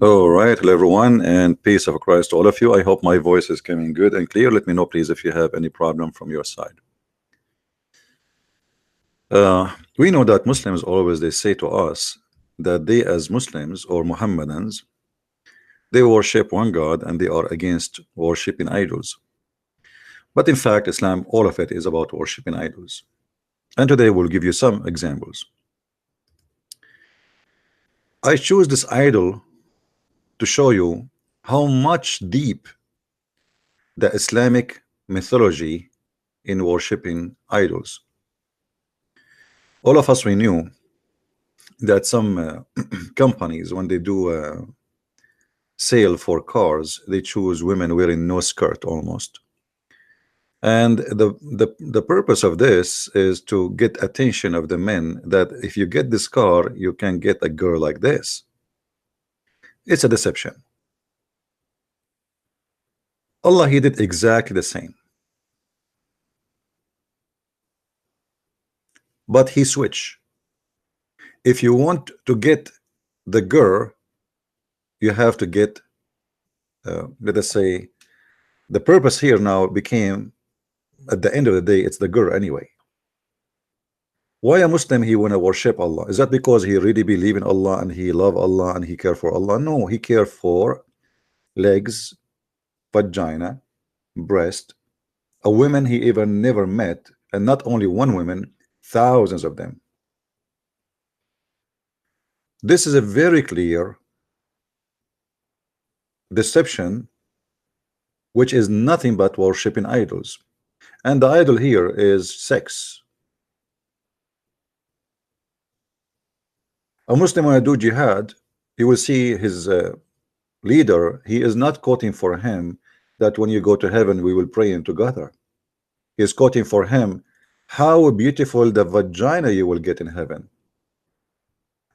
All right, hello everyone, and peace of Christ to all of you. I hope my voice is coming good and clear. Let me know, please, if you have any problem from your side. We know that Muslims always they say to us that they, as Muslims or Mohammedans, they worship one God and they are against worshiping idols. But in fact, Islam, all of it is about worshiping idols. And today we'll give you some examples. I choose this idol to show you how much deep the Islamic mythology in worshiping idols. All of us, we knew that some companies, when they do a sale for cars, they choose women wearing no skirt almost. And the purpose of this is to get attention of the men, that if you get this car, you can get a girl like this. It's a deception. Allah, he did exactly the same. But he switched. If you want to get the girl, you have to get, let us say, the purpose here now became, at the end of the day, it's the girl anyway. Why a Muslim he want to worship Allah? Is that because he really believe in Allah and he love Allah and he care for Allah? No, he care for legs, vagina, breast, a woman he even never met, and not only one woman, thousands of them. This is a very clear deception, which is nothing but worshiping idols. And the idol here is sex. A Muslim, when I do jihad, you will see his leader, he is not quoting for him that when you go to heaven we will pray together. He is quoting for him how beautiful the vagina you will get in heaven.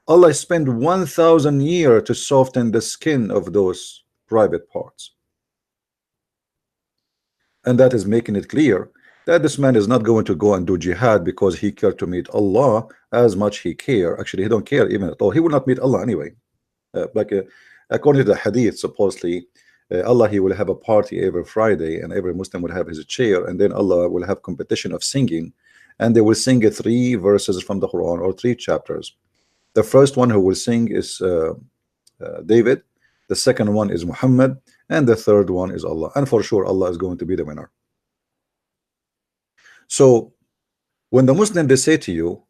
Allah spent 1,000 years to soften the skin of those private parts. And that is making it clear that this man is not going to go and do jihad because he cared to meet Allah as much he care. Actually, he don't care even at all. He will not meet Allah anyway. According to the hadith, supposedly Allah, he will have a party every Friday and every Muslim will have his chair, and then Allah will have competition of singing, and they will sing 3 verses from the Quran or 3 chapters. The first one who will sing is David, the second one is Muhammad, and the third one is Allah, and for sure Allah is going to be the winner. So when the Muslim they say to you,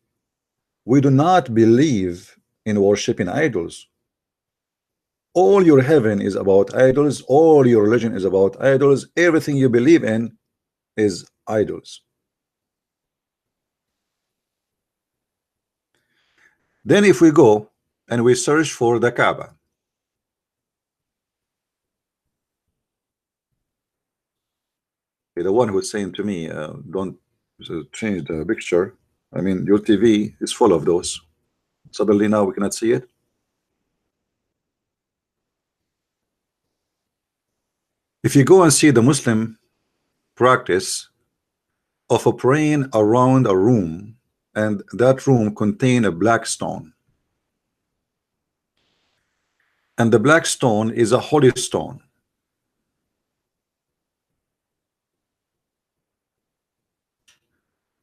we do not believe in worshiping idols, all your heaven is about idols, all your religion is about idols, everything you believe in is idols. Then if we go and we search for the Kaaba, the one who was saying to me, don't change the picture. I mean, your TV is full of those. Suddenly now we cannot see it. If you go and see the Muslim practice of a praying around a room, and that room contain a black stone, and the black stone is a holy stone.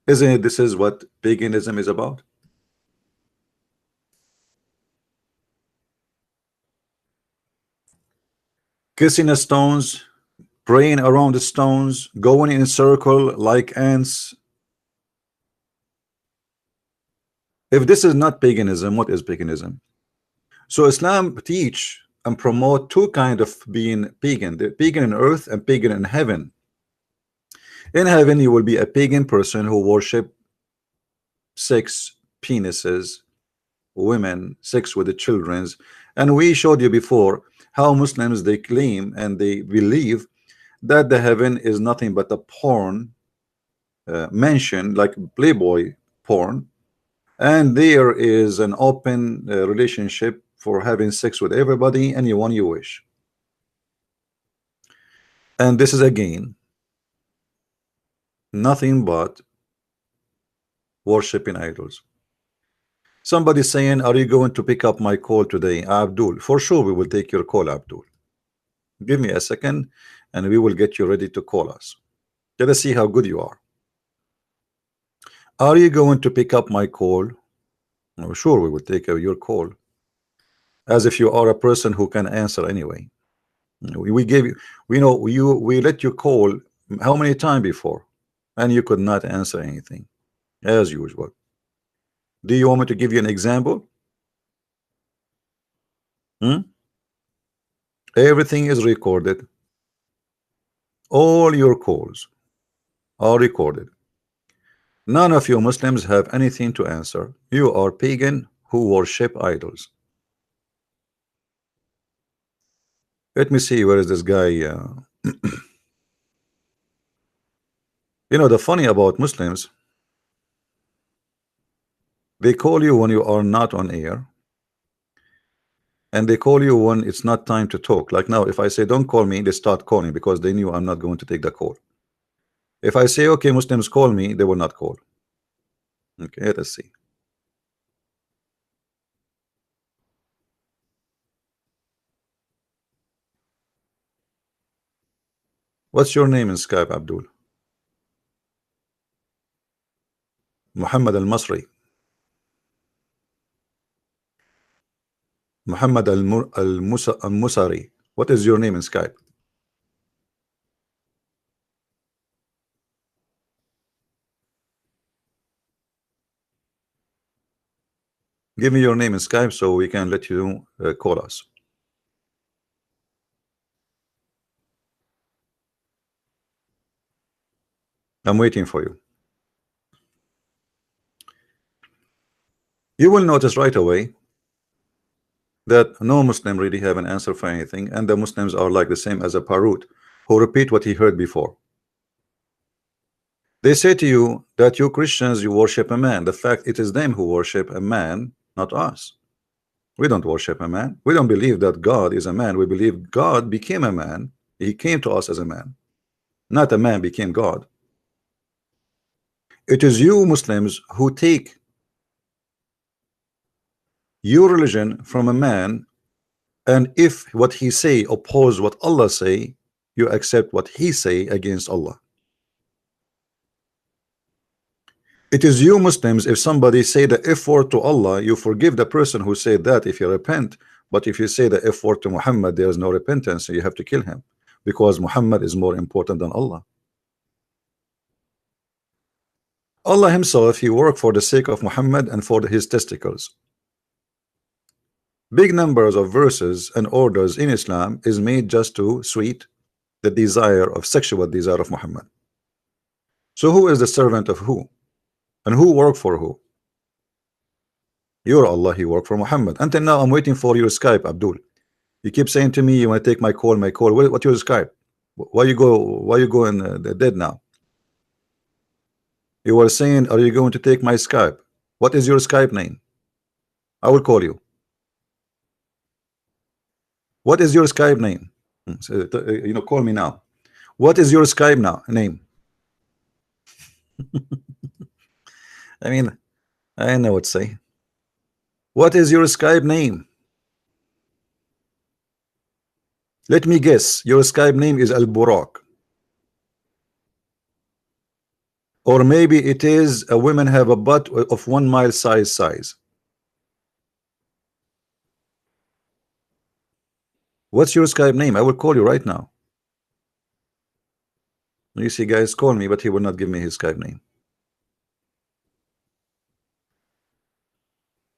Isn't it? This is what paganism is about. Kissing the stones, praying around the stones, going in a circle like ants. If this is not paganism, what is paganism? So Islam teach and promote 2 kinds of being pagan: the pagan in earth and pagan in heaven. In heaven you will be a pagan person who worship sex, penises, women, sex with the children's. And we showed you before how Muslims they claim and they believe that the heaven is nothing but a porn mansion, like Playboy porn, and there is an open relationship for having sex with everybody, anyone you wish. And this is again nothing but worshiping idols. Somebody saying, are you going to pick up my call today, Abdul? For sure we will take your call, Abdul. Give me a second and we will get you ready to call us. Let us see how good you are. Are you going to pick up my call? Oh, sure, we will take your call. As if you are a person who can answer anyway. We gave you, we let you call how many times before, and you could not answer anything, as usual. Do you want me to give you an example? Everything is recorded. All your calls are recorded. None of you Muslims have anything to answer. You are pagan who worship idols. Let me see, where is this guy? The funny about Muslims, they call you when you are not on air, and they call you when it's not time to talk. Like now, if I say don't call me, they start calling because they knew I'm not going to take the call. If I say okay, Muslims call me, they will not call. Okay, let us see. What's your name in Skype, Abdul? Mohamed al-Masri. Mohamed al-Musari. What is your name in Skype? Give me your name in Skype so we can let you call us. I'm waiting for you. You will notice right away that no Muslim really have an answer for anything, and the Muslims are like the same as a parrot who repeat what he heard before. They say to you that you Christians, you worship a man. The fact it is them who worship a man, not us. We don't worship a man. We don't believe that God is a man. We believe God became a man. He came to us as a man, not a man became God. It is you Muslims who take your religion from a man, and if what he say oppose what Allah say, you accept what he say against Allah. It is you Muslims, if somebody say the F word to Allah, you forgive the person who said that if you repent. But if you say the F word to Muhammad, there is no repentance, so you have to kill him, because Muhammad is more important than Allah. Allah himself, he worked for the sake of Muhammad and for his testicles. Big numbers of verses and orders in Islam is made just to sweet the desire of sexual desire of Muhammad. So who is the servant of who? And who worked for who? Your Allah, he worked for Muhammad. Until now, I'm waiting for your Skype, Abdul. You keep saying to me, you want to take my call, my call. What's your Skype? Why you going dead now? You were saying, are you going to take my Skype? What is your Skype name? I will call you. What is your Skype name? Call me now. What is your Skype name? I mean, I know what to say. What is your Skype name? Let me guess. Your Skype name is Al Burak. Or maybe it is a woman have a butt of 1 mile size. What's your Skype name? I will call you right now. You see, guys, call me, but he will not give me his Skype name.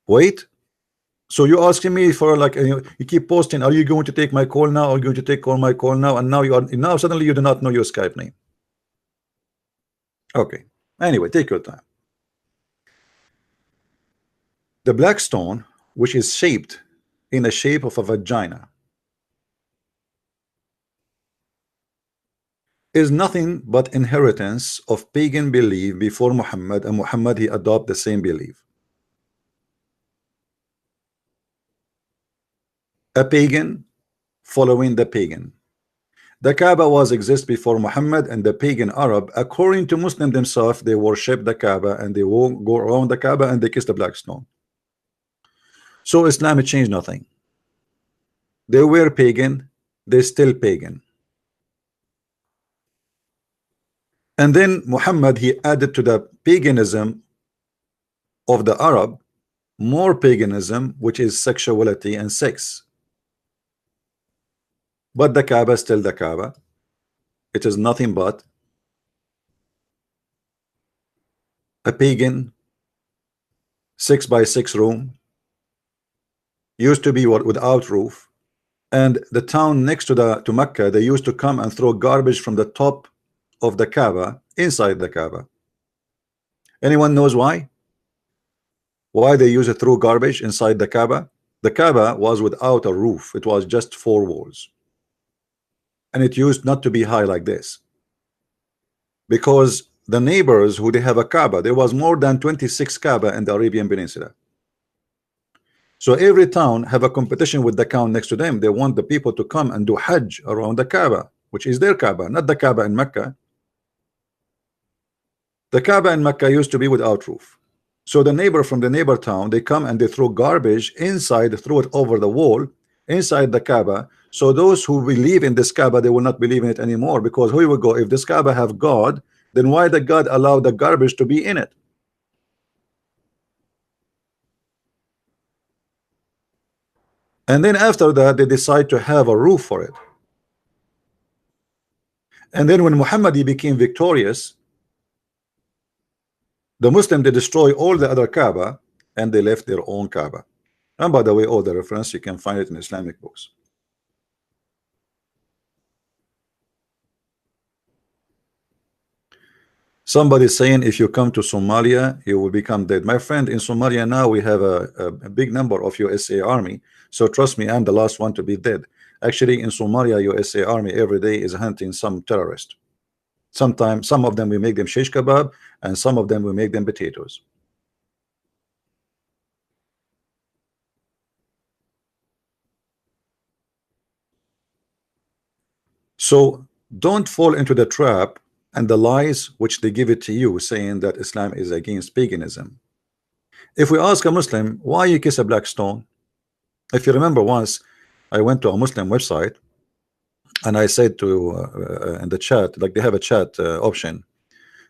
Wait. So you're asking me for, like, you keep posting, are you going to take my call now? Are you going to take my call now? And now suddenly you do not know your Skype name. Okay. Anyway, take your time. The black stone, which is shaped in the shape of a vagina, is nothing but inheritance of pagan belief before Muhammad, and Muhammad, he adopted the same belief. A pagan following the pagan. The Kaaba was exist before Muhammad, and the pagan Arab, according to Muslim themselves, they worship the Kaaba, and they won't go around the Kaaba and they kiss the black stone. So Islam changed nothing. They were pagan, they're still pagan. And then Muhammad, he added to the paganism of the Arab more paganism, which is sexuality and sex. But the Kaaba is still the Kaaba. It is nothing but a pagan 6x6 room, used to be without roof. And the town next to Mecca, they used to come and throw garbage from the top of the Kaaba inside the Kaaba. Anyone knows why? Why they use it through garbage inside the Kaaba? The Kaaba was without a roof. It was just 4 walls. And it used not to be high like this. Because the neighbors who they have a Kaaba, there was more than 26 Kaaba in the Arabian Peninsula. So every town have a competition with the town next to them. They want the people to come and do Hajj around the Kaaba, which is their Kaaba, not the Kaaba in Mecca. The Kaaba in Mecca used to be without roof. So the neighbor from the neighbor town, they come and they throw garbage inside, throw it over the wall inside the Kaaba. So those who believe in this Kaaba, they will not believe in it anymore, because here we go. If this Kaaba have God, then why did God allow the garbage to be in it? And then after that, they decide to have a roof for it. And then when Muhammad became victorious, the Muslim, they destroy all the other Kaaba and they left their own Kaaba. And by the way, all the reference, you can find it in Islamic books. Somebody saying if you come to Somalia, you will become dead. My friend, in Somalia now we have a big number of USA Army. So trust me, I'm the last one to be dead. Actually, in Somalia, USA Army every day is hunting some terrorist. Sometimes some of them we make them shish kebab, and some of them we make them potatoes. So don't fall into the trap and the lies which they give it to you, saying that Islam is against paganism. If we ask a Muslim, why you kiss a black stone? If you remember, once I went to a Muslim website and I said to in the chat, like they have a chat option,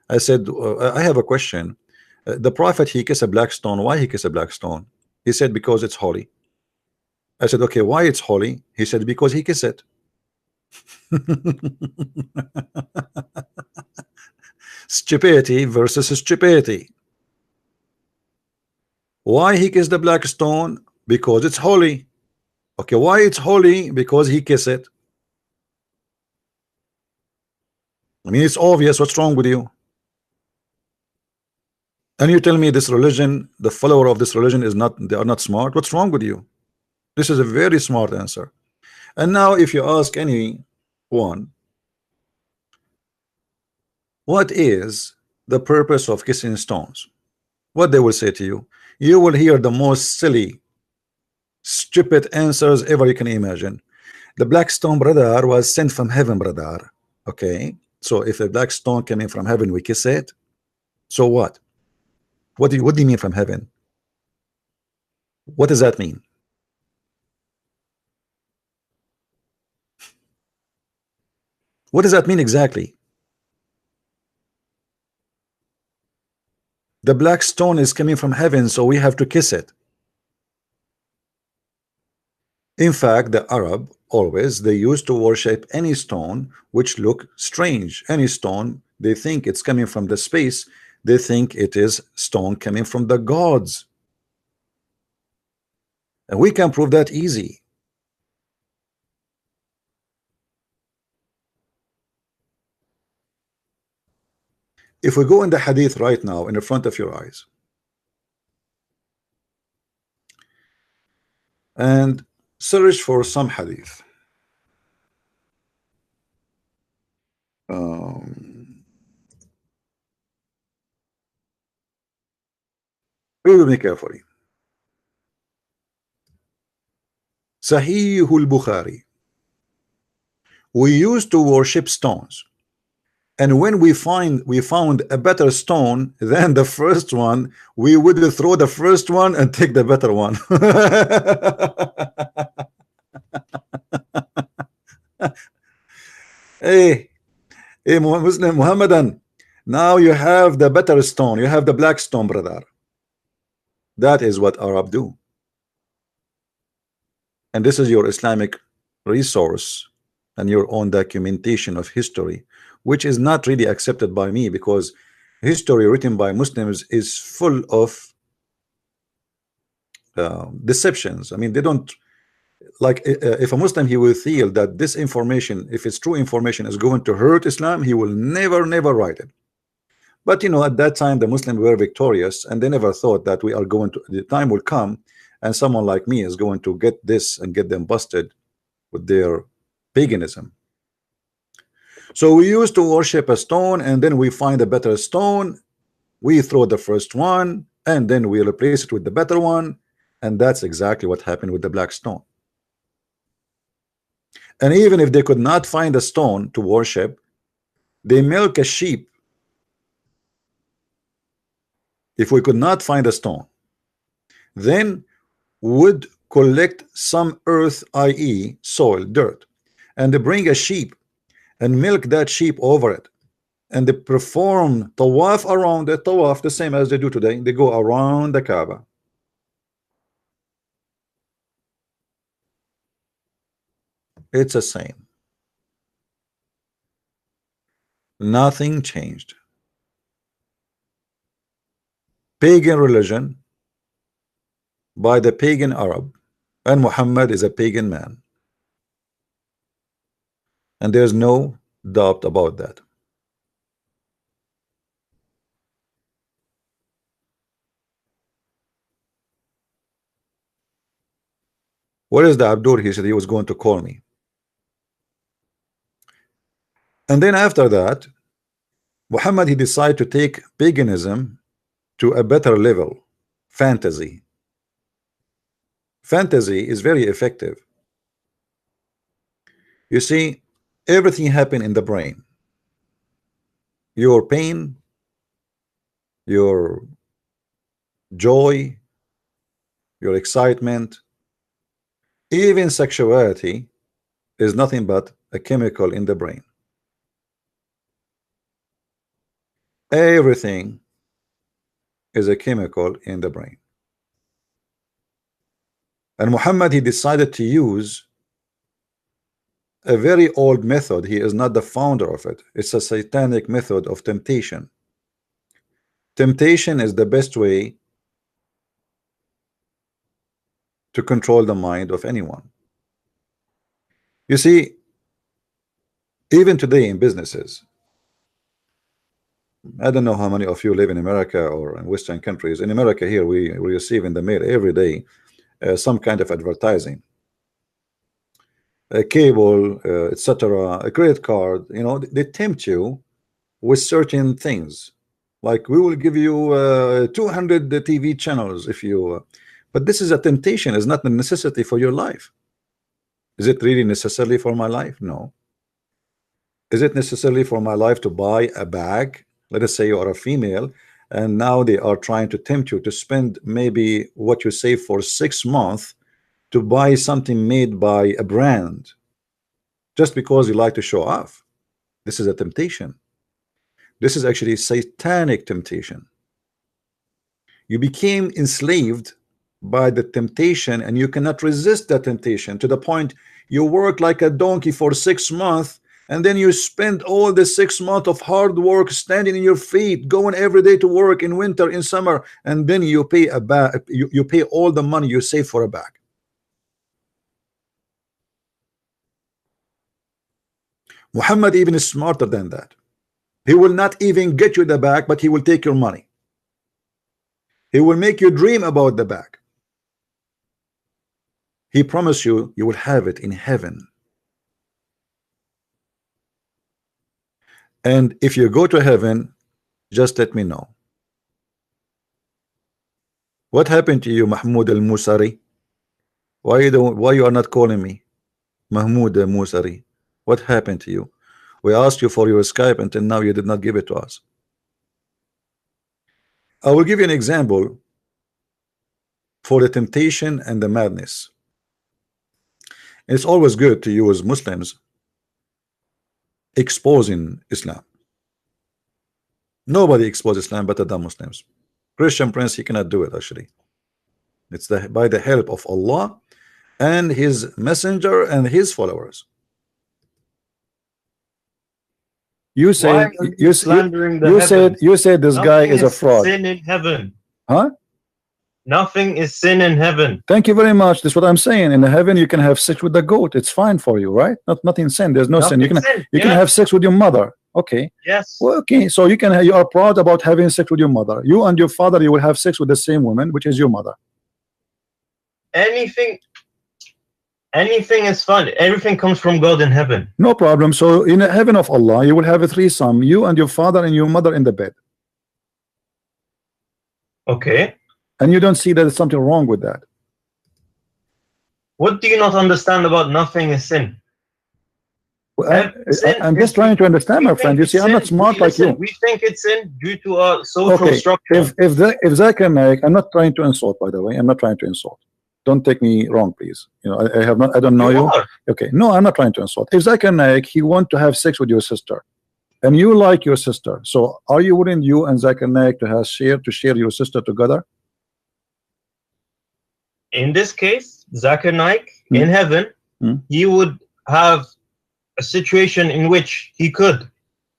I said, I have a question. The Prophet, he kissed a black stone. Why he kissed a black stone? He said, because it's holy. I said, okay, why it's holy? He said, because he kissed it. Stupidity versus stupidity. Why he kissed the black stone? Because it's holy. Okay, why it's holy? Because he kissed it. I mean, it's obvious. What's wrong with you? And you tell me this religion, the follower of this religion is not, they are not smart. What's wrong with you? This is a very smart answer. And now if you ask anyone, what is the purpose of kissing stones? What they will say to you, you will hear the most silly, stupid answers ever you can imagine. The black stone, brother, was sent from heaven, brother. Okay, so if a black stone came in from heaven, we kiss it. So what? What do you mean from heaven? What does that mean? What does that mean exactly? The black stone is coming from heaven, so we have to kiss it. In fact, the Arab always, they used to worship any stone which look strange. Any stone, they think it's coming from the space. They think it is stone coming from the gods. And we can prove that easy. If we go in the hadith right now in the front of your eyes and search for some hadith, read with me carefully. Sahih al-Bukhari. We used to worship stones. And when we found a better stone than the first one, we would throw the first one and take the better one. Hey, hey, Muslim Muhammadan, now you have the better stone, you have the black stone, brother. That is what Arab do. And this is your Islamic resource and your own documentation of history, which is not really accepted by me, because history written by Muslims is full of deceptions. I mean, they don't like, if a Muslim, he will feel that this information, if it's true information, is going to hurt Islam, he will never write it. But you know, at that time the Muslims were victorious, and they never thought that we are going to, the time will come and someone like me is going to get this and get them busted with their paganism. So we used to worship a stone, and then we find a better stone, we throw the first one, and then we replace it with the better one. And that's exactly what happened with the black stone. And even if they could not find a stone to worship, they milk a sheep. If we could not find a stone, then would collect some earth, i.e. soil, dirt, and they bring a sheep and milk that sheep over it, and they perform tawaf around it. Tawaf, the same as they do today, they go around the Kaaba. It's the same. Nothing changed. Pagan religion by the pagan Arab, and Muhammad is a pagan man, and there's no doubt about that. Where is the Abdur? He said he was going to call me. And then after that, Muhammad, he decided to take paganism to a better level. Fantasy. Fantasy is very effective. You see, everything happens in the brain. Your pain, your joy, your excitement, even sexuality is nothing but a chemical in the brain. Everything is a chemical in the brain. And Muhammad, he decided to use a very old method. He is not the founder of it. It's a satanic method of temptation. Temptation is the best way to control the mind of anyone. You see, even today in businesses, I don't know how many of you live in America or in Western countries. In America here, we receive in the mail every day some kind of advertising, a cable, etc., a credit card. You know, they tempt you with certain things, like we will give you 200 TV channels if you. But this is a temptation. It's not a necessity for your life. Is it really necessarily for my life? No. Is it necessarily for my life to buy a bag? Let us say you are a female, and now they are trying to tempt you to spend maybe what you save for 6 months to buy something made by a brand, just because you like to show off. This is a temptation. This is actually satanic temptation. You became enslaved by the temptation, and you cannot resist that temptation, to the point you work like a donkey for 6 months, and then you spend all the 6 months of hard work standing in your feet, going every day to work in winter, in summer, and then you pay a bag. You pay all the money you save for a bag. Muhammad even is smarter than that. He will not even get you the bag, but he will take your money. He will make you dream about the bag. He promised you you will have it in heaven. And if you go to heaven, just let me know. What happened to you, Mahmoud al-Musari? Why you are not calling me Mahmoud al-Musari? What happened to you? We asked you for your Skype until now you did not give it to us. I will give you an example for the temptation and the madness. It's always good to use Muslims exposing Islam. Nobody exposes Islam better than Muslims. Christian Prince, he cannot do it actually. It's by the help of Allah and his messenger and his followers. You said you said this guy is a fraud. Sin in heaven. Huh? Nothing is sin in heaven. Thank you very much. That's what I'm saying. In the heaven, you can have sex with the goat. It's fine for you, right? Nothing sin. There's no sin. You can have sex with your mother. Okay. Yes. Well, okay. So you are proud about having sex with your mother. You and your father, you will have sex with the same woman, which is your mother. Anything is fun. Everything comes from God in heaven. No problem. So in the heaven of Allah, you will have a threesome. You and your father and your mother in the bed. Okay. And you don't see that there's something wrong with that. What do you not understand about nothing is sin? Well, I'm just trying to understand, my friend. You see, I'm not smart like you. We think it's sin due to our social structure. If Zakir Naik, I'm not trying to insult, by the way. I'm not trying to insult. Don't take me wrong, please. You know, I don't know you. Okay, no, I'm not trying to insult. If Zakir Naik, he want to have sex with your sister, and you like your sister, so are you willing, you and Zakir Naik, to share your sister together? In this case, Zakir Naik in heaven, he would have a situation in which he could.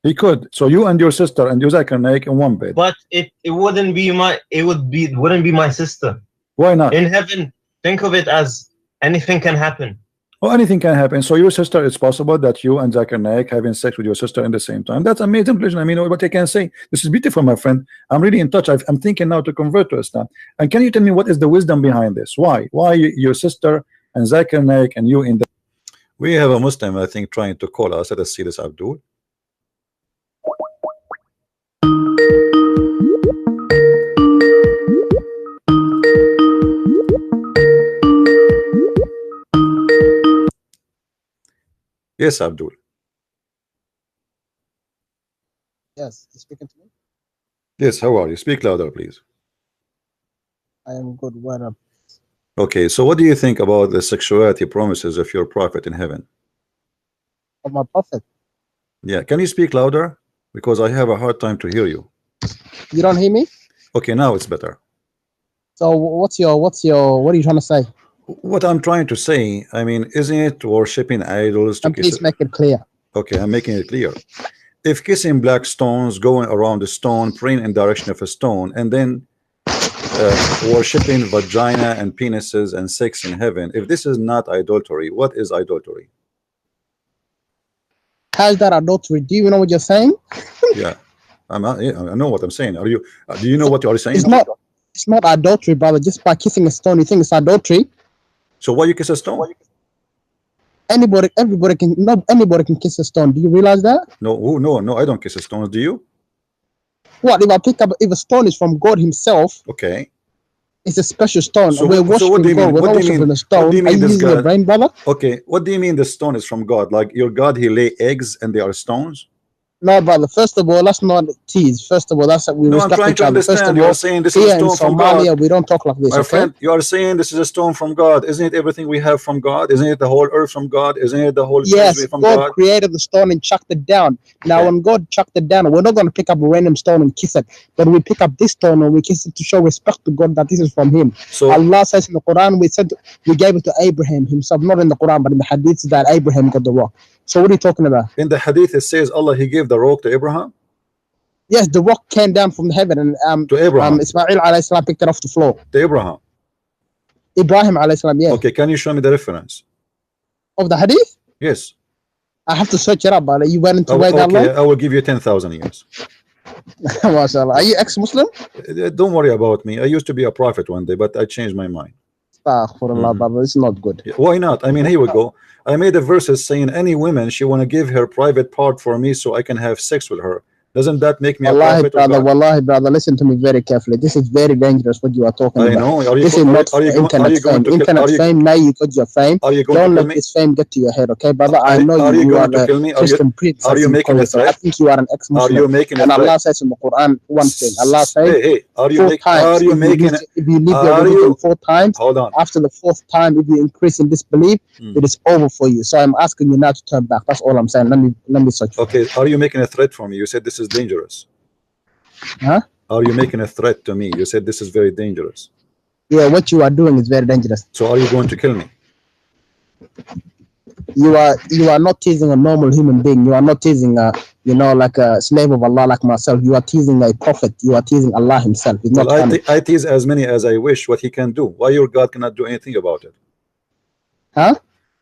He could. So you and your sister and your Zakir Naik in one bed. But it wouldn't be my sister. Why not? In heaven, think of it as anything can happen. Oh, anything can happen. So your sister, it's possible that you and Zakir Naik having sex with your sister in the same time. That's amazing. I mean, what I can say. This is beautiful, my friend. I'm really in touch. I'm thinking now to convert to Islam. And can you tell me what is the wisdom behind this? Why your sister and Zakir Naik and you in the... We have a Muslim, I think, trying to call us. Let us see this, Abdul. Yes, Abdul. Yes, you speaking to me? Yes, how are you? Speak louder, please. I am good. What up? Okay, so what do you think about the sexuality promises of your prophet in heaven? Of my prophet? Yeah, can you speak louder? Because I have a hard time to hear you. You don't hear me? Okay, now it's better. So what are you trying to say? What I'm trying to say, I mean, isn't it worshipping idols? And please make it clear. Okay, I'm making it clear. If kissing black stones, going around a stone, praying in direction of a stone, and then worshipping vagina and penises and sex in heaven, if this is not idolatry, what is idolatry? How's that adultery? Do you know what you're saying? Yeah, I know what I'm saying. Do you know what you are saying? It's not adultery, brother. Just by kissing a stone, you think it's adultery? So why you kiss a stone? Anybody can kiss a stone. Do you realize that? No, I don't kiss a stone. Do you? What if a stone is from God Himself? Okay. It's a special stone. So, we're worshiping God. We're not worshiping a stone. Are you using your brain, brother? Okay. What do you mean the stone is from God? Like your God, He lay eggs and they are stones? No, brother. First of all, that's not tease. First of all, that's we respect each other. I'm trying to understand. You are saying this is a stone from God. Somalia, we don't talk like this. My friend, you are saying this is a stone from God. Isn't it everything we have from God? Isn't it the whole earth from God? Isn't it the whole yes, from God created the stone and chucked it down. Now, when God chucked it down, we're not going to pick up a random stone and kiss it, but we pick up this stone and we kiss it to show respect to God that this is from Him. So Allah says in the Quran, we gave it to Abraham himself, not in the Quran, but in the Hadith that Abraham got the rock. So what are you talking about? In the Hadith, it says Allah, He gave the rock to Abraham. Yes, the rock came down from heaven and to Abraham. Ismail alayhi salam picked it off the floor. To Abraham. Ibrahim alayhi salam, yeah. Okay, can you show me the reference of the Hadith? Yes. I have to search it up, but you went into wait that long? I will give you 10,000 years. MashaAllah. Are you ex-Muslim? Don't worry about me. I used to be a prophet one day, but I changed my mind. Astaghfirullah, brother. It's not good. Why not? I mean, here we go. I made a verses saying any woman, she want to give her private part for me so I can have sex with her. Doesn't that make me a Wallahi, prophet brother, of God? wallahi, brother, listen to me very carefully. This is very dangerous what you are talking I about. know. This is not internet fame. Internet fame, now you got your fame. Are you going Don't to let this fame get to your head, okay, brother? I know you are a Christian prince. Are you making a threat? I think you are an ex-Muslim. Are you making a and threat? Allah says in the Quran one thing. Allah says, hey, are you making if you leave your religion 4 times, hold on. after the 4th time, if you increase in disbelief, it is over for you. So I'm asking you now to turn back. That's all I'm saying. Let me search. Okay, are you making a threat for me? You said this is dangerous. Huh? Are you making a threat to me? You said this is very dangerous. Yeah, what you are doing is very dangerous. So are you going to kill me? You are not teasing a normal human being. You are not teasing like a slave of Allah like myself. You are teasing a prophet. You are teasing Allah himself. It's not funny. I tease as many as I wish what he can do. Why your God cannot do anything about it? Huh?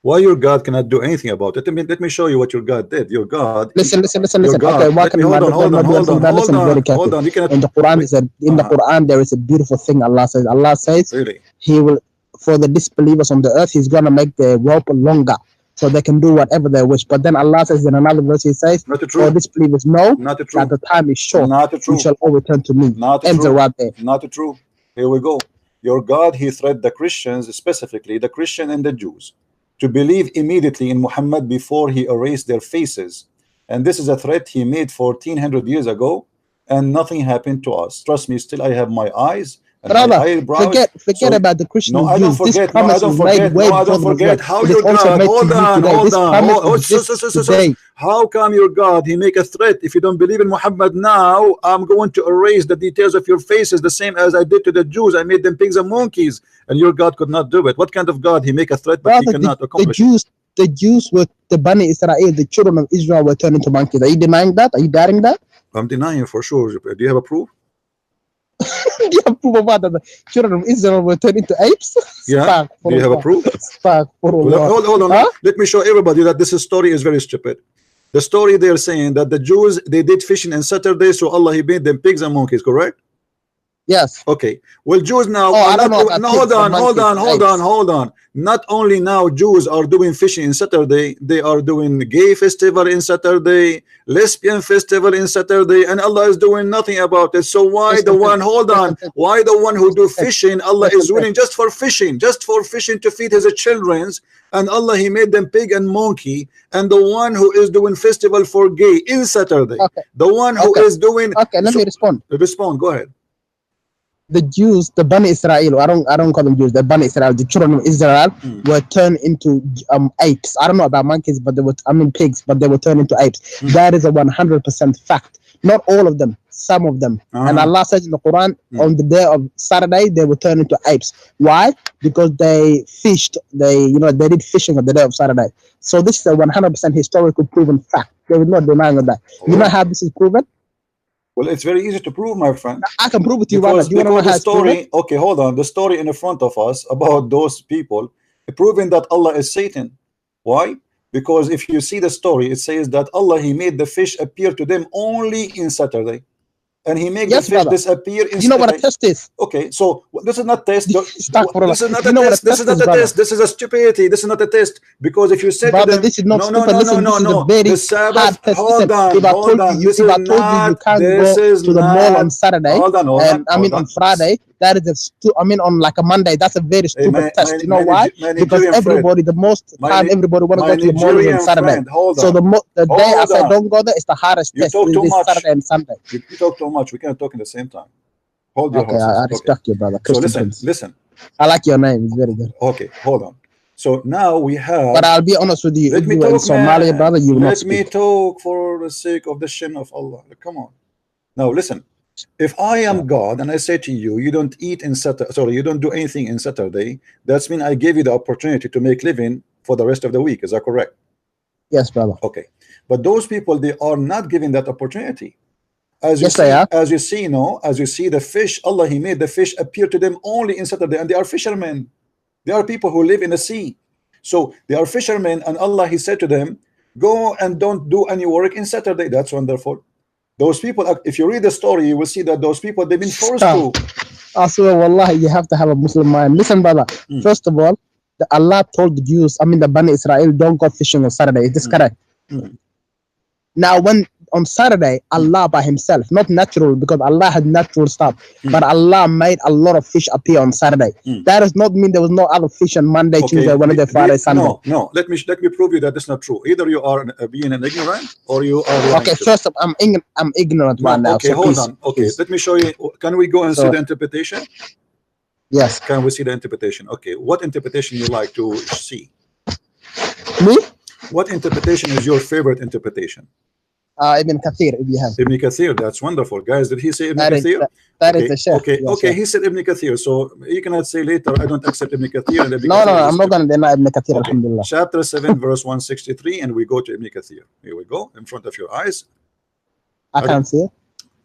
Why your God cannot do anything about it? I mean, let me show you what your God did. Your God. Listen. God, okay, why can hold on. You cannot. In the Quran, there is a beautiful thing Allah says. Allah says, really? He will, for the disbelievers on the earth, He's gonna make the rope longer, so they can do whatever they wish. But then Allah says in another verse, He says, for disbelievers know that the time is short. We shall all return to me. Ends it right there. Not true. Here we go. Your God, He threatened the Christians, specifically the Christian and the Jews, to believe immediately in Muhammad before he erased their faces. And this is a threat he made 1400 years ago, and nothing happened to us. Trust me, still I have my eyes and brother, my eyebrows. Forget about the Christian no, I don't forget. This promise was made way I don't forget. How your God, how come your God, He make a threat? If you don't believe in Muhammad now, I'm going to erase the details of your faces, the same as I did to the Jews. I made them pigs and monkeys, and your God could not do it. What kind of God? He make a threat, but brother, He cannot accomplish it. The Jews were the Bani Israel, the children of Israel were turned into monkeys. Are you denying that? Are you doubting that? I'm denying for sure. Do you have a proof? Do you have proof about that? The children of Israel were turned into apes? Yeah. Do you have a proof? Hold on. Huh? Let me show everybody that this story is very stupid. The story they are saying that the Jews, they did fishing on Saturday, so Allah He made them pigs and monkeys, correct? Yes. Okay. Well, Jews now. Hold on. Not only now Jews are doing fishing in Saturday, they are doing gay festival in Saturday, lesbian festival in Saturday, and Allah is doing nothing about it. So why the one? Hold on. Why the one who do fishing? Allah is willing just for fishing to feed His children, and Allah He made them pig and monkey. And the one who is doing festival for gay in Saturday, the one who is doing. Okay, let me respond. Respond. Go ahead. The Jews, the Bani Israel, I don't call them Jews, the Bani Israel, the children of Israel were turned into apes. I don't know about monkeys, but they were, pigs, but they were turned into apes. That is a 100% fact. Not all of them, some of them. And Allah says in the Quran, on the day of Saturday, they were turned into apes. Why? Because they fished, they did fishing on the day of Saturday. So this is a 100% historical proven fact. There is no denying of that. You know how this is proven? Well, it's very easy to prove, my friend. I can prove it to you right now. Do you because the story, okay, hold on. The story in front of us about those people proving that Allah is Satan. Why? Because if you see the story, it says that Allah He made the fish appear to them only in Saturday. And He made the fish disappear in You know what a test is? Okay, so this is not test. This is not a test. This is not a test. This is a stupidity. This is not a test. Because if you said to them, this is not stupid. No. The Sabbath. Hold on. If I told you you can't go to the mall on Saturday, on Friday, that is on like a Monday. That's a very stupid test. You know why? Because everybody, the most time everybody want to go to the mall is on Saturday. So the day I say don't go there is the hardest test. It's Saturday and Sunday. You talk too much. We cannot talk at the same time. Hold your horses. I respect you, brother. So listen. I like your name. It's very good. Okay, hold on. So now we have. But I'll be honest with you. Let me talk, Somalia, brother. You will not speak. Let me talk for the sake of the shin of Allah. Come on. Now listen. If I am God and I say to you, you don't eat in Saturday. Sorry, you don't do anything in Saturday. That's mean I gave you the opportunity to make living for the rest of the week. Is that correct? Yes, brother. Okay. But those people, they are not given that opportunity. As you see, the fish, Allah He made the fish appear to them only in Saturday, and they are fishermen. They are people who live in the sea. So they are fishermen, and Allah He said to them, go and don't do any work in Saturday. That's wonderful. Those people, if you read the story, you will see that those people, they've been forced to. I swear, wallahi, you have to have a Muslim mind. Listen, brother. First of all, Allah told the Jews, the Bani Israel, don't go fishing on Saturday. Is this correct? Now, when on Saturday, Allah by himself, not natural, because Allah had natural stuff, but Allah made a lot of fish appear on Saturday. That does not mean there was no other fish on Monday, Tuesday, Wednesday, Friday, Sunday. No. Let me prove you that that's not true. Either you are being an ignorant or you are okay. First of all, I'm ignorant right now. Okay, so hold on. Okay, let me show you. Can we go and see the interpretation? Yes. Can we see the interpretation? Okay, what interpretation you like to see? Me? What interpretation is your favorite interpretation? Ibn Kathir, if you have. Ibn Kathir, that's wonderful. Guys, did he say Ibn Kathir? That is the chef. Okay, yes, okay, chef. He said Ibn Kathir, so you cannot say later, I don't accept Ibn Kathir. And Ibn No, Kathir I'm not going to deny Ibn Kathir, okay. alhamdulillah. Chapter 7, verse 163, and we go to Ibn Kathir. Here we go, in front of your eyes. I can't see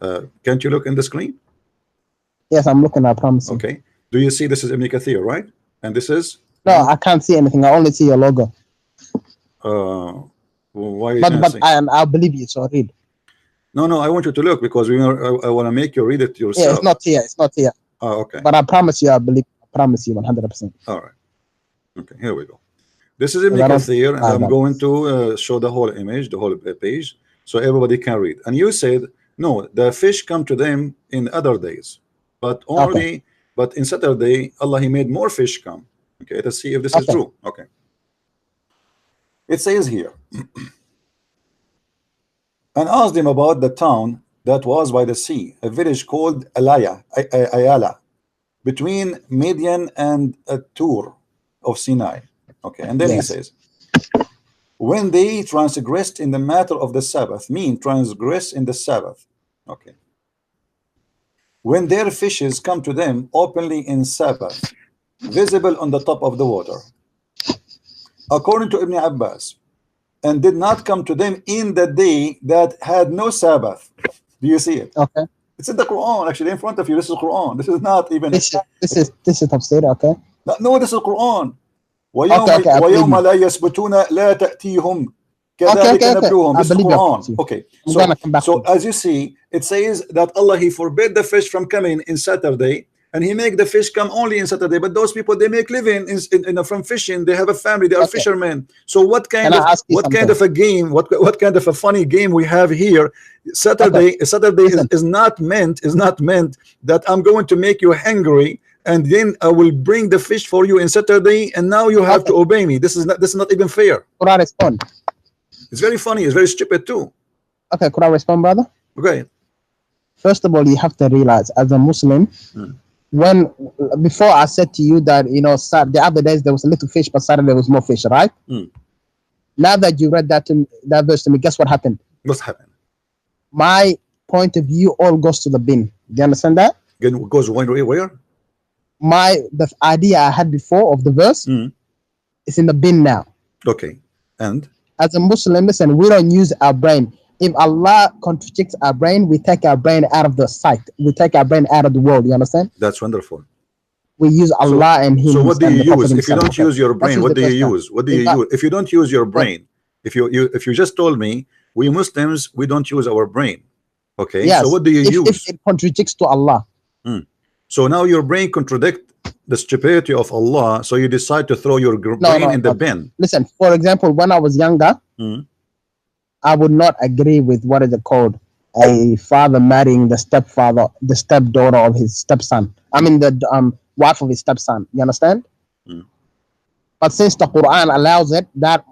it. Can't you look in the screen? Yes, I'm looking, I promise. Okay. Do you see this is Ibn Kathir, right? And this is? No, I can't see anything. I only see your logo. Why? But I'll believe you, so read. No, I want you to look because I want to make you read it yourself. Yeah, it's not here. It's not here. Oh, okay. But I promise you, I believe. I promise you 100%. All right. Okay, here we go. This is Ibn Kathir, and I'm going to show the whole image, the whole page, so everybody can read. And you said, no, the fish come to them in other days, but only, but in Saturday, Allah, He made more fish come. Okay, let's see if this is true. Okay. It says here, and asked them about the town that was by the sea, a village called Ayala, between Midian and Tur of Sinai. Okay, and then he says, when they transgressed in the matter of the Sabbath, transgress in the Sabbath. Okay. When their fishes come to them openly in Sabbath, visible on the top of the water, according to Ibn Abbas, and did not come to them in the day that had no Sabbath. Do you see it? Okay. It's in the Quran, actually, in front of you. This is Quran. This is not even. This is tafsir. Okay. No, this is Quran. ويوم لا يثبتون لا تأتيهم كذلك نبلوهم. This is Quran. Okay. So as you see, it says that Allah, He forbid the fish from coming in Saturday, and He make the fish come only in Saturday. But those people, they make living from fishing. They have a family. They are fishermen. So what kind of a game? What kind of a funny game we have here? Saturday is not meant that I'm going to make you hungry, and then I will bring the fish for you in Saturday, and now you have to obey me. This is not even fair. Could I respond? It's very funny. It's very stupid too. Okay, could I respond, brother? Okay. First of all, you have to realize, as a Muslim, before I said to you that the other days there was a little fish, but Saturday there was more fish, right? Now that you read that verse to me, guess what happened? What's happened? My point of view all goes to the bin. Do you understand that? It goes where? The idea I had before of the verse is in the bin now. Okay. And as a Muslim, listen, we don't use our brain. If Allah contradicts our brain, we take our brain out of the sight. We take our brain out of the world. You understand? That's wonderful. We use Allah and Him. So what do you use if you don't use your brain? What do you use? What do you use if you don't use your brain? If you just told me we Muslims, we don't use our brain. Okay. Yes. So what do you use? If it contradicts to Allah. So now your brain contradicts the stupidity of Allah, so you decide to throw your brain in the bin. Listen, for example, when I was younger, I would not agree with what is it called, a father marrying the stepdaughter of his stepson. I mean the wife of his stepson. You understand? But since the Quran allows it, that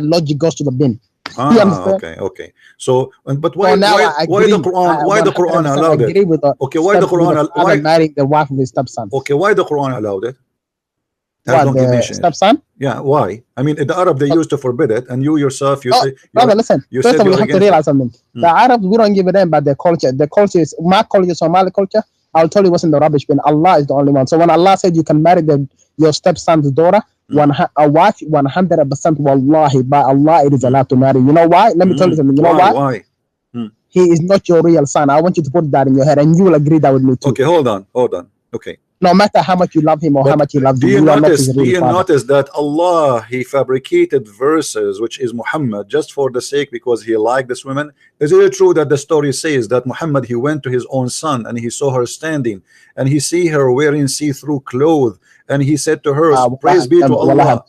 logic goes to the bin. Okay. So, but why the Quran allowed it? Okay, why the Quran marrying the wife of his stepson? Okay, why the Quran allowed it? What, the stepson? Yeah, why? I mean, in the Arab they used to forbid it, and you yourself, brother, listen. First of all, you have to realize something. The Arabs, we don't give a damn about their culture. The culture is my culture, Somali culture. I'll tell you what's in the rubbish bin. Allah is the only one. So when Allah said you can marry your stepson's daughter, a wife, 100%, wallahi, by Allah, it is allowed to marry. You know why? Let me tell you something. You know why? Why? He is not your real son. I want you to put that in your head, and you will agree that with me too. Okay, hold on. Okay. No matter how much you love him or how much he loves you, do you notice that Allah, He fabricated verses, which is Muhammad, just for the sake because he liked this woman? Is it true that the story says that Muhammad, he went to his own son and he saw her standing and he see her wearing see-through clothes and he said to her, praise be to Allah.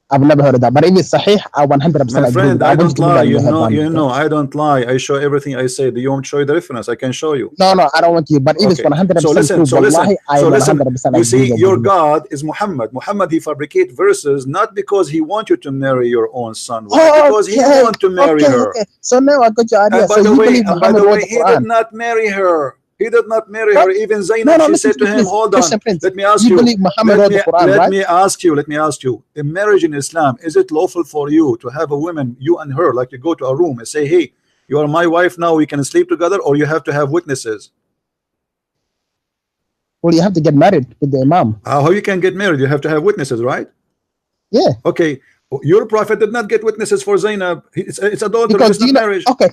I've never heard of that. But if it's sahih, I 100% My agree friend, with that. I don't lie. You know, No, I don't lie. I show everything I say. Do you want to show you the reference? I can show you. I don't want you. But if it's 100% So listen, true, so listen, I so 100% listen. agree You see, with your you. God is Muhammad. Muhammad, he fabricate verses not because he wants you to marry your own son, because he wants to marry her. Okay. So now I got your idea. And by So the you way, believe Muhammad wrote the he Quran? did not marry her. He did not marry her. Even Zainab, she listen said to him, please. hold on, let me ask you. you. Believe Muhammad wrote the Quran, let right? me ask you. The marriage in Islam, is it lawful for you to have a woman, you and her, like you go to a room and say, hey, you are my wife now, we can sleep together, or you have to have witnesses? Well, you have to get married with the Imam. How you can get married? You have to have witnesses, right? Yeah. Okay. Your prophet did not get witnesses for Zainab. It's adultery, it's not marriage. Okay.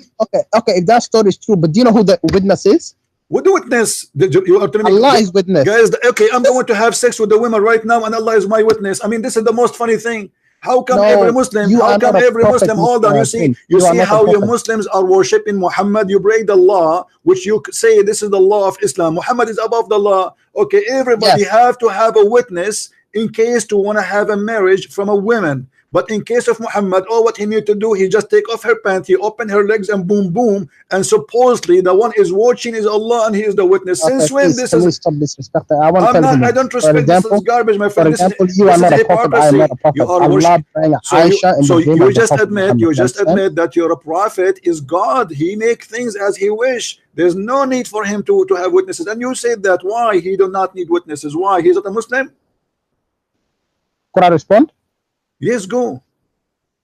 If that story is true, but do you know who the witness is? What the witness? You are telling me Allah is witness. Guys, okay, I'm going to have sex with the women right now, and Allah is my witness. I mean, this is the most funny thing. How come every Muslim? How come every Muslim? Hold on, you see how your Muslims are worshiping Muhammad. You break the law, which you say this is the law of Islam. Muhammad is above the law. Okay, everybody have to have a witness in case to want to have a marriage from a woman. But in case of Muhammad, what he need to do, he just take off her pants, he open her legs, and boom, boom. And supposedly the one is watching is Allah, and he is the witness. Since when this is? Stop disrespecting. I don't respect. This is garbage, my friend. For example, you are not a prophet. I am not a prophet. You are you just admit that you're a prophet is God. He make things as he wish. There's no need for him to have witnesses. And you said that why he do not need witnesses? Why? He's not a Muslim? Could I respond? Yes, go.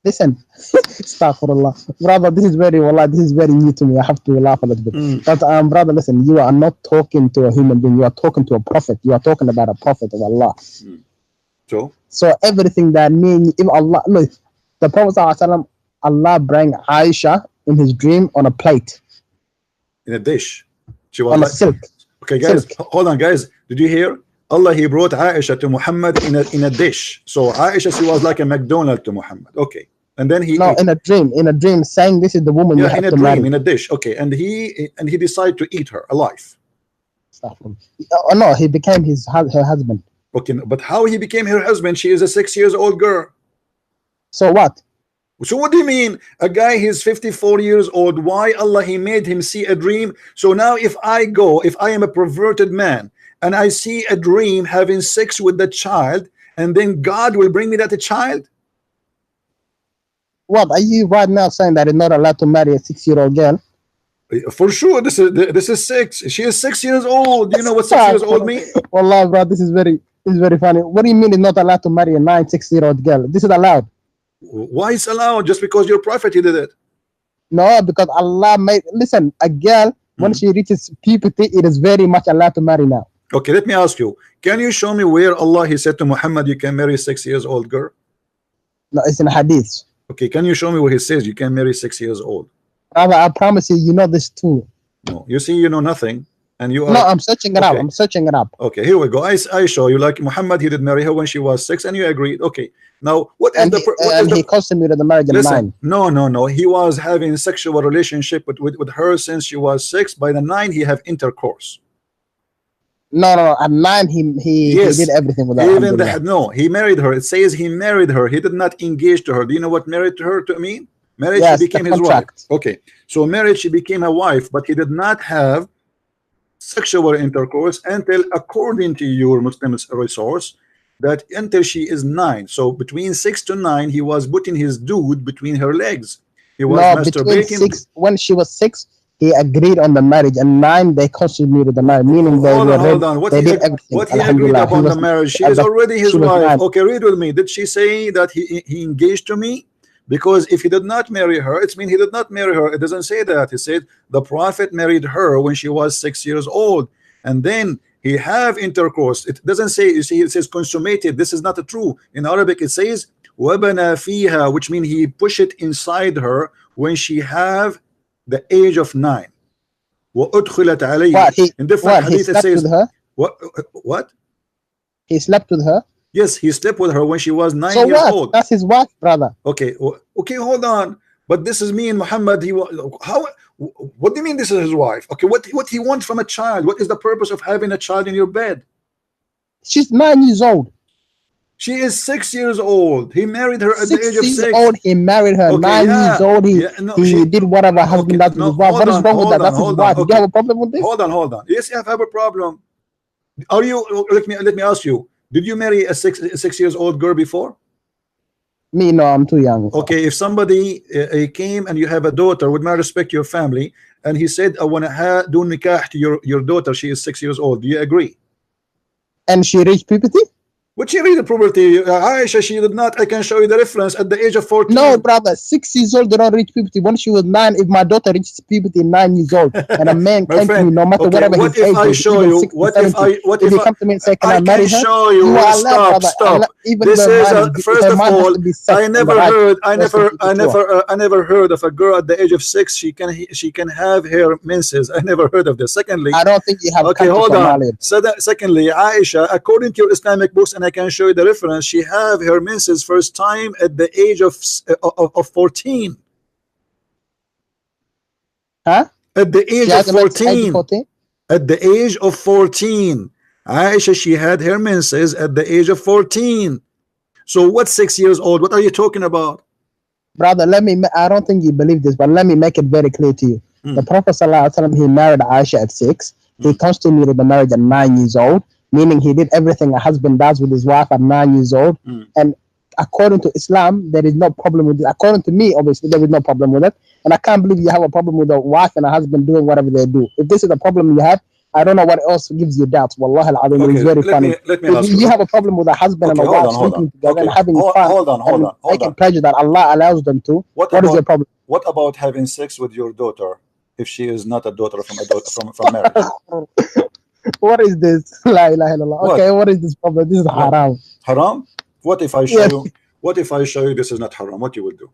Listen, astaghfirullah. Brother, this is very new to me. I have to laugh a little bit. But brother, listen, you are not talking to a human being, you are talking to a prophet. You are talking about a prophet of Allah. So everything that means, if Allah, look, the Prophet ﷺ, Allah bring Aisha in his dream on a plate. In a dish. She was on a silk. Okay, guys, hold on, guys. Did you hear? Allah, he brought Aisha to Muhammad in a dish. So Aisha, she was like a McDonald's to Muhammad. Okay. And then he in a dream saying this is the woman you have to marry. In a dish. Okay. And he decided to eat her alive. Oh no, he became her husband. Okay, but how he became her husband? She is a 6 years old girl. So what? So what do you mean? A guy, he's 54 years old. Why Allah, he made him see a dream? So now if I am a perverted man, and I see a dream having sex with the child, and then God will bring me that child? What are you right now saying that you're not allowed to marry a 6-year-old girl? For sure, this is 6. She is 6 years old. Do you know what 6 years old mean? Wallah, bro, this is very funny. What do you mean it's not allowed to marry a 6-year-old girl? This is allowed. Why is allowed? Just because your prophet he did it? No, because Allah made. Listen, a girl when she reaches puberty, it is very much allowed to marry now. Okay, let me ask you. Can you show me where Allah he said to Muhammad you can marry a 6 years old girl? No, it's in a hadith. Okay, can you show me where he says you can marry 6 years old? Brother, I promise you, you know this too. No, you see, you know nothing, and you are. No, I'm searching it up. I'm searching it up. Okay, here we go. I show you. Like Muhammad, he did marry her when she was 6, and you agreed. Okay, now what is he consummated the marriage at 9. No. He was having sexual relationship with her since she was 6. By the 9, he have intercourse. No. At 9, he did everything with her. Even he married her. It says he married her. He did not engage to her. Do you know what married to her to mean? Marriage, she became his wife. Okay, so marriage, she became a wife, but he did not have sexual intercourse until, according to your Muslim resource, that until she is 9. So between 6 to 9, he was putting his dude between her legs. He was masturbating. When she was 6, he agreed on the marriage, and 9 they consummated the marriage, meaning hold on. What he agreed upon the marriage? She is already his wife. Okay, read with me. Did she say that he engaged to me? Because if he did not marry her, it means he did not marry her. It doesn't say that. It said the prophet married her when she was 6 years old, and then he have intercourse. It doesn't say, you see, it says consummated. This is not true. In Arabic it says وَبَنَا فِيهَا, which means he push it inside her when she have the age of 9. وَأُدْخِلَتْ عَلَيْهِ. In different hadith it says what? He slept with her? Yes, he slept with her when she was 9 years old. That's his wife, brother. Okay, hold on. But this is me and Muhammad. What do you mean this is his wife? Okay, what he wants from a child? What is the purpose of having a child in your bed? She's 9 years old. She is 6 years old. He married her at the age of 6. 6 years old, he married her. Okay, 9 years old, he did whatever husband does with his wife. What is wrong with that? That's his wife. Do you have a problem with this? Hold on. Yes, I have a problem. Are you? Let me ask you. Did you marry a 6 years old girl before? Me, no, I'm too young. Okay, if somebody came and you have a daughter, with my respect, your family, and he said, I want to do nikah to your daughter, she is 6 years old. Do you agree? And she reached puberty? But she read the puberty. Aisha, she did not. I can show you the reference at the age of 14. No, brother, 6 years old, they don't reach puberty. When she was 9, if my daughter reaches puberty 9 years old, and a man came to me, no matter whatever his age is, if you come to me and say, can I marry her? Show you. Stop. This is first of all, I never heard of a girl at the age of 6 she can have her menses. I never heard of this. Secondly, I don't think you have. Okay, hold on. Secondly, Aisha, according to your Islamic books, and I can show you the reference, she have her menses first time at the age of 14. Huh? At the age of 14. At the age of 14. Aisha, she had her menses at the age of 14. So what's 6 years old? What are you talking about? Brother, I don't think you believe this, but let me make it very clear to you. The Prophet ﷺ, he married Aisha at 6. He consummated the marriage at 9 years old, meaning he did everything a husband does with his wife at 9 years old. And according to Islam, there is no problem with it. According to me, obviously, there is no problem with it. And I can't believe you have a problem with a wife and a husband doing whatever they do. If this is the problem you have, I don't know what else gives you doubts. Wallahi al-azim, it's very funny. If you have a problem with a husband and a wife sleeping together and having fun, making pleasure that Allah allows them to, what is your problem? What about having sex with your daughter if she is not a daughter from marriage? What is this? La ilaha illallah. Okay, what is this problem? This is haram. Haram? What if I show you? What if I show you this is not haram? What you will do?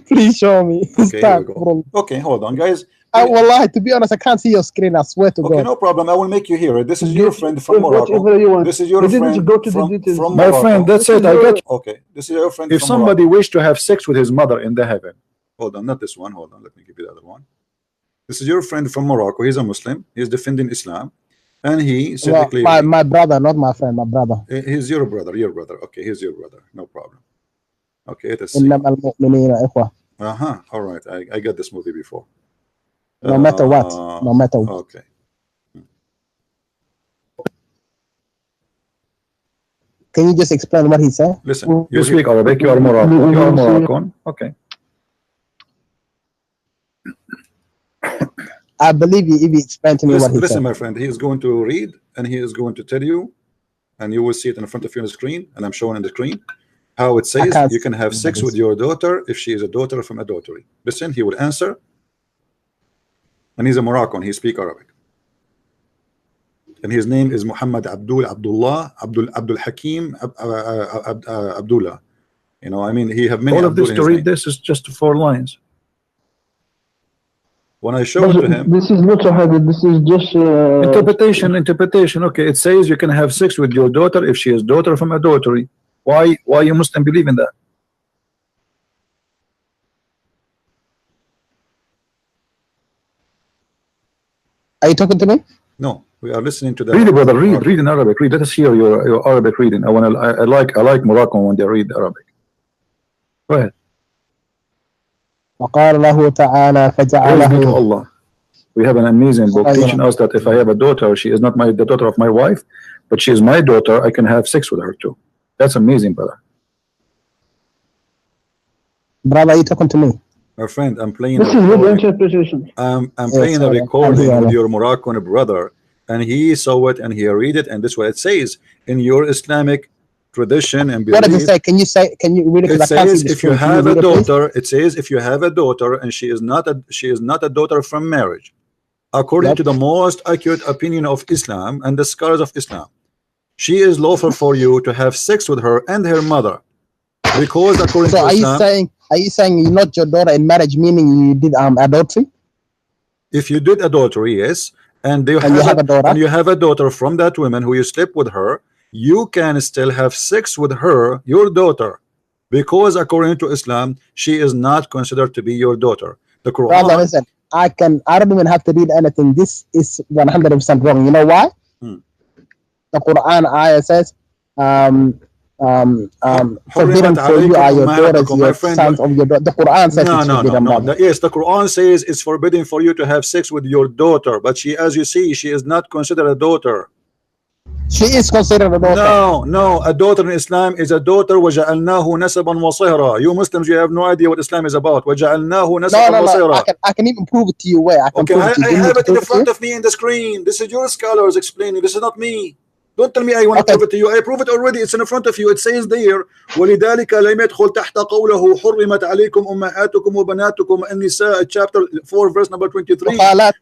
Please show me. Okay, here we go. Okay, hold on, guys. Wallahi, to be honest, I can't see your screen. I swear to God. Okay, no problem. I will make you hear it. This is your friend from Morocco. This is your friend from my friend. That's it. I got you. Okay, this is your friend. If somebody wished to have sex with his mother in the heaven, hold on, not this one. Hold on, let me give you the other one. This is your friend from Morocco. He's a Muslim. He's defending Islam, and he said clearly, my brother, not my friend, my brother. He's your brother. Your brother. Okay, he's your brother. No problem. Okay, let's see. All right, I got this movie before. No matter what. No matter what. Okay. Can you just explain what he said? Listen, you speak Arabic. You are Moroccan. You are Moroccan. Okay. I believe you if you explain to me what he said. Listen, my friend, he is going to read and he is going to tell you, and you will see it in front of you on the screen, and I'm showing on the screen how it says you can have sex with your daughter if she is a daughter from adultery. Listen, he will answer. And he's a Moroccan. He speaks Arabic. And his name is Mohamed Abdullah Abdul Hakim Abdullah. You know, I mean, he have many. All of this to read this is just 4 lines. When I show it to him, this is not a hadith. This is just interpretation. Okay, it says you can have sex with your daughter if she is daughter from adultery. Why you Muslim believe in that? Are you talking to me? No, we are listening to that. Read it, brother. Read in Arabic. Read. Let us hear your Arabic reading. I like Moroccan when they read Arabic. Go ahead. وقال له تعالى فجعله. Allah. We have an amazing book teaching us that if I have a daughter, she is not the daughter of my wife, but she is my daughter, I can have sex with her too. That's amazing, brother. Brother, are you talking to me? My friend, I'm playing. This is good interpretation. I'm playing a recording with your Moroccan brother, and he saw it and he read it, and this is what it says in your Islamic tradition and belief. What does it say? Can you read it? It says if you have a daughter, it says if you have a daughter and she is not a daughter from marriage, according to the most accurate opinion of Islam and the scholars of Islam, she is lawful for you to have sex with her and her mother, because according to Islam. Are you saying you're not your daughter in marriage, meaning you did adultery? If you did adultery, yes, and you have a daughter from that woman who you slept with her, you can still have sex with her, your daughter, because according to Islam, she is not considered to be your daughter. The Quran. Brother, listen, I don't even have to read anything. This is 100% wrong. You know why? The Quran ayah says, forbidden for you are your daughters, your sons of your daughter. The Quran says it's forbidden. No. Yes, the Quran says it's forbidden for you to have sex with your daughter, but she, as you see, she is not considered a daughter. She is considered a daughter. No, a daughter in Islam is a daughter. وَجَعَلْنَاهُ نَسَبًا وَصِهْرًا. You Muslims, you have no idea what Islam is about. وَجَعَلْنَاهُ نَسَبًا وَصِهْرًا. I can even prove it to you where I can prove it to you. I have it in front of me in the screen. This is your scholars explaining. This is not me. Don't tell me I want to prove it to you. I prove it already. It's in front of you. It says there, وَلِذَلِكَ لَمْ يَدْخُلْ تَحْتَ قَوْلَهُ حُرِّمَتْ عَلَيْكُمْ أُمَّهَاتُكُمْ وَبَنَاتُكُمْ النِّسَاء chapter 4 verse number 23.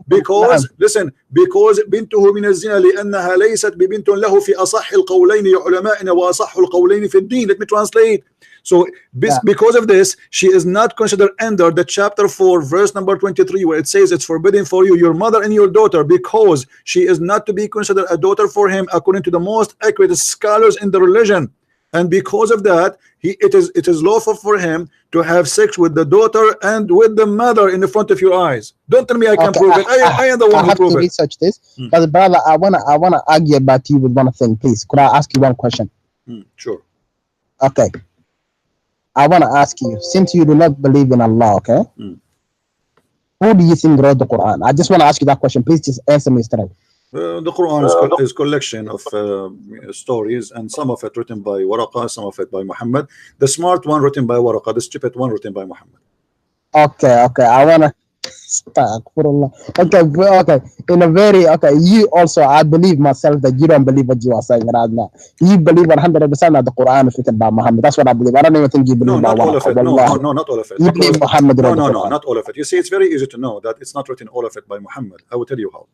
Because listen, because بنته من الزنا لأنها ليست ببنت له في أصح القولين علماءنا وأصح القولين في الدين. Let me translate. So because of this, she is not considered under the chapter 4 verse number 23 where it says it's forbidden for you, your mother and your daughter, because she is not to be considered a daughter for him according to the most accurate scholars in the religion. And because of that, it is lawful for him to have sex with the daughter and with the mother in the front of your eyes. Don't tell me I can prove it. I am the one who prove it. Research this, but brother, I wanna argue about you with one thing, please. Could I ask you one question? Sure. Okay. I want to ask you, since you do not believe in Allah, okay? Who do you think wrote the Quran? I just want to ask you that question. Please just answer me straight. The Quran is collection of stories, and some of it written by Waraqa, some of it by Muhammad. The smart one written by Waraqa, the stupid one written by Muhammad. Okay. I want to Okay. In a very you also, I believe myself that you don't believe what you are saying right now. You believe 100% that the Quran is written by Muhammad. That's what I believe. I don't even think you believe not all of it. No, not all of it. You believe Muhammad. No, not all of it. You see, it's very easy to know that it's not written all of it by Muhammad. I will tell you how.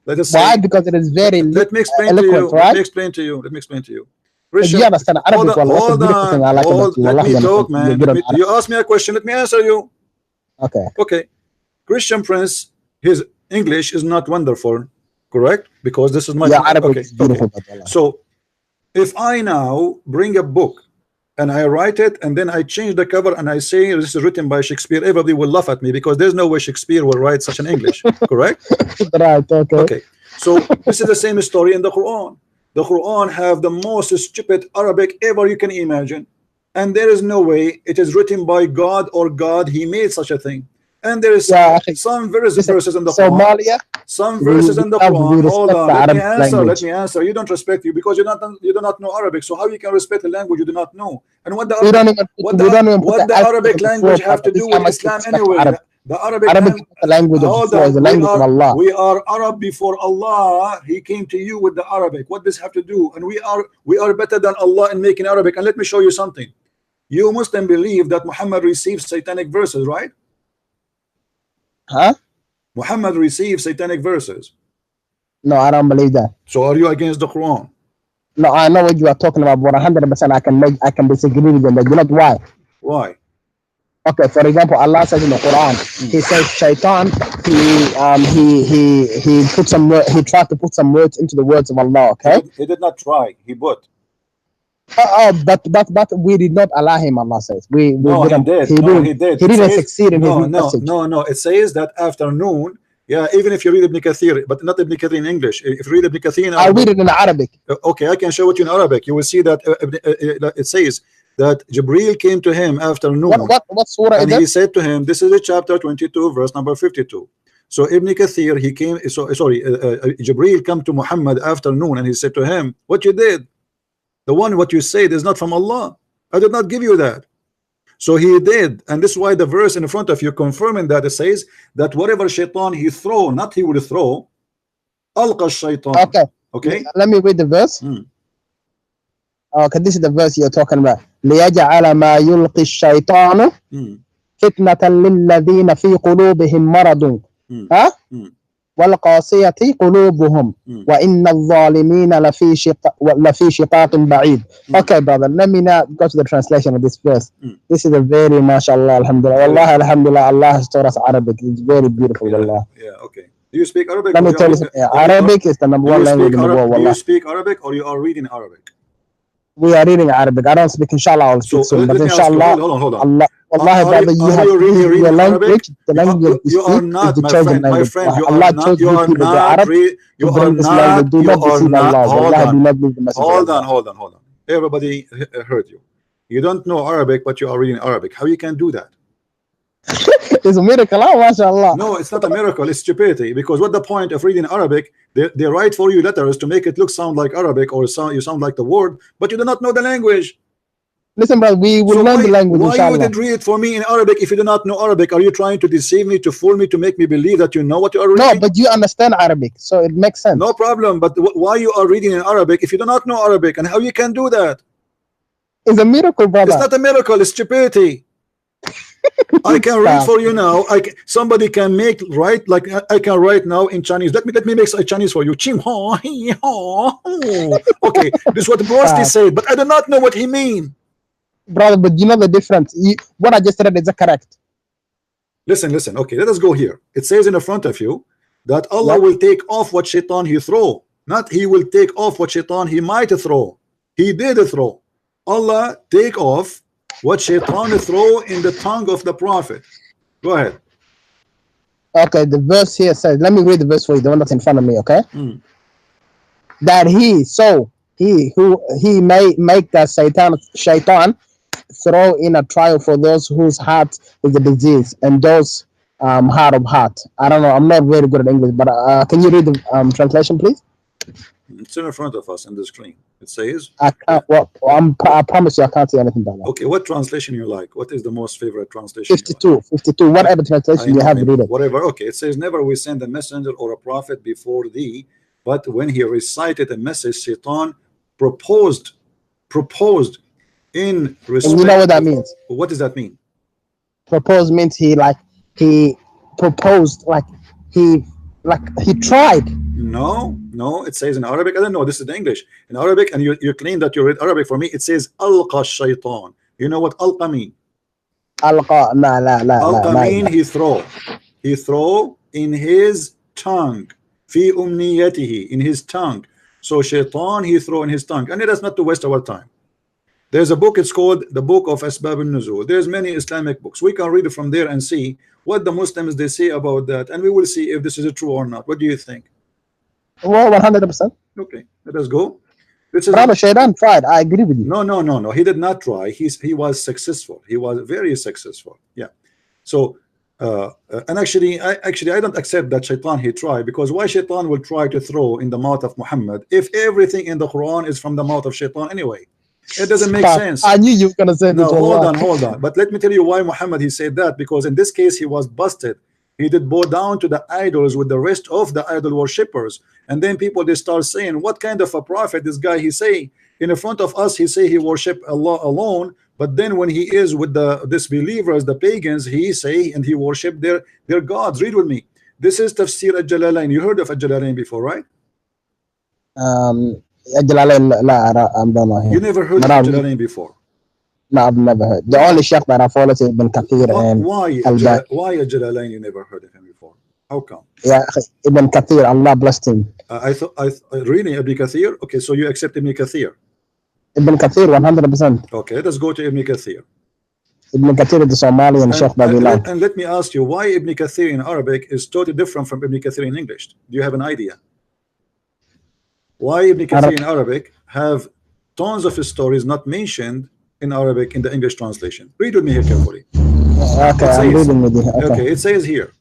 Let us Why? Because it is very let me explain to you. Right? Let me explain to you. Christian, you understand Arabic? Hold on. Let me talk, man. You ask me a question. Let me answer you. Okay. Christian Prince, his English is not wonderful, correct? Because this is my Arabic is beautiful. So if I now bring a book and I write it and then I change the cover and I say this is written by Shakespeare, everybody will laugh at me because there's no way Shakespeare will write such an English, correct? Right, okay. So this is the same story in the Quran. The Quran have the most stupid Arabic ever you can imagine, and there is no way it is written by God or God he made such a thing. And there is some verses in the Quran. Somalia. Some verses in the Quran. Hold on, let me answer. You don't respect you because you do not know Arabic. So how you can respect a language you do not know? And what the Arabic language have to do with Islam anyway? The Arabic language is the language of Allah. We are Arab before Allah. He came to you with the Arabic. What does have to do? And we are better than Allah in making Arabic. And let me show you something. You Muslim believe that Muhammad received satanic verses, right? Huh? Muhammad received satanic verses. No, I don't believe that. So are you against the Quran? No, I know what you are talking about, but 100% I can disagree with them. But you know why? Why? Okay, for example, Allah says in the Quran, He says Shaitan, he tried to put some words into the words of Allah. Okay, he did not try. He put. But we did not allow him. Allah says he did. He didn't succeed in his message. No. It says that afternoon. Yeah, even if you read Ibn Kathir, but not Ibn Kathir in English. If you read Ibn Kathir in Arabic, I read it in Arabic. Okay, I can show it you in Arabic. You will see that it says that Jibreel came to him afternoon. What surah is and he said to him, this is the chapter 22, verse number 52. So Ibn Kathir, he came. Jibreel come to Muhammad afternoon, and he said to him, "What you did? What you said is not from Allah. I did not give you that." So he did, and this is why the verse in front of you confirming that it says that whatever shaitan he throw, not he will throw, alqa shaitan. Okay. Let me read the verse. Okay, this is the verse you're talking about. لِيَجْعَلَ مَا يُلْقِي الشَّيْطَانُ فِتْنَةً لِلَّذِينَ فِي قُلُوبِهِمْ مَرَضٌ وَالْقَاسِيَةِ قُلُوبُهُمْ وَإِنَّ الظَّالِمِينَ لَفِي شِقَاقٍ بَعِيدٍ. Okay, brother, let me now go to the translation of this verse. This is a very, mashallah, alhamdulillah. Wallahi, alhamdulillah, Allah has taught us Arabic. It's very beautiful, wallah. Yeah, okay. Do you speak Arabic? Let me tell you something. Arabic is the number one language in the world, wallah. Do you speak Arabic or you are reading Arabic? We are reading Arabic. I don't speak inshallah. I'll speak soon. But inshallah, hold on. Allah, wallahi, brother, you have your language. The language you are not, the my chosen friend. My friend, you are not. You are not. You are not. You are not. Hold on. Everybody heard you. You don't know Arabic, but you are reading Arabic. How you can do that? It's a miracle, mashallah. No, it's not a miracle. It's stupidity. Because what the point of reading Arabic? They write for you letters to make it sound like Arabic, or you sound like the word, but you do not know the language. Listen, brother, we will learn the language. Why you did read for me in Arabic if you do not know Arabic? Are you trying to deceive me, to fool me, to make me believe that you know what you are reading? No, but you understand Arabic, so it makes sense. No problem. But why you are reading in Arabic if you do not know Arabic, and how you can do that? It's a miracle, brother. It's not a miracle. It's stupidity. I can read for you now. Somebody can write like I can write now in Chinese. Let me make a Chinese for you. Okay, this is what Brosti said, but I do not know what he mean. Brother, but you know the difference. What I just read is correct. Listen. Okay, let us go here. It says in the front of you that Allah will take off what shaitan he throw. Not he will take off what shaitan he might throw. He did throw. Allah take off what shaitan throw in the tongue of the prophet. Go ahead. Okay, the verse here says, let me read the verse for you, the one that's in front of me, okay? That he may make that shaitan throw in a trial for those whose heart is a disease, and those hard of heart. I don't know, I'm not very good at English, but can you read the translation, please? It's in front of us in the screen. It says, I can't. Well, I promise you, I can't see anything about that. Okay, what translation you like? What is the most favorite translation? 52. Whatever translation you have, read it. Whatever. Okay, it says, never we send a messenger or a prophet before thee, but when he recited a message, Satan proposed in respect. And you know what that means? What does that mean? Propose means he proposed, like he tried. No, it says in Arabic. I don't know. This is the English. In Arabic, and you claim that you read Arabic for me. It says alqa shaitan. You know what alqa mean? Alqa, alqa mean he throw in his tongue. Fi umniyatihi, in his tongue. So shaitan he throw in his tongue. And let us not to waste our time. There's a book. It's called the Book of Asbab al-Nuzul. There's many Islamic books. We can read it from there and see what the Muslims they say about that, and we will see if this is true or not. What do you think? Well, 100%. Okay, let us go. This is Brother Shaitan tried. I agree with you. No. He did not try. He was successful. He was very successful. Yeah. So, and actually, I don't accept that Shaitan he tried, because why Shaitan will try to throw in the mouth of Muhammad if everything in the Quran is from the mouth of Shaitan anyway? It doesn't make sense. I knew you were gonna say no. Hold on. But let me tell you why Muhammad he said that, because in this case he was busted. He did bow down to the idols with the rest of the idol worshippers, and then people they start saying, what kind of a prophet this guy he say in front of us? He say he worship Allah alone, but then when he is with the disbelievers, the pagans, he say and he worship their gods. Read with me. This is Tafsir al-Jalalain. You heard of al-Jalalain before, right? You never heard of al-Jalalain before? No, I've never heard. The only sheikh that I follow is Ibn Kathir. And why al-Jalalain you never heard of him before? How come? Yeah, Ibn Kathir, Allah blessed him. I thought really Ibn Kathir. Okay, so you accept Ibn Kathir? Ibn Kathir 100%. Okay, let's go to Ibn Kathir. Ibn Kathir is the Somalian sheikh that we like. And let me ask you, why Ibn Kathir in Arabic is totally different from Ibn Kathir in English? Do you have an idea? Why Ibn Kathir in Arabic have tons of stories not mentioned in Arabic in the English translation? Read with me here carefully. Okay, I'm reading with you. Okay, it says here.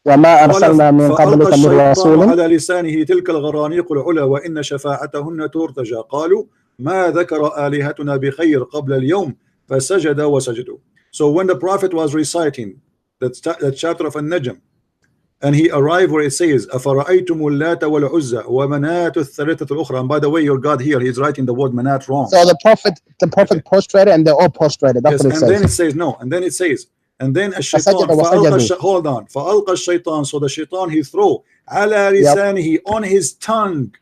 وما أرسلنا من قبلك من رسول على لسانه تلك الغرانيق العلا وإن شفاعتهن ترتجى قالوا ما ذكر آلهتنا بخير قبل اليوم فسجد وسجدوا. So when the prophet was reciting that chapter of An-Najm, and he arrived where it says أفرأيتم اللات والعزى ومناة الثالثة الأخرى, and by the way your God here he's writing the word manat wrong. So the prophet prostrated and they're all prostrated. That's what it says. And then it says no, and then it says, and then الشيطان hold on فألقى الشيطان, so the shaitan he throw على لسانه, on his tongue,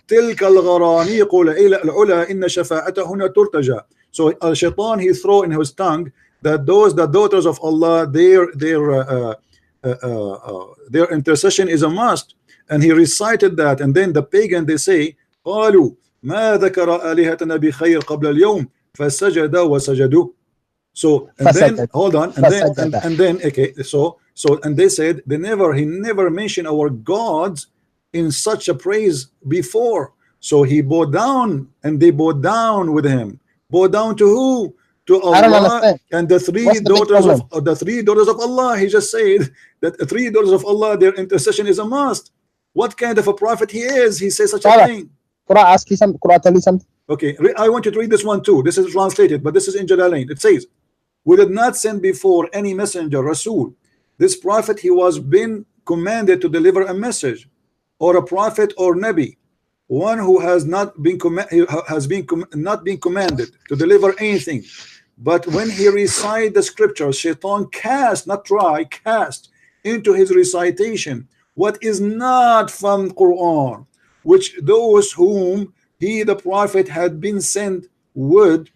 تلك الغرانيق العلا إن شفاعتهن ترتجى. So shaitan he throw in his tongue that the daughters of Allah their intercession is a must, and he recited that, and then the pagan they say قالوا ما ذكر آلهتنا بخير قبل اليوم فسجد وسجدوا. So and then hold on, and then okay, so and they said he never mentioned our gods in such a praise before. So he bowed down, and they bowed down with him. Bowed down to who? To Allah and the three daughters of Allah. He just said that the three daughters of Allah, their intercession is a must. What kind of a prophet he is? He says such a thing. Could I ask you something? Could I tell you something? Okay, I want you to read this one too. This is translated, but this is in Jalalain. It says, we did not send before any messenger, Rasul. This prophet, he was been commanded to deliver a message, or a prophet or Nabi, one who has not been commanded to deliver anything. But when he recited the scriptures, Shaitan cast into his recitation what is not from Quran, which those whom he, the prophet, had been sent would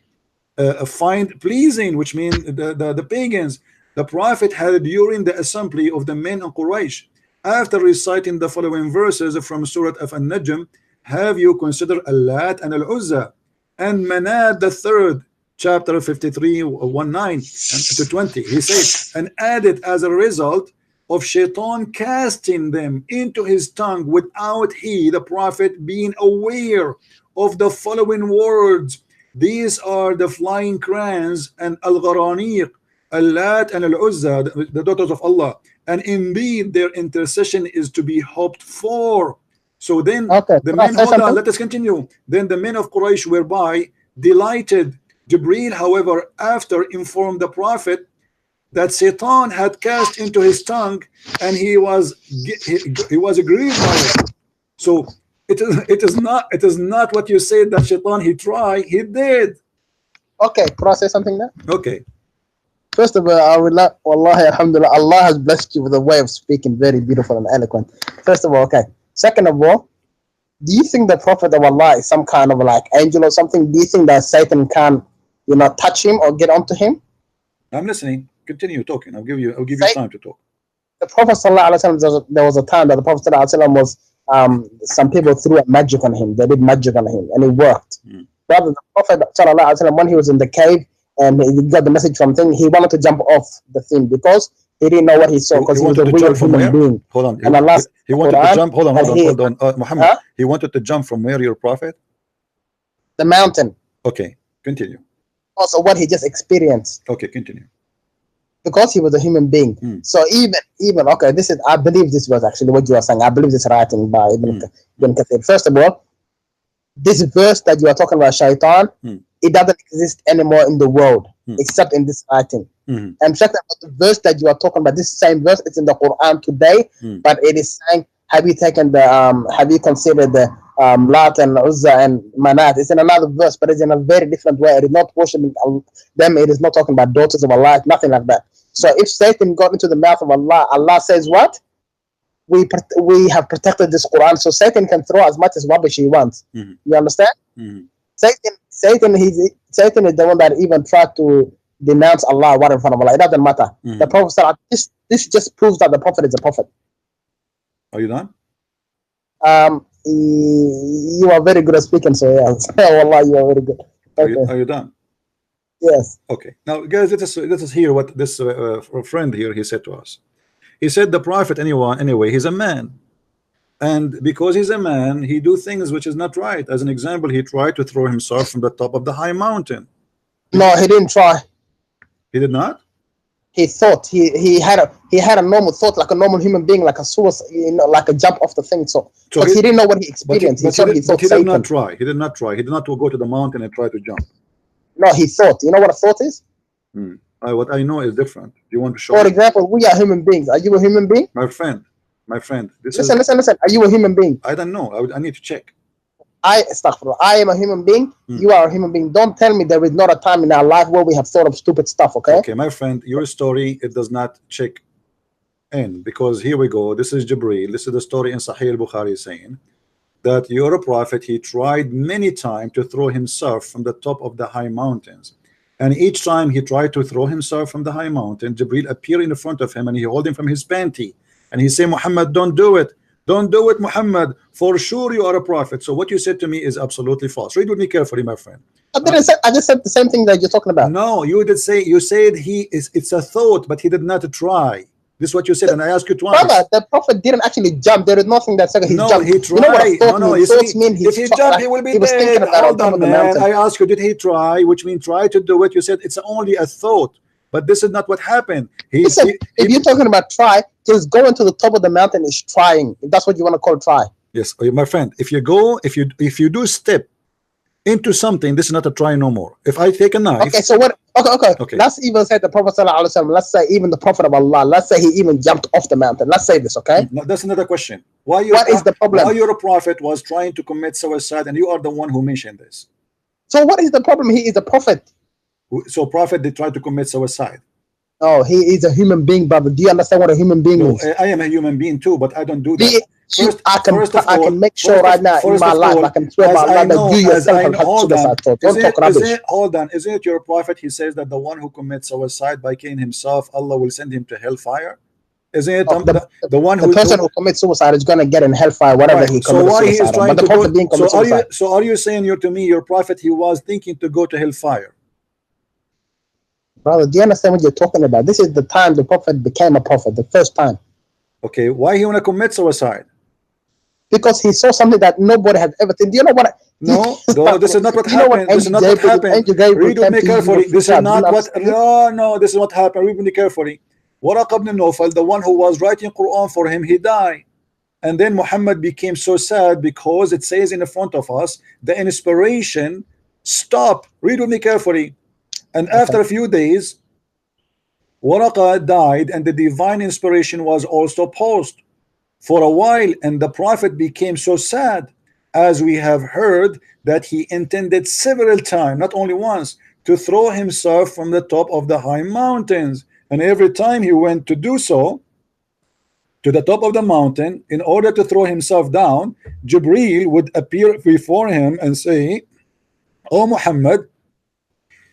find pleasing, which means the pagans. The prophet had during the assembly of the men of Quraysh, after reciting the following verses from Surah of An-Najm, have you considered Al-Lat and Al-Uzza and Manat the third, chapter 53, 19 to 20. He said, and added as a result of Shaitan casting them into his tongue without he, the prophet, being aware of the following words. These are the flying crans and Al-Gharaniq, Al-Lat and Al-Uzza, the daughters of Allah, and indeed their intercession is to be hoped for. So then the men, hold on, let us continue. Then the men of Quraysh whereby delighted. Jibreel, however, after informed the prophet that Satan had cast into his tongue, and he was aggrieved by it. So it is not what you said that Shaitan he tried, he did. Okay, can I say something now? Okay. First of all, I would like, wallahi, alhamdulillah, Allah has blessed you with a way of speaking very beautiful and eloquent. First of all, okay. Second of all, do you think the Prophet of Allah is some kind of like angel or something? Do you think that Satan can, you know, touch him or get onto him? I'm listening. Continue talking. I'll give you time to talk. The Prophet sallallahu alaihi wasallam, there was a time that the Prophet sallallahu alaihi wasallam was some people threw a magic on him. They did magic on him, and it worked. Rather, the Prophet sallallahu alaihi wasallam, when he was in the cave and he got the message from thing, he wanted to jump off the thing because he didn't know what he saw, because he was a real human being. Hold on. And Allah, he wanted to jump. Hold on. Muhammad, he wanted to jump from where, your prophet? The mountain. Okay, continue. Also, what he just experienced. Okay, continue. Because he was a human being. So even okay, this is, I believe this was actually what you are saying. I believe this writing by Ibn Kathir. First of all, this verse that you are talking about, Shaitan, it doesn't exist anymore in the world except in this writing. And second, the verse that you are talking about, this same verse, it's in the Quran today, but it is saying, have you taken the have you considered the Lat and Uzza and Manat? It's in another verse, but it's in a very different way. It is not worshiping them. It is not talking about daughters of Allah, nothing like that. So if Satan got into the mouth of Allah, Allah says what? We have protected this Quran, so Satan can throw as much as rubbish he wants. You understand? Satan is the one that even tried to denounce Allah, what in front of Allah. It doesn't matter. The Prophet said, this just proves that the Prophet is a prophet. Are you done? You are very good at speaking, so yes. Wallah, you are very good. Okay. Are you done? Yes. Okay. Now, guys, let us hear what this friend here he said to us. He said the prophet anyway, he's a man, and because he's a man, he do things which is not right. As an example, he tried to throw himself from the top of the high mountain. No, he didn't try. He did not. He thought he had a normal thought, like a normal human being, like a suicide, you know, like a jump off the thing. So but he didn't know what he experienced. He did not try. He did not try. He did not go to the mountain and try to jump. No, he thought. You know what a thought is? What I know is different. Do you want to show? For example, we are human beings. Are you a human being? My friend. Listen. Are you a human being? I don't know. I need to check. I am a human being. You are a human being. Don't tell me there is not a time in our life where we have thought of stupid stuff, okay? Okay, my friend, your story, it does not check in, because here we go. This is Jibreel. This is the story in Sahih al-Bukhari saying that you're a prophet. He tried many times to throw himself from the top of the high mountains. And each time he tried to throw himself from the high mountain, Jibreel appeared in front of him and he held him from his panty. And he said, Muhammad, don't do it. don't do it, Muhammad. For sure you are a prophet. So what you said to me is absolutely false. Read with me carefully, my friend. I didn't say. I just said the same thing that you're talking about. No, you did say, you said it's a thought, but he did not try. This is what you said, and I asked you twice. Brother, the prophet didn't actually jump. There is nothing that said he jumped. He tried. You know what thought no, means? you see, Mean if he jumped, he will be dead. Hold on, man. I asked you, did he try? Which means try to do it. You said it's only a thought, but this is not what happened. Listen, if you're talking about try, just going to the top of the mountain is trying. If that's what you want to call try. Yes, my friend. If you do step into something, this is not a try no more. If I take a knife. Okay, so what? Okay. Let's even say the Prophet ﷺ. Let's say even the Prophet of Allah. Let's say he even jumped off the mountain. Let's say this, okay? No, that's another question. What is the problem? Why your prophet was trying to commit suicide, and you are the one who mentioned this? So what is the problem? He is a prophet. So prophet, they tried to commit suicide. Oh, he is a human being, brother. Do you understand what a human being is? I am a human being too, but I don't do that. I can make sure right now in my life, I can swear by Allah that you yourself have had suicide thoughts. Don't talk rubbish. Hold on, isn't it your prophet? He says that the one who commits suicide by killing himself, Allah will send him to hellfire. Isn't it the one who... The person who commits suicide is going to get in hellfire, whatever he commits suicide on. But the prophet didn't commit suicide. So are you saying to me, your prophet, he was thinking to go to hellfire? Brother, do you understand what you're talking about? This is the time the prophet became a prophet, the first time. Okay, why he want to commit suicide? Because he saw something that nobody had ever seen. Do you know what? No, this is not what happened. This is not what happened. Read with me carefully. This is not what. No, this is what happened. Read with me carefully. Waraq ibn Nawfal, the one who was writing Quran for him, he died. And then Muhammad became so sad because it says in the front of us, the inspiration stopped. Read with me carefully. And after a few days, Waraqa died, and the divine inspiration was also paused for a while, and the prophet became so sad, as we have heard, that he intended several times, not only once, to throw himself from the top of the high mountains. And every time he went to do so, to the top of the mountain, in order to throw himself down, Jibreel would appear before him and say, "O Muhammad,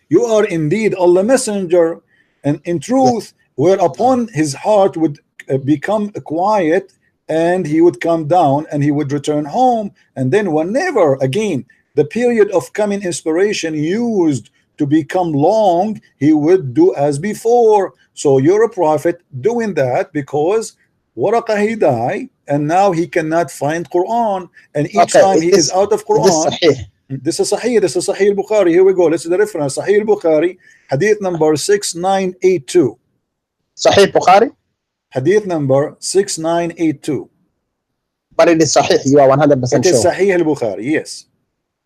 you are indeed Allah's messenger," and in truth, whereupon his heart would become quiet, and he would come down and he would return home. And then whenever again the period of coming inspiration used to become long, he would do as before. So you're a prophet doing that because Waraqa, he died, and now he cannot find Quran, and each time he is out of Quran. This is Sahih. This is Sahih al-Bukhari. Here we go. This is the reference. Sahih al-Bukhari, hadith number 6982. Sahih Bukhari? Hadith number 6982. But it is Sahih. You are 100% sure. It is Sahih al-Bukhari, yes.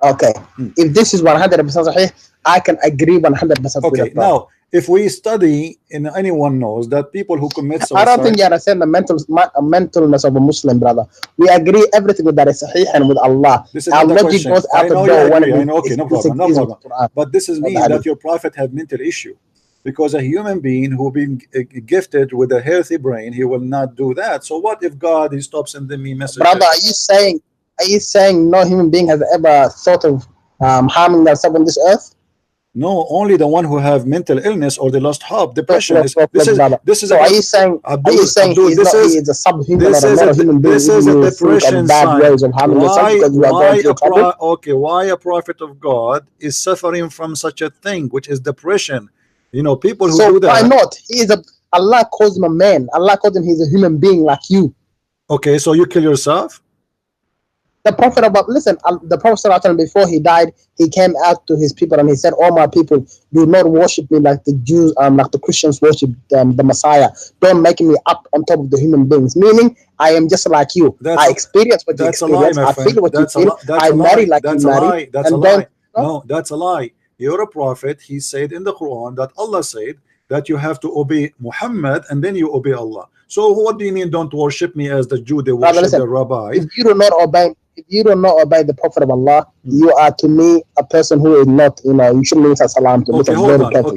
Okay. If this is 100% Sahih, I can agree 100% with that. Now, if we study, and anyone knows that people who commit suicide... I don't think you understand the mentalness of a Muslim, brother. We agree everything with that is Sahih and with Allah. This is not a question. Goes out the door I know, okay, no problem. But this is mean that your prophet have mental issue. Because a human being who been gifted with a healthy brain, he will not do that. So what if God, he stops sending me messages? Brother, are you saying no human being has ever thought of harming themselves on this earth? No, only the one who have mental illness or they lost hope, depression. This is. So are you saying he is a subhuman or not a human being? This is a depression sign. Why a prophet of God is suffering from such a thing, which is depression? You know, people who do that. Why not? Allah calls him a man. Allah calls him, he's a human being like you. Okay, so you kill yourself? The Prophet the Prophet before he died, he came out to his people and he said, "All my people, do not worship me like the Jews, like the Christians worship the Messiah. Don't make me up on top of the human beings." Meaning, I am just like you. I experience what you experience. I feel what you feel. I marry like you marry. That's a lie. No, that's a lie. You're a prophet. He said in the Quran that Allah said that you have to obey Muhammad and then you obey Allah. So what do you mean don't worship me as the Jew they worship the rabbi? If you do not obey the Prophet of Allah, you are to me a person who is not, you shouldn't say salam to. Okay,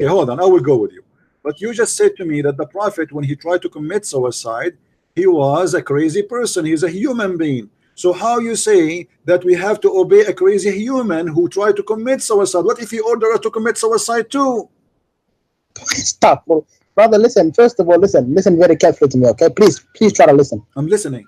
hold on. I will go with you. But you just said to me that the Prophet, when he tried to commit suicide, he was a crazy person. He's a human being. So how you say that we have to obey a crazy human who tried to commit suicide? What if he ordered us to commit suicide too? Stop, brother. Listen. First of all, listen very carefully to me, okay? Please try to listen. I'm listening.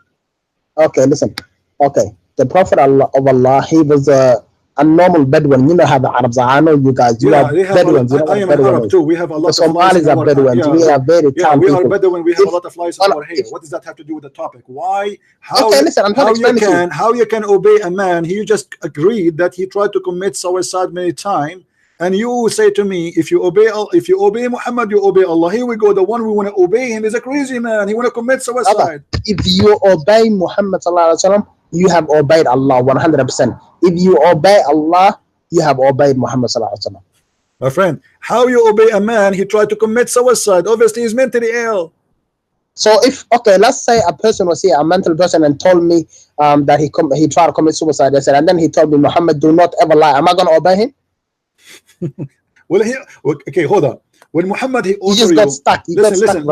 Okay, listen. Okay, the Prophet of Allah, he was a normal Bedouin. You know how the Arabs are. I know you guys. You are Bedouins. I am an Arab too. We have a lot of Somalis are Bedouins. Yeah, we are very calm we are people. Bedouin. We have a lot of lies in our hair. What does that have to do with the topic? Why? How? Okay, listen. I'm trying to explain to you. How you can obey a man? He just agreed that he tried to commit suicide many times. And you say to me, if you obey Muhammad, you obey Allah. Here we go. The one we want to obey him is a crazy man. He want to commit suicide. If you obey Muhammad sallallahu alaihi wasallam, you have obeyed Allah 100%. If you obey Allah, you have obeyed Muhammad sallallahu alaihi wasallam. My friend, how you obey a man? He tried to commit suicide. Obviously, he's mentally ill. So if let's say a person was here, a mental person, and told me that he tried to commit suicide. I said, and then he told me, Muhammad, do not ever lie. Am I going to obey him? Well, okay, hold on. When Muhammad he just got stuck. Listen.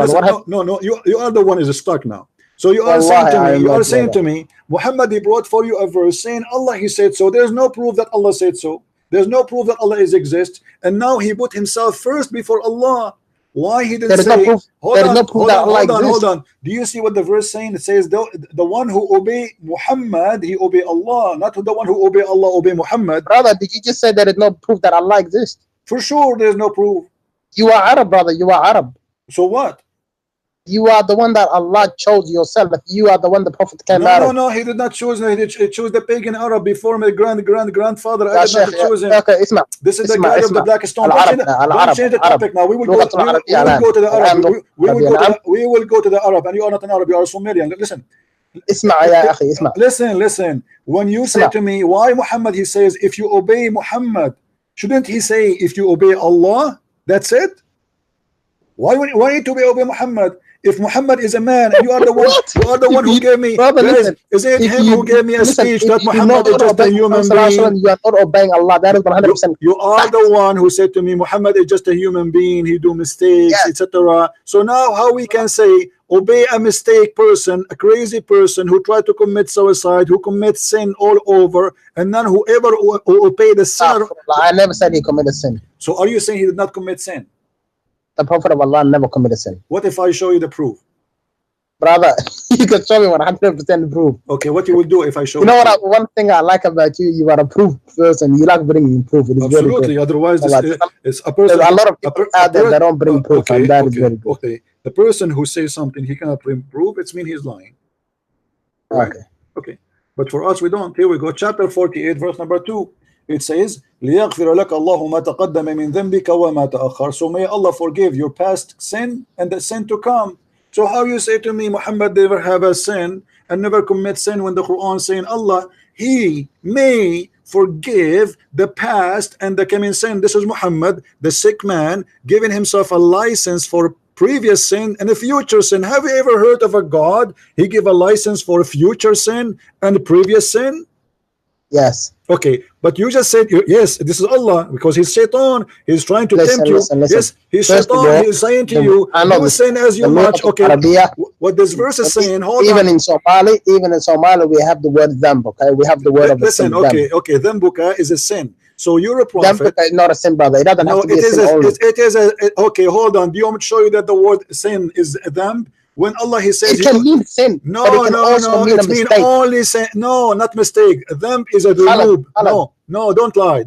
No. You are the one who is stuck now. So you are saying to me, Muhammad he brought for you a verse saying Allah he said so. There's no proof that Allah said so. There's no proof that Allah exists. And now he put himself first before Allah. Why he didn't say? Hold on. Do you see what the verse saying? It says the one who obey Muhammad, he obey Allah, not the one who obey Allah obey Muhammad. Brother, did you just say there is no proof that Allah exists? For sure, there's no proof. You are Arab, brother. You are Arab. So what? You are the one that Allah chose yourself. You are the one the Prophet came out of. No, he did not choose. He chose the pagan Arab before my grandfather. I did not choose him. Okay, this is the guy of the black stone. Don't change the topic now. We will go to the Arab. We will go to the Arab, and you are not an Arab. You are a Somalian. Listen. Listen. When you say to me, why Muhammad? He says, if you obey Muhammad, shouldn't he say, if you obey Allah? That's it. Why need to obey Muhammad? If Muhammad is a man and you are the one, who gave me, is it him who gave me a speech that Muhammad is just a human being? You are not obeying Allah. That is 100%. You are the one who said to me, Muhammad is just a human being. He do mistakes, etc. So now, how we can say obey a mistake person, a crazy person who tried to commit suicide, who commits sin all over, and then whoever obey the sin? I never said he committed sin. So are you saying he did not commit sin? The Prophet of Allah never committed sin. What if I show you the proof? Brother, you can show me 100% proof. Okay, what you will do if I show you? Know what? One thing I like about you, you are a proof person. You like bringing proof. It is absolutely. Otherwise, it's a person. There's a lot of people out there that don't bring proof, and that is very good. Okay, the person who says something he cannot bring proof, it's mean he's lying. Right. Okay. But for us, we don't. Here we go. Chapter 48, verse number 2. It says, لِيَغْفِرَ لَكَ اللَّهُ مَا تَقَدَّمَ مِنْ ذَنْبِكَ وَمَا تَأَخَّرَ. So may Allah forgive your past sin and the sin to come. So how you say to me, Muhammad never have a sin and never commit sin, when the Quran saying Allah, he may forgive the past and the coming sin. This is Muhammad, the sick man, giving himself a license for previous sin and a future sin. Have you ever heard of a God? He give a license for future sin and previous sin? Yes. Okay, but you just said yes, this is Allah, because he's Shaitan. He's trying to tempt you. Yes, he's Shaitan. He's saying to you, you sin as you much. Okay, what this verse is saying, even in Somali, we have the word dhanb. Okay, we have the word of listen. Okay, dhanbuka is a sin. So you're a prophet. Dhanbuka is not a sin, brother. It doesn't have to be a sin. It is a okay. Hold on. Do you want me to show you that the word sin is dhanb? When Allah he says it can mean sin. No, it means only sin. No, not mistake. Dhanb is a dhunub. No, don't lie.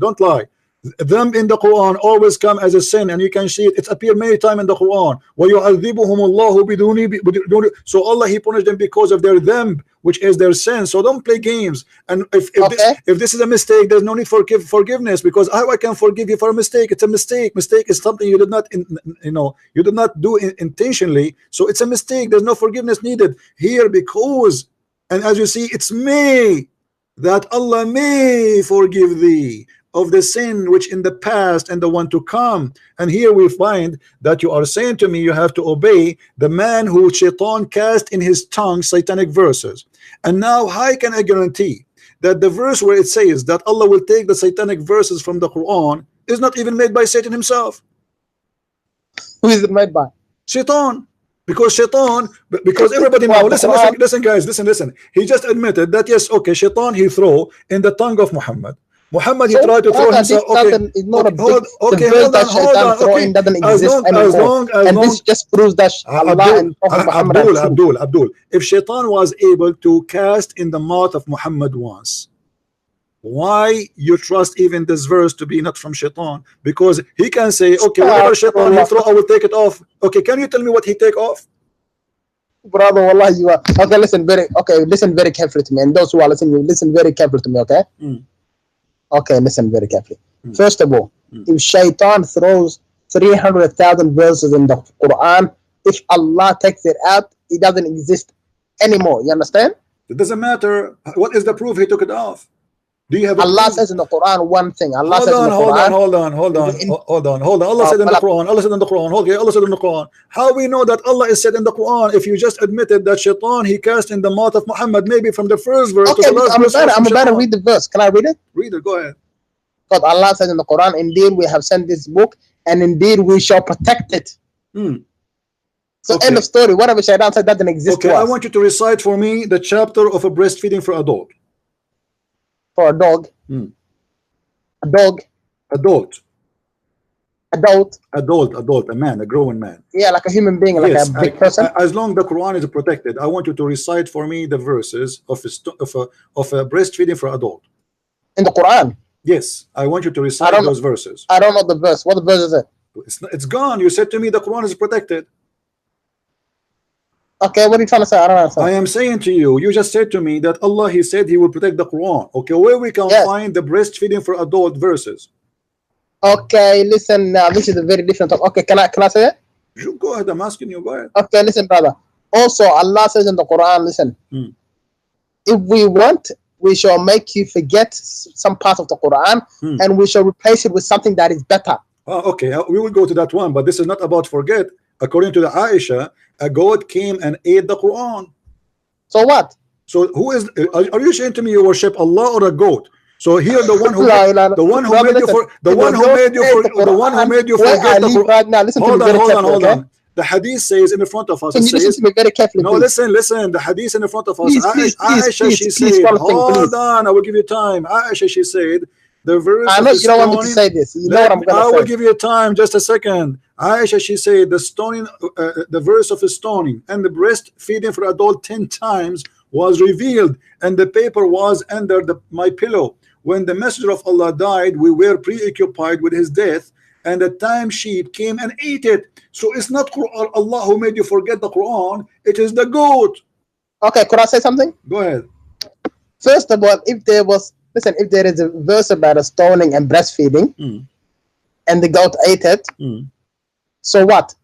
Dhanb in the Quran always come as a sin, and you can see it. It's appeared many times in the Quran. وَيُعَذِّبُهُمُ اللَّهُ بِدُونِ. So Allah he punished them because of their dhanb, which is their sin. So don't play games. And if this is a mistake, there's no need for forgiveness, because how I can forgive you for a mistake? It's a mistake. Mistake is something you did not you did not do intentionally. So it's a mistake. There's no forgiveness needed here, because, and as you see, it's may that Allah may forgive thee of the sin which in the past and the one to come. And here we find that you are saying to me you have to obey the man who Shaitan cast in his tongue satanic verses. And now how can I guarantee that the verse where it says that Allah will take the satanic verses from the Quran is not even made by Satan himself? Who is it made by? Shaitan. Because everybody now listen guys, listen. He just admitted that yes, okay, Shaitan he throw in the tongue of Muhammad. Muhammad, he tried to throw himself. Okay, it's not a big, okay, the verse that Shaitan throwing doesn't exist anymore. And this just proves that Allah and Prophet Muhammad are true. Abdul, if Shaitan was able to cast in the mouth of Muhammad once, why you trust even this verse to be not from Shaitan? Because he can say, okay, whatever Shaitan he throw, I will take it off. Okay, can you tell me what he take off? Brother, wallah, you are okay. Listen very carefully to me, and those who are listening, listen very carefully to me. Okay. Okay, listen very carefully. First of all, if Shaitan throws 300,000 verses in the Quran, if Allah takes it out, it doesn't exist anymore. You understand? It doesn't matter. What is the proof he took it off? Do you have Allah says in the Quran one thing. Allah says in the Quran. Hold on. Allah said in the Quran. Allah said in the Quran. Okay, Allah said in the Quran. How we know that Allah is said in the Quran if you just admitted that Shaitan he cast in the mouth of Muhammad, maybe from the first verse to the last verse? I'm about to read the verse. Can I read it? Read it. Go ahead. Because Allah says in the Quran, indeed we have sent this book, and indeed we shall protect it. So end of story. Whatever Shaitan said doesn't exist. Okay, I want you to recite for me the chapter of a breastfeeding for adult. For a dog. Adult, a man, a grown man. Yeah, like a human being, like a big person. As long the Quran is protected, I want you to recite for me the verses of a breastfeeding for adult. In the Quran? Yes, I want you to recite those verses. I don't know the verse. What verse is it? It's gone. You said to me the Quran is protected. Okay, what are you trying to say? I don't understand. I am saying to you, you just said to me that Allah, he said he will protect the Quran. Okay, where we can find the breastfeeding for adult verses? Okay, listen now, this is a very different topic. Okay, can I say it? You go ahead, I'm asking you, go ahead. Okay, listen, brother. Also, Allah says in the Quran, listen, if we want, we shall make you forget some part of the Quran, and we shall replace it with something that is better. Oh, okay, we will go to that one, but this is not about forget. According to the Aisha, a goat came and ate the Quran. So what? So who is? Are you saying to me you worship Allah or a goat? So here the one who made you forget the Quran. Right now, listen hold to me hold on. The hadith says in the front of us. Can you listen to me very carefully? No, please? listen. The hadith in the front of us. Aisha, she said, hold on, I will give you time. Aisha, she said, the verse. I know you don't want me to say this. You know what I'm going to say. I will give you time. Just a second. Aisha, she said the stoning, the verse of stoning and the breastfeeding for adult 10 times was revealed, and the paper was under my pillow. When the messenger of Allah died, we were preoccupied with his death, and the time sheep came and ate it. So it's not Allah who made you forget the Quran, it is the goat. Okay, could I say something? Go ahead. First of all, if there is a verse about a stoning and breastfeeding, and the goat ate it, so what?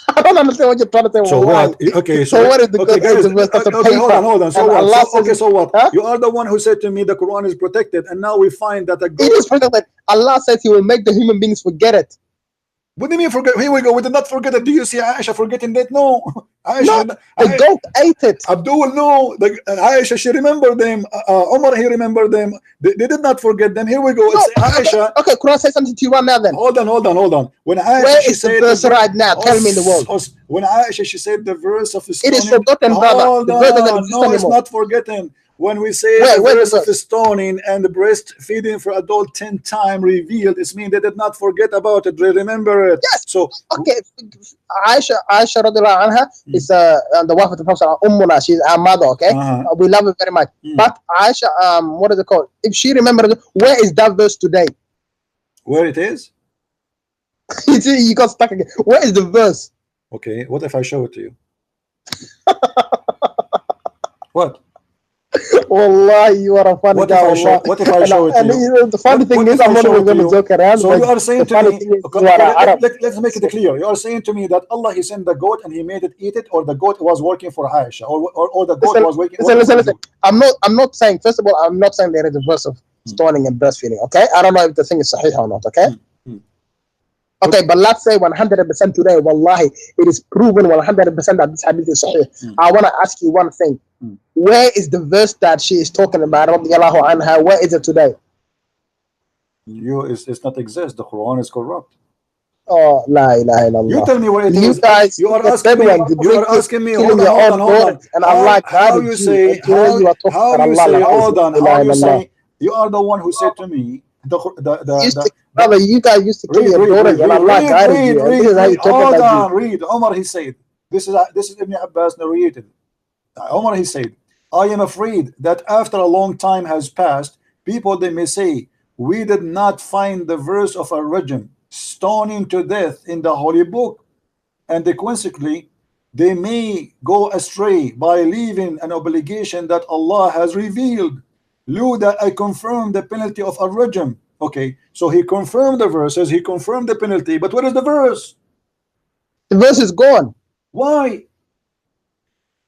I don't understand what you're trying to say. So what? Okay, so what is the okay, guys, hold on. So what? So, so what? Huh? You are the one who said to me the Quran is protected, and now we find that a goat. It is protected. Allah says He will make the human beings forget it. What do you mean forget? Here we go. We did not forget it. Do you see Aisha forgetting that? No. Aisha, the goat ate it. Abdul, no. Aisha, she remembered them. Omar, he remembered them. They did not forget them. Here we go. No, Aisha. Okay, could I say something to you right now then? Hold on. When Aisha, where she is said the verse right now? Tell me in the world. When Aisha, she said the verse of the stoning. It is forgotten, brother. Hold on. No, it's not forgotten. When we say the verse of the stoning and the breastfeeding for adult 10 times revealed, it means they did not forget about it. They remember it. Yes. So okay, Aisha radiallahu anha is the wife of the Prophet. Ummuna, she's our mother. Okay, we love her very much. But Aisha, what is it called? If she remembers, where is that verse today? Where it is? You see, you got stuck again. Where is the verse? Okay, what if I show it to you? What? Wallahi, you are a funny guy. What if I show it to you? You know, the funny thing is, I'm not even going to joke around. So you are saying to me, let's make it clear. You are saying to me that Allah, He sent the goat and He made it eat it, or the goat was working for Aisha, or the goat was working. Listen. I'm not saying. First of all, I'm not saying there is a verse of stoning and breastfeeding. Okay, I don't know if the thing is sahih or not. Okay. Okay, but let's say 100% today, wallahi, it is proven 100% that this hadith is sahih. I want to ask you one thing. Where is the verse that she is talking about? Radiallahu anha, where is it today? It's not exist. The Quran is corrupt. Oh, la ilaha illallah. You tell me where it is. You guys, you are asking me. Hold on. And Allah how you say? Hold on. You are the one who said to me Brother, you guys used to kill your daughter and Allah guided you. And this is how you talk about you. Read. Omar, he said, this is Ibn Abbas narrated. Omar, he said, I am afraid that after a long time has passed, people, they may say, we did not find the verse of a rajam, stoning to death, in the holy book, and consequently they may go astray by leaving an obligation that Allah has revealed. Lo, that I confirm the penalty of a rajam. Okay, so he confirmed the verses, he confirmed the penalty, but what is the verse? The verse is gone. Why?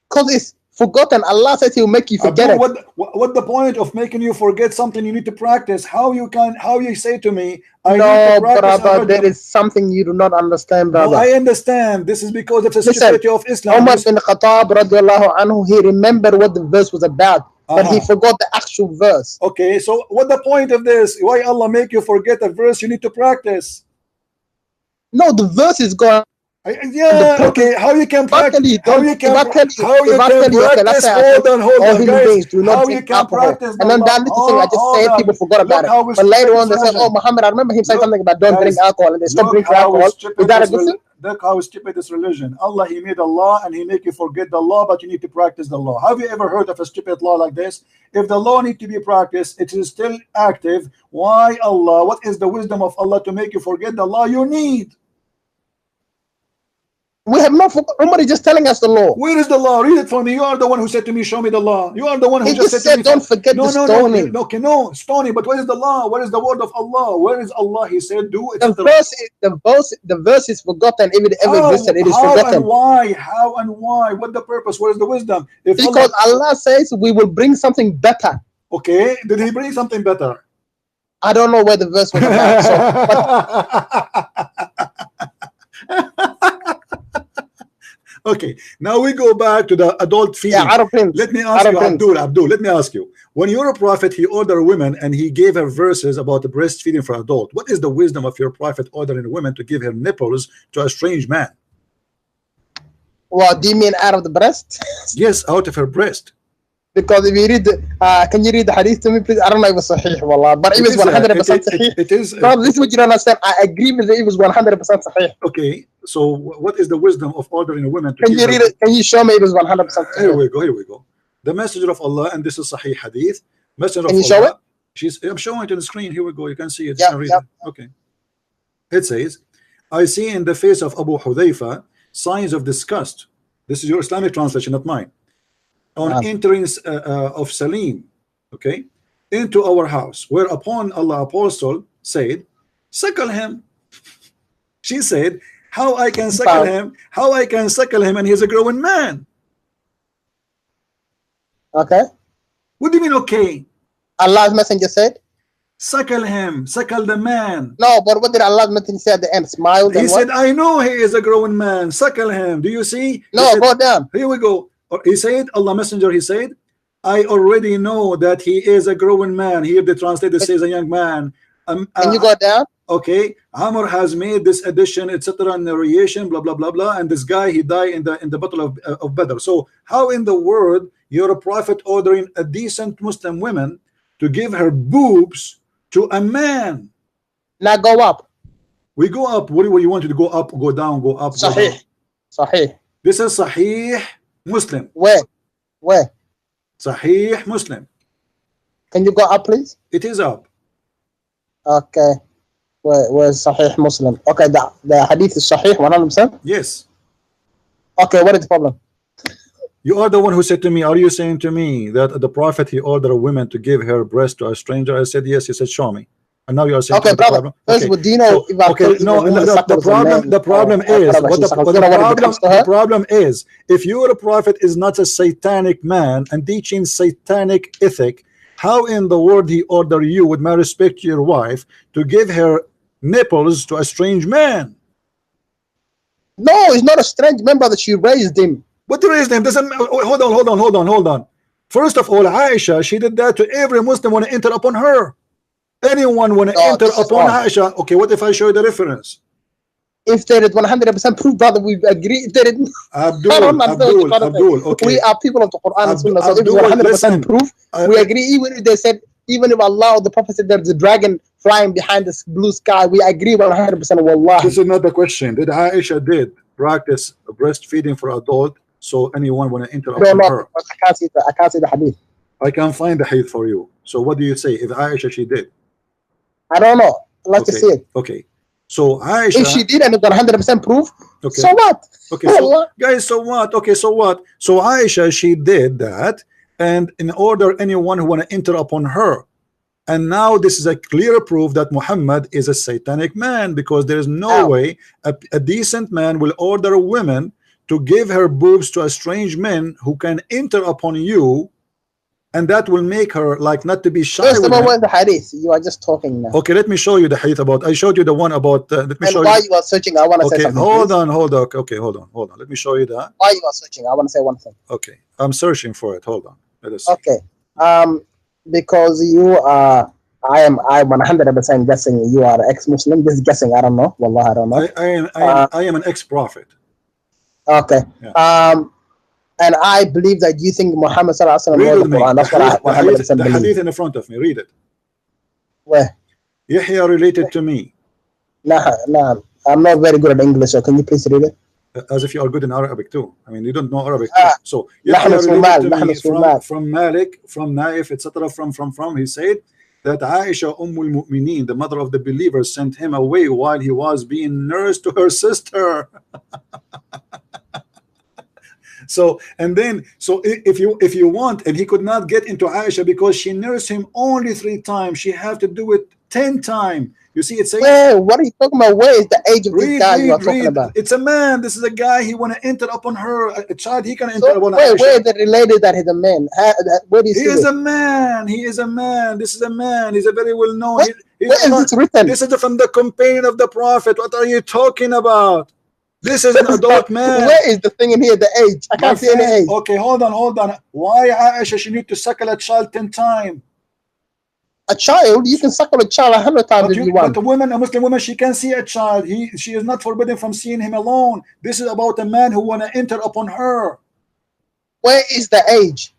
Because it's forgotten. Allah says He will make you forget Abdul, it. What the point of making you forget something you need to practice? How you say to me, I need No, to practice brother, there is something you do not understand, brother. No, I understand. This is because of the Listen, stupidity of Islam. Umar bin Khattab radiallahu anhu, he remembered what the verse was about, but he forgot the actual verse. Okay, so what the point of this? Why Allah make you forget a verse you need to practice? No, the verse is gone. Yeah, okay, how you can practice? Hold on, guys. How you can practice? And then that little thing I just said, people forgot about it. But later on, they said, "Oh, Muhammad, I remember him saying something about don't drink alcohol," and they stopped drinking alcohol. Is that a good thing? Look how stupid this religion. Allah, He made a law and He make you forget the law, but you need to practice the law. Have you ever heard of a stupid law like this? If the law need to be practiced, it is still active. Why Allah? What is the wisdom of Allah to make you forget the law you need? We have not forgotten. Umar is just telling us the law. Where is the law? Read it for me. You are the one who said to me, show me the law. You are the one who just said to me, don't forget the stoning. No, stoning. But where is the law? Where is the word of Allah? Where is Allah? He said, do it. The verse is forgotten. If it ever existed, it is forgotten. How and why? How and why? What the purpose? Where is the wisdom? Because Allah says we will bring something better. Okay, did He bring something better? I don't know where the verse was about. Okay, now we go back to the adult feeding. Let me ask you, Abdul, let me ask you. When you're a prophet, he ordered women and he gave her verses about the breastfeeding for adult. What is the wisdom of your prophet ordering a woman to give her nipples to a strange man? Well, do you mean out of the breast? Yes, out of her breast. Because if you read, can you read the hadith to me, please? I don't know if it's sahih, wallah, but it was 100% sahih. It is. Bro, this is what you don't understand. I agree with it. It was 100% sahih. Okay, so what is the wisdom of ordering a woman to? Can you read it? Can you show me it was 100% sahih? Here we go. The Messenger of Allah, and this is sahih hadith. Messenger can of you Allah, show it? I'm showing it on the screen. Here we go. You can see it. Yeah, yeah. Okay. It says, I see in the face of Abu Hudhayfa signs of disgust. This is your Islamic translation, not mine. On entering of Salim, okay, into our house, whereupon Allah apostle said, suckle him. She said, how I can suckle him? How I can suckle him and he's a growing man? Okay. What do you mean, okay? Allah's messenger said, suckle him, suckle the man. No, but what did Allah's messenger say at the end? Smiled. He said, I know he is a growing man. Suckle him. Do you see? No, said, go down. Here we go. He said, Allah Messenger, he said, I already know that he is a growing man. Here the translator says a young man. Can you go down? Okay, Amr has made this addition, etc. narration, blah blah blah blah, and this guy, he died in the battle of Badr. So how in the world you're a prophet ordering a decent Muslim woman to give her boobs to a man? Now go up. We go up. What do you want you to go up, go down, go up? Sahih. Go down? Sahih. This is Sahih Muslim. Where? Sahih Muslim. Can you go up, please? It is up. Okay. Where's Sahih Muslim? Okay, the hadith is Sahih 100%? Yes. Okay, what is the problem? You are the one who said to me, are you saying to me that the prophet, he ordered a woman to give her breast to a stranger? I said yes. He said, show me. And now you are saying, okay, brother. First, do you know if the problem is, if your prophet is not a satanic man and teaching satanic ethic, how in the world he order you, with my respect to your wife, to give her nipples to a strange man? No, it's not a strange man, brother. She raised him. What raised him? Doesn't hold on. First of all, Aisha, she did that to every Muslim when to enter upon her. Anyone want to enter upon Aisha? Okay, what if I show you the reference? If there is 100% proof, brother, we agree. If there is Abdul, okay. We are people of the Quran and Sunnah, so if 100% proof, we agree. Even if they said, even if Allah or the Prophet said there's a dragon flying behind this blue sky. We agree 100%. Wallah. This is not the question. Did Aisha did practice breastfeeding for adult? So anyone want to enter upon her? I can't see the hadith. I can find the hadith for you. So what do you say? If Aisha she did? I don't know. Let's see it. Okay. So Aisha, if she did and it got 100% proof, okay. So what? Okay, so, guys, so what? Okay, so what? So Aisha, she did that, and in order anyone who want to enter upon her, and now this is a clear proof that Muhammad is a satanic man, because there is no way a decent man will order women to give her boobs to a strange man who can enter upon you, and that will make her like not to be shy. First of all, where's the hadith? You are just talking now. Okay, let me show you the hadith about. I showed you the one about. Let me show while you. You are searching, I want to say something. Hold on. Okay, hold on. Let me show you that. While you are searching, I want to say one thing. Okay, I'm searching for it. Hold on. Let us see. Okay, because you are, I'm 100% guessing you are ex-Muslim. Just guessing. I don't know. Wallah, I don't know. I am an ex-prophet. Okay. Yeah. And I believe that you think Muhammad sallallahu alaihi wasallam wrote the Quran. That's what I 100% believe. The hadith in front of me. Read it. Where? Yahya related to me. Nah. I'm not very good at English, so can you please read it? As if you are good in Arabic too. I mean, you don't know Arabic too. So Yahya related to me from Malik, from Naif, etc. From he said that Aisha Ummul Mu'mineen, the mother of the believers, sent him away while he was being nursed to her sister. So if you want, and he could not get into Aisha because she nursed him only 3 times, she have to do it 10 times. You see, it's saying, what are you talking about? Where is the age of this guy you are talking about? It's a man. This is a guy. He want to enter upon her. A child. He can enter upon Aisha. Where is it related that he's a man? Where do you see he is a man. He is a man. This is a man. He's a very well known. Where is this written? This is from the companion of the Prophet. What are you talking about? This is an adult man. Where is the thing in here? The age? I can't see any age. Okay, hold on. Why Aisha she need to suckle a child 10 times? A child? You can suckle a child 100 times if you want. But a Muslim woman, she can see a child. She is not forbidden from seeing him alone. This is about a man who want to enter upon her. Where is the age?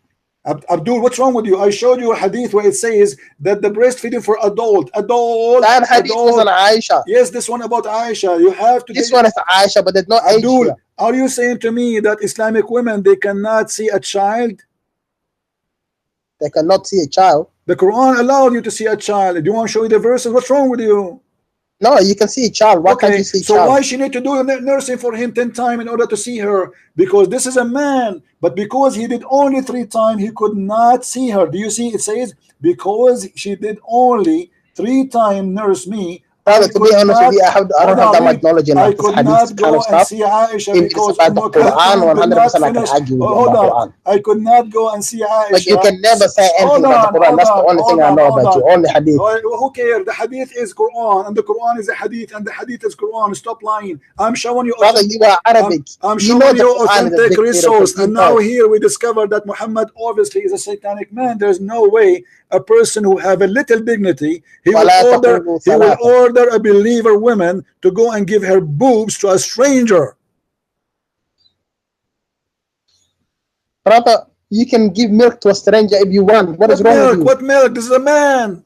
Abdul, what's wrong with you? I showed you a hadith where it says that the breastfeeding for adult. That hadith was on Aisha. Yes, this one about Aisha. You have to. This one is Aisha, but there's no age. Abdul, are you saying to me that Islamic women, they cannot see a child? They cannot see a child. The Quran allowed you to see a child. Do you want to show you the verses? What's wrong with you? No, you can see a child. Why can't you see a child? So why she need to do nursing for him 10 times in order to see her? Because this is a man. But because he did only 3 times, he could not see her. Do you see? It says, because she did only 3 times nurse me. Brother, to be honest with you, I don't have that much knowledge in this hadith kind of stuff. If it's about the Quran, 100% I can argue with you about Quran. I could not go and see Aisha. But you can never say anything about the Quran. That's the only thing I know about you. Only hadith. Who cares? The hadith is Quran, and the Quran is a hadith, and the hadith is Quran. Stop lying. I'm showing you. Brother, you are Arabic. I'm showing you authentic resource. And now here we discover that Muhammad obviously is a satanic man. There's no way a person who have a little dignity, he will order a believer woman to go and give her boobs to a stranger. Brother, you can give milk to a stranger if you want. What is wrong with you? What milk? This is a man.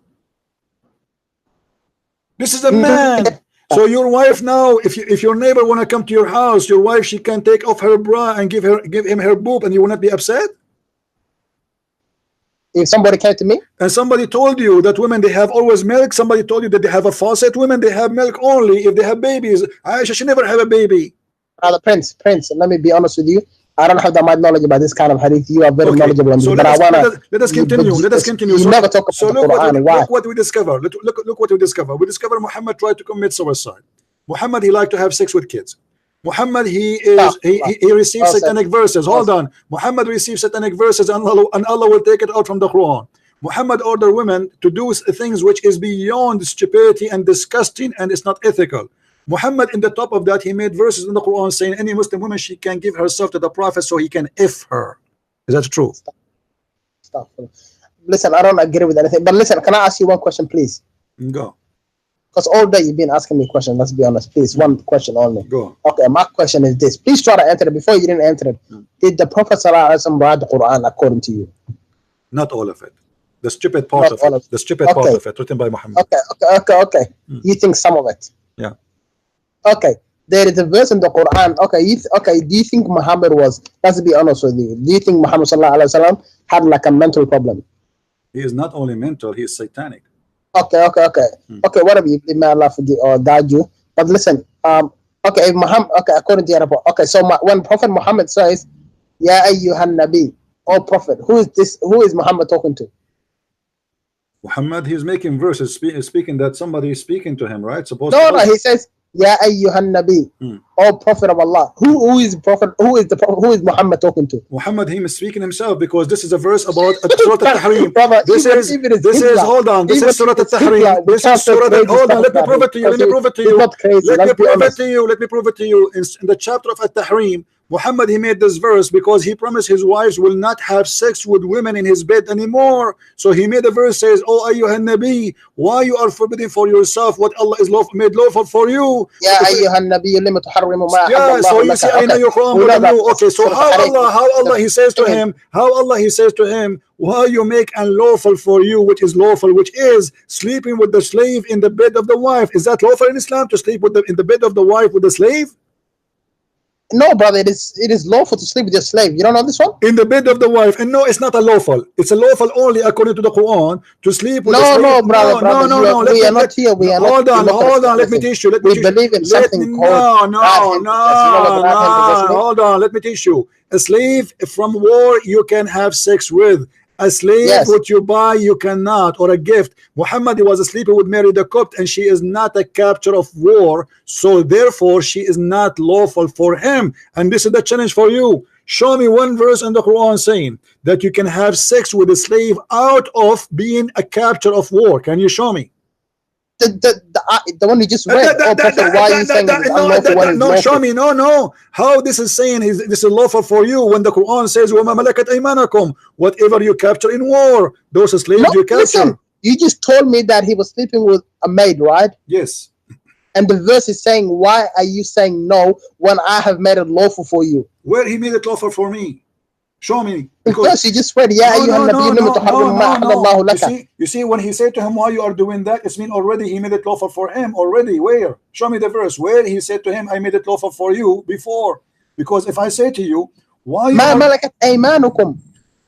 This is a man. So your wife now, if your neighbor want to come to your house, your wife, she can take off her bra and give him her boob, and you will not be upset? If somebody came to me and somebody told you that women, they have always milk, somebody told you that they have a faucet, women, they have milk only if they have babies. Aisha, she never have a baby. Prince, let me be honest with you. I don't have that much knowledge about this kind of hadith. You are very knowledgeable on this, but I want let us continue. Let us continue. You never talk about the Quran. Look what we discover. Look what we discover. We discover Muhammad tried to commit suicide. Muhammad, he liked to have sex with kids. Muhammad, he receives satanic verses. Hold on. Muhammad receives satanic verses, and Allah will take it out from the Quran. Muhammad ordered women to do things which is beyond stupidity and disgusting, and it's not ethical. Muhammad, in the top of that, he made verses in the Quran saying any Muslim woman, she can give herself to the Prophet so he can F her. Is that true? Stop. Listen, I don't agree with anything, but listen, can I ask you one question, please? Go. Because all day you've been asking me questions. Let's be honest, please. One question only. Go. Okay, my question is this. Please try to answer it. Before you didn't answer it. Did the Prophet ﷺ write the Quran according to you? Not all of it. The stupid part of it. The stupid part of it, written by Muhammad. Okay. You think some of it? Yeah. Okay. There is a verse in the Quran. Okay. Do you think Muhammad was? Let's be honest with you. Do you think Muhammad sallallahu alaihi wasallam had like a mental problem? He is not only mental. He is satanic. Okay. Whatever. May Allah forgive or guide you. But listen. Okay. Muhammad. Okay. According to your report. Okay. So when Prophet Muhammad says, "Ya ayyuhan nabi," or Prophet, who is this? Who is Muhammad talking to? Muhammad, he's making verses speaking that somebody is speaking to him, right? No, he says, "Ya ayyuhan nabi," or Prophet of Allah. Who is Prophet? Who is Muhammad talking to? Muhammad, he is speaking himself, because this is a verse about Surah Al-Tahrim. This is hold on. This is Surah Al-Tahrim. This is Surah. Hold on. Let me prove it to you. Let me prove it to you. Let me prove it to you. In the chapter of Al-Tahrim, Muhammad, he made this verse because he promised his wives will not have sex with women in his bed anymore. So he made a verse says, "Oh ayyuhan nabi, why you are forbidding for yourself what Allah is made lawful for you?" Ya ayyuhan nabi, lima tuharrimu ma yeah, so you see, I know your Quran. Okay, so how Allah he says to him, why you make unlawful for you which is lawful, which is sleeping with the slave in the bed of the wife. Is that lawful in Islam to sleep in the bed of the wife with the slave? No, brother, it is lawful to sleep with your slave. You don't know this one? In the bed of the wife. And no, it's not a lawful. It's a lawful only according to the Quran to sleep with the slave. No, brother. No. We are not here. Hold on. Let me teach you. We believe in something called Hold on. Let me teach you. A slave from war you can have sex with. A slave what you buy you cannot, or a gift. Muhammad was a sleeper with Mary the Copt, and she is not a capture of war, so therefore she is not lawful for him. And this is the challenge for you. Show me one verse in the Quran saying that you can have sex with a slave out of being a capture of war. Can you show me? The one you just read. Why are you saying no, show me. No. How this is saying this is lawful for you when the Quran says وَمَا مَلَكَتْ أَيْمَانَكُمْ, whatever you capture in war, those slaves you capture. Listen, you just told me that he was sleeping with a maid, right? Yes. And the verse is saying, why are you saying no when I have made it lawful for you? Where he made it lawful for me? Show me. Because you just read, You see, when he said to him, why you are doing that, it's mean already he made it lawful for him already. Where? Show me the verse where he said to him, I made it lawful for you before. Because if I say to you, why you malakat aymanukum.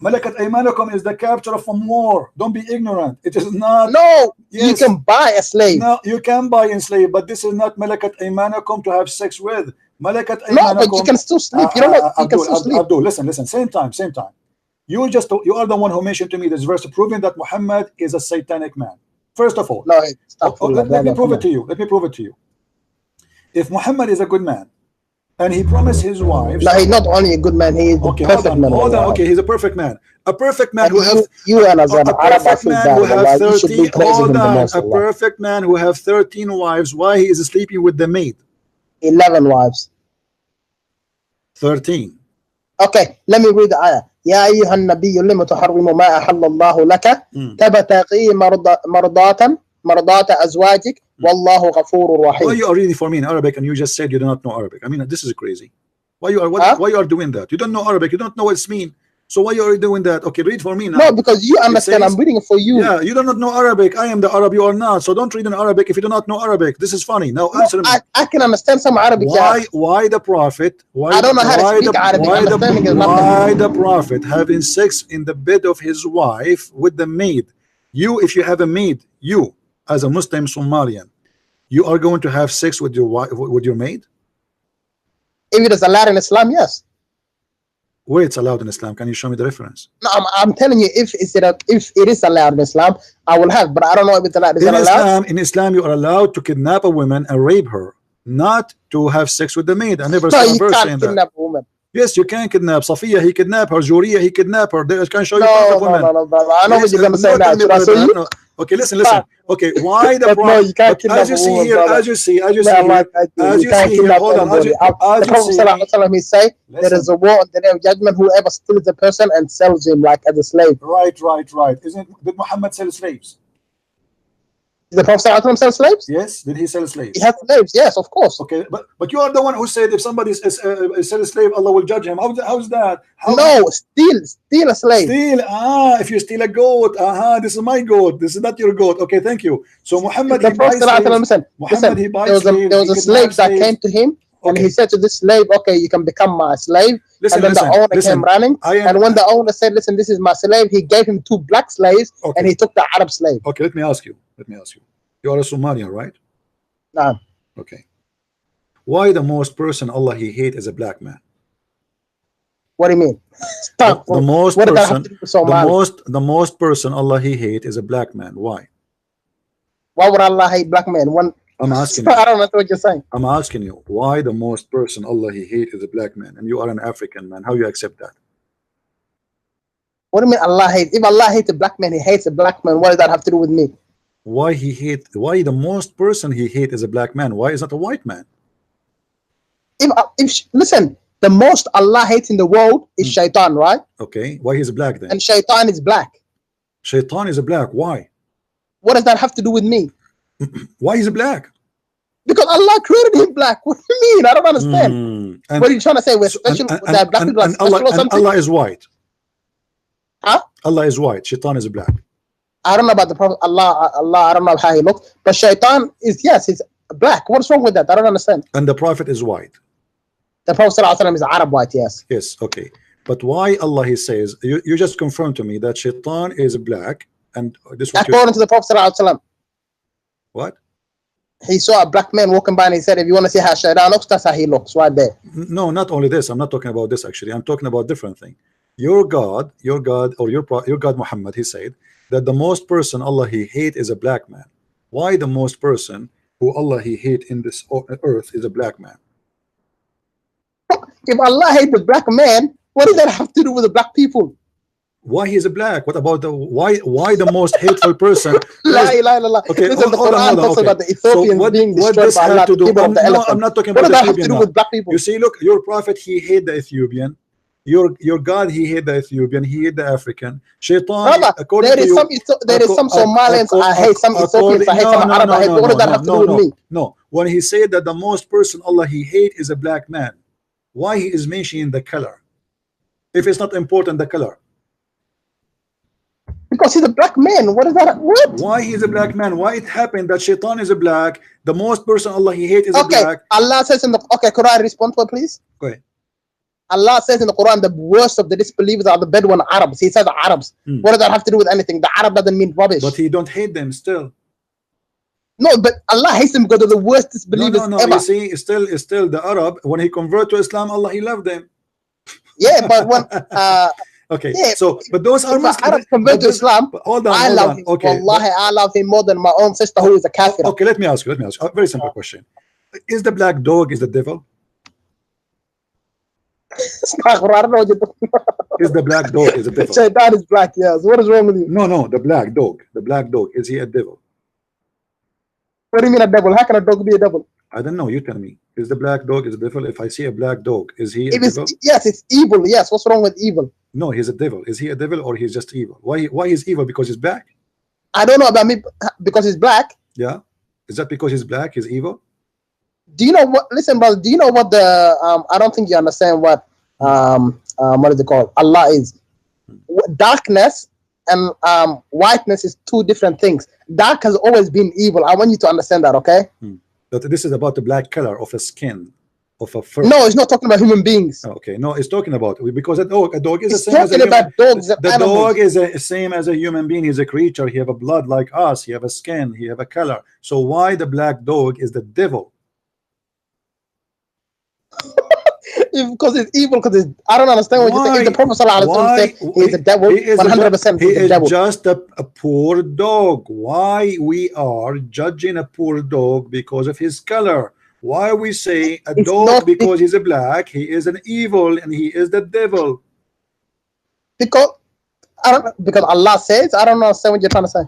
Malakat aymanukum is the capture from war. Don't be ignorant. It is not. No, you can buy a slave. No, you can buy a slave, but this is not malakat aymanukum to have sex with. Malakat no, but you can still sleep. You know what? You can still sleep. Abdul, listen. Same time. You are the one who mentioned to me this verse proving that Muhammad is a satanic man. First of all, no, let me prove it to you. If Muhammad is a good man, and he promised his wives. No, he's not only a good man. He is the perfect man. Hold on. Okay, he's a perfect man. A perfect man who has. A perfect man who have 13 wives. Why he is sleeping with the maid? 11 wives. 13. Okay, let me read the ayah. يا أيها النبي لم تحرم ما أحل الله لك تبتغي مرضات أزواجك والله غفور رحيم. Why you are reading for me in Arabic and you just said you do not know Arabic? I mean, this is crazy. Why you are doing that? You don't know Arabic. You don't know what it's mean. So why you are doing that? Okay, read for me now. No, because you understand. I'm reading it for you. Yeah, you do not know Arabic. I am the Arab. You are not. So don't read in Arabic if you do not know Arabic. This is funny. Now answer me. I can understand some Arabic. Why the Prophet? I don't know how to speak Arabic. Why the Prophet having sex in the bed of his wife with the maid? You, if you have a maid, you as a Muslim Somalian, you are going to have sex with your wife, with your maid? If it is allowed in Islam, yes. Where it's allowed in Islam? Can you show me the reference? No, I'm telling you, if it is allowed in Islam, I will have, but I don't know if it's allowed. In Islam, you are allowed to kidnap a woman and rape her, not to have sex with the maid. I never saw a verse saying that. Kidnap a woman. Yes, you can kidnap Safiya. He kidnapped her. Juriya, he kidnapped her. I can show you. No, brother. I know what you're gonna say now. Should I say you? Okay, listen. Okay, why the no, you can't kidnap as you see here, as you see here, hold on. He say there is a war on the day of judgment. Whoever steals a person and sells him like as a slave. Right. Did Muhammad sell slaves? The Prophet sell slaves? Yes. Did he sell slaves? He had slaves, yes, of course. Okay, but you are the one who said if somebody is a slave, Allah will judge him. How's that? No, steal a slave. Steal? If you steal a goat, this is my goat. This is not your goat. Okay, thank you. So Muhammad, the Prophet there was a slave that came to him. Okay. And he said to this slave, okay, you can become my slave. Listen, and then the owner came running. And when the owner said, listen, this is my slave, he gave him 2 black slaves, and he took the Arab slave. Okay, let me ask you. You are a Somalian, right? No. Okay. Why the most person Allah he hate is a black man? What do you mean? The most person Allah he hate is a black man. Why? Why would Allah hate black men? I'm asking you. I don't know what you're saying. I'm asking you why the most person Allah he hate is a black man, and you are an African man. How you accept that? What do you mean Allah hates? If Allah hates a black man, he hates a black man. What does that have to do with me? Why the most person he hate is a black man? Why is not a white man? Listen, the most Allah hates in the world is Shaitan, right? Okay, why he's black then? And Shaitan is black. Shaitan is a black. Why? What does that have to do with me? Why is he black? Because Allah created him black. What do you mean? I don't understand. What are you trying to say? We're special. That black people are special or something? Allah is white. Huh? Allah is white. Shaitan is black. I don't know about the Prophet Allah. I don't know how he looks. But Shaitan is, yes, he's black. What's wrong with that? I don't understand. And the Prophet is white. The Prophet ﷺ is Arab white, yes. Yes, okay. But why Allah he says, you just confirmed to me that Shaitan is black, and this was according to the Prophet ﷺ. What? He saw a black man walking by and he said, if you want to see how Shaitan looks, that's how he looks, right there. No, not only this. I'm not talking about this actually. I'm talking about different thing. Your God, or your God Muhammad, he said that the most person Allah he hate is a black man. Why the most person who Allah he hate in this earth is a black man? If Allah hates the black man, what does that have to do with the black people? Why he is a black? What about the why the most hateful person? La ilaha illallah. Okay, hold on. Talks about the Ethiopians being destroyed by Allah. No, I'm not talking about the Ethiopian. What does that have to do now. with black people? You see, look, your prophet he hate the Ethiopian. Your God he hate the Ethiopian. He hate the African. Shaitan. Brother, there is some Somalians I hate, some Ethiopians I hate, some Arab I hate. What does that have to do with me? No, when he said that the most person Allah he hate is a black man, why he is mentioning the color? If it's not important, the color. Because he's a black man. What is that? What? Why he's a black man? Why it happened that Shaitan is a black? The most person Allah he hate is a black. Allah says in the could I respond to it, please? Go ahead. Allah says in the Quran the worst of the disbelievers are the Bedouin Arabs. He says Arabs. What does that have to do with anything? The Arab doesn't mean rubbish. But he don't hate them still. No, but Allah hates them because they're the worst disbelievers ever. You see, still the Arab, when he convert to Islam, Allah he loved them. Yeah, but when okay, yeah, so but those are Arabs convert to Islam. I love him. Okay, Wallahi, I love him more than my own sister who is a kafir. Okay, let me ask you. A very simple question: is the black dog is the devil? Is the black dog is a devil? Shaitan is black. Yes. What is wrong with you? No, the black dog. The black dog, is he a devil? What do you mean a devil? How can a dog be a devil? I don't know. You tell me. Is the black dog is a devil? If I see a black dog, is he a devil? Yes, it's evil. Yes. What's wrong with evil? No, he's a devil. Is he a devil or he's just evil? Why is evil? Because he's black? I don't know about me because he's black. Yeah. Is that because he's black? He's evil? Do you know what? Listen, brother. Do you know what the? I don't think you understand what is it called? Allah is. Darkness and whiteness is two different things. Dark has always been evil. I want you to understand that, okay? But this is about the black color of a skin, of a fur. No, it's not talking about human beings. Okay, no, it's talking about because a dog is the same as a human. The dog is the same as a human being. He's a creature. He have a blood like us. He have a skin. He have a color. So why the black dog is the devil? Because it's evil. Because I don't understand what you're saying. If the Prophet said he's a devil, 100%. He is just a poor dog. Why we are judging a poor dog because of his color? Why we say a dog because he's a black, he is an evil and he is the devil? Because Allah says. I don't understand what you're trying to say.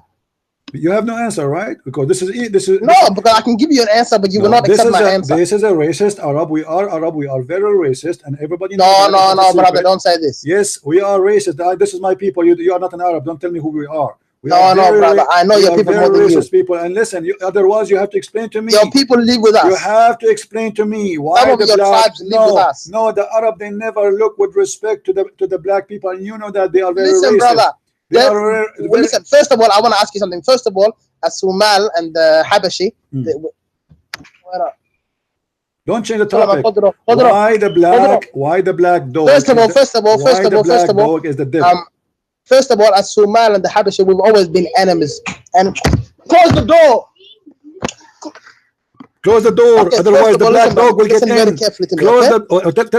You have no answer, right? Because this is because I can give you an answer, but you will not accept my answer. This is a racist Arab. We are Arab. We are very racist, and everybody. No, brother, don't say this. Yes, we are racist. This is my people. You are not an Arab. Don't tell me who we are. No, brother. I know your people more than you. People, and listen, otherwise you have to explain to me. Your people live with us. You have to explain to me why Some of your tribes live with us. No, the Arab, they never look with respect to the black people, and you know that they are very listen, racist. brother. Listen. First of all, I want to ask you something. First of all, Somal and the Habashi. Don't change the topic. Why the black dog? First of all, dog is the devil. First of all, as Somal and the Habashi, we've always been enemies. And close the door. Close the door, okay, otherwise the black dog will get in. Very carefully to me,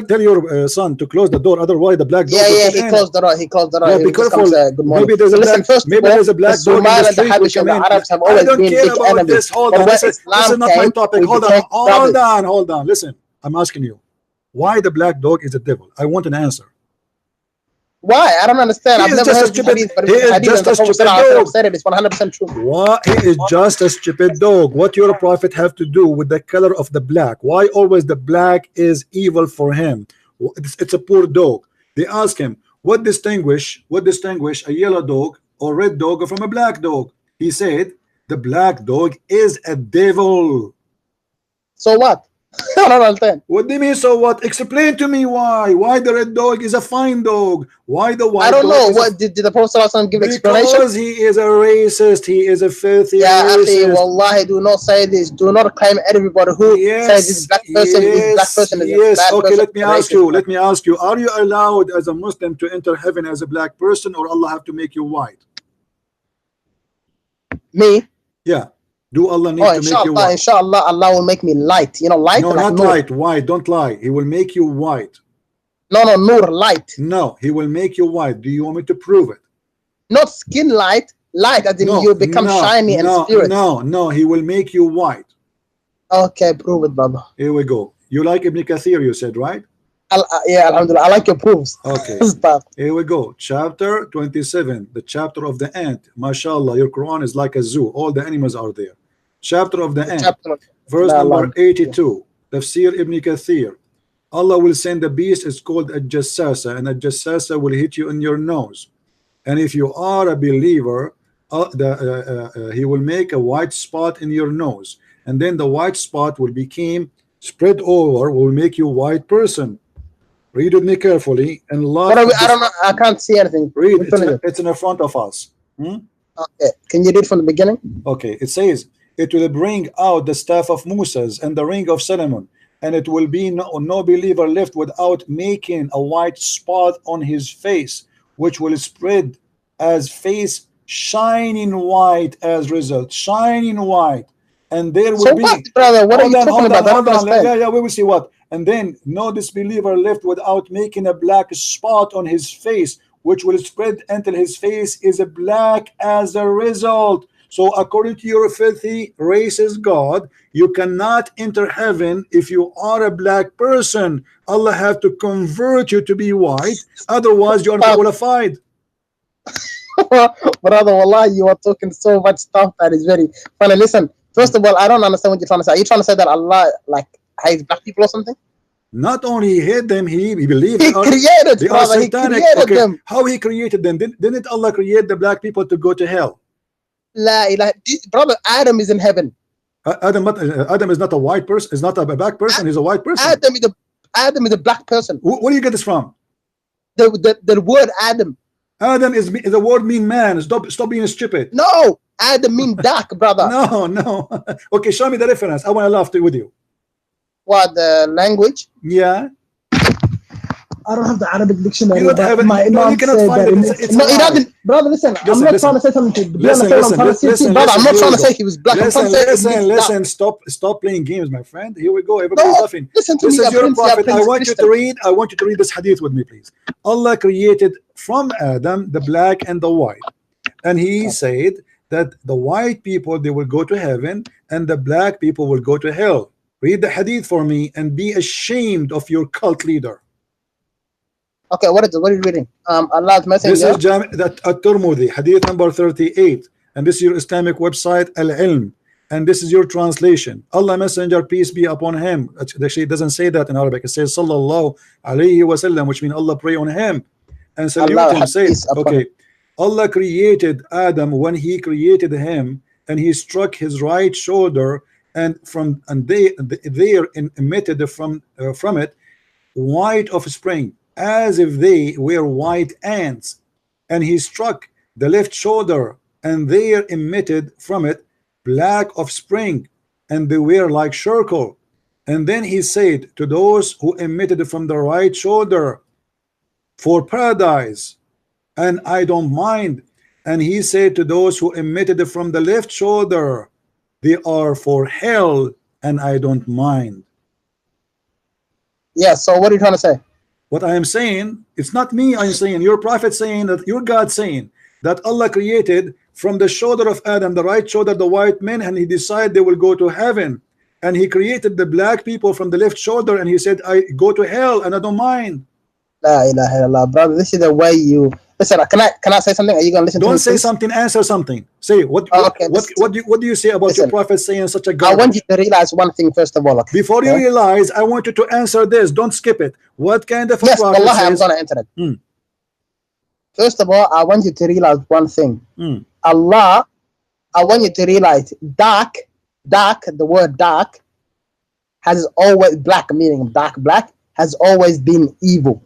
tell your son to close the door, otherwise the black dog will get in. Closed the door. He closed the door. Yeah, be careful. Good morning. Maybe there's a black, there's a black dog in the street. The Habashi and the Arabs have always been big enemies. This. Hold on. This is not my topic. Hold on. Listen, I'm asking you, why the black dog is the devil? I want an answer. Why? I don't understand. I've never heard hadith, but he is just a stupid dog. It's 100% true. Why? He is just a stupid dog. What your prophet have to do with the color of the black? Why always the black is evil for him? It's a poor dog. They ask him, what distinguish a yellow dog or red dog from a black dog? He said, the black dog is a devil. So what? I don't understand. What do you mean, so what? Explain to me why. Why the red dog is a fine dog? Why the white dog? I don't know. What did the Prophet give explanation? Because he is a racist. He is a filthy racist. Wallahi, do not say this. Do not claim everybody who says this black person is black person. Okay, let me ask you. Are you allowed as a Muslim to enter heaven as a black person, or Allah have to make you white? Me? Yeah. Do Allah need to make you white? Inshallah, Allah will make me light. You know, light. No, not light. White. Don't lie. He will make you white. No, nur, light. No, he will make you white. Do you want me to prove it? Not skin light. Light, as in you become shiny and spirit. No, he will make you white. Okay, prove it, brother. Here we go. You like Ibn Kathir, you said, right? Yeah, alhamdulillah. I like your proofs. Okay. Here we go. Chapter 27, the chapter of the ant. MashaAllah, your Quran is like a zoo. All the animals are there. Chapter of the ant. Verse number 82. Tafsir Ibn Kathir. Allah will send a beast. It's called a jassasa, and a jassasa will hit you in your nose. And if you are a believer, he will make a white spot in your nose, and then the white spot will become spread over, will make you a white person. Read with me carefully. And I don't know. I can't see anything. Read. It's in the front of us. Okay. Can you read from the beginning? Okay. It says, it will bring out the staff of Moses and the ring of Solomon, and it will be no believer left without making a white spot on his face, which will spread as face shining white as result. Shining white. And there will be. What, brother? What are you talking about? Hold on. Yeah, we will see what. And then no disbeliever left without making a black spot on his face, which will spread until his face is black as a result. So according to your filthy racist God, you cannot enter heaven if you are a black person. Allah have to convert you to be white, otherwise you are not qualified. Brother, wallahi, you are talking so much stuff that is very funny. Listen, first of all, I don't understand what you're trying to say. Are you trying to say that Allah hates black people or something? Not only he hate them, he believes he created them. How he created them? Didn't Allah create the black people to go to hell? Brother, Adam is in heaven. Adam is not a white person. Is not a black person. He's a white person. Adam is a black person. Where do you get this from? The word Adam. Adam is the word mean man. Stop being stupid. No, Adam mean dark, brother. No. Okay, show me the reference. I want to laugh with you. What, the language? Yeah. I don't have the Arabic dictionary. You don't have it. No, you cannot find it. No, he doesn't. Brother, listen. I'm not trying to say something. Listen, brother, I'm not trying to say he was black. Listen. Stop playing games, my friend. Here we go. Everybody's laughing. Listen to this me. Is your prophet. I want you to read this hadith with me, please. Allah created from Adam the black and the white, and he said that the white people, they will go to heaven, and the black people will go to hell. Read the hadith for me and be ashamed of your cult leader. Okay, what are you reading? Allah's Messenger. This is At-Tirmidhi, hadith number 38, and this is your Islamic website, Al-Ilm, and this is your translation. Allah Messenger, peace be upon him. Actually, it doesn't say that in Arabic. It says Sallallahu Alaihi Wasallam, which means Allah pray on him and salute him. Say, okay, Allah created Adam when he created him, and he struck his right shoulder, and they emitted from it white offspring, as if they were white ants, and he struck the left shoulder, and there emitted from it black offspring, and they were like charcoal. And then he said to those who emitted from the right shoulder, for paradise, and I don't mind. And he said to those who emitted from the left shoulder, they are for hell, and I don't mind. Yeah, so what are you trying to say? What I am saying, it's not me, I'm saying, your prophet saying that, your God saying that Allah created from the shoulder of Adam, the right shoulder, the white men, and he decided they will go to heaven. And he created the black people from the left shoulder, and he said, I go to hell and I don't mind. La ilaha illallah, brother. This is the way you listen. Can I say something? Are you gonna listen? Don't to me, say please? something. Answer something. Say what. Okay, what do you say about listen, your prophet saying such a I want you to realize one thing first of all. Okay? Before you realize, I want you to answer this. Don't skip it. What kind of a prophet Wallahi, says? I'm gonna answer it. First of all, I want you to realize one thing. Allah, I want you to realize dark. The word dark has always black, meaning dark black, has always been evil.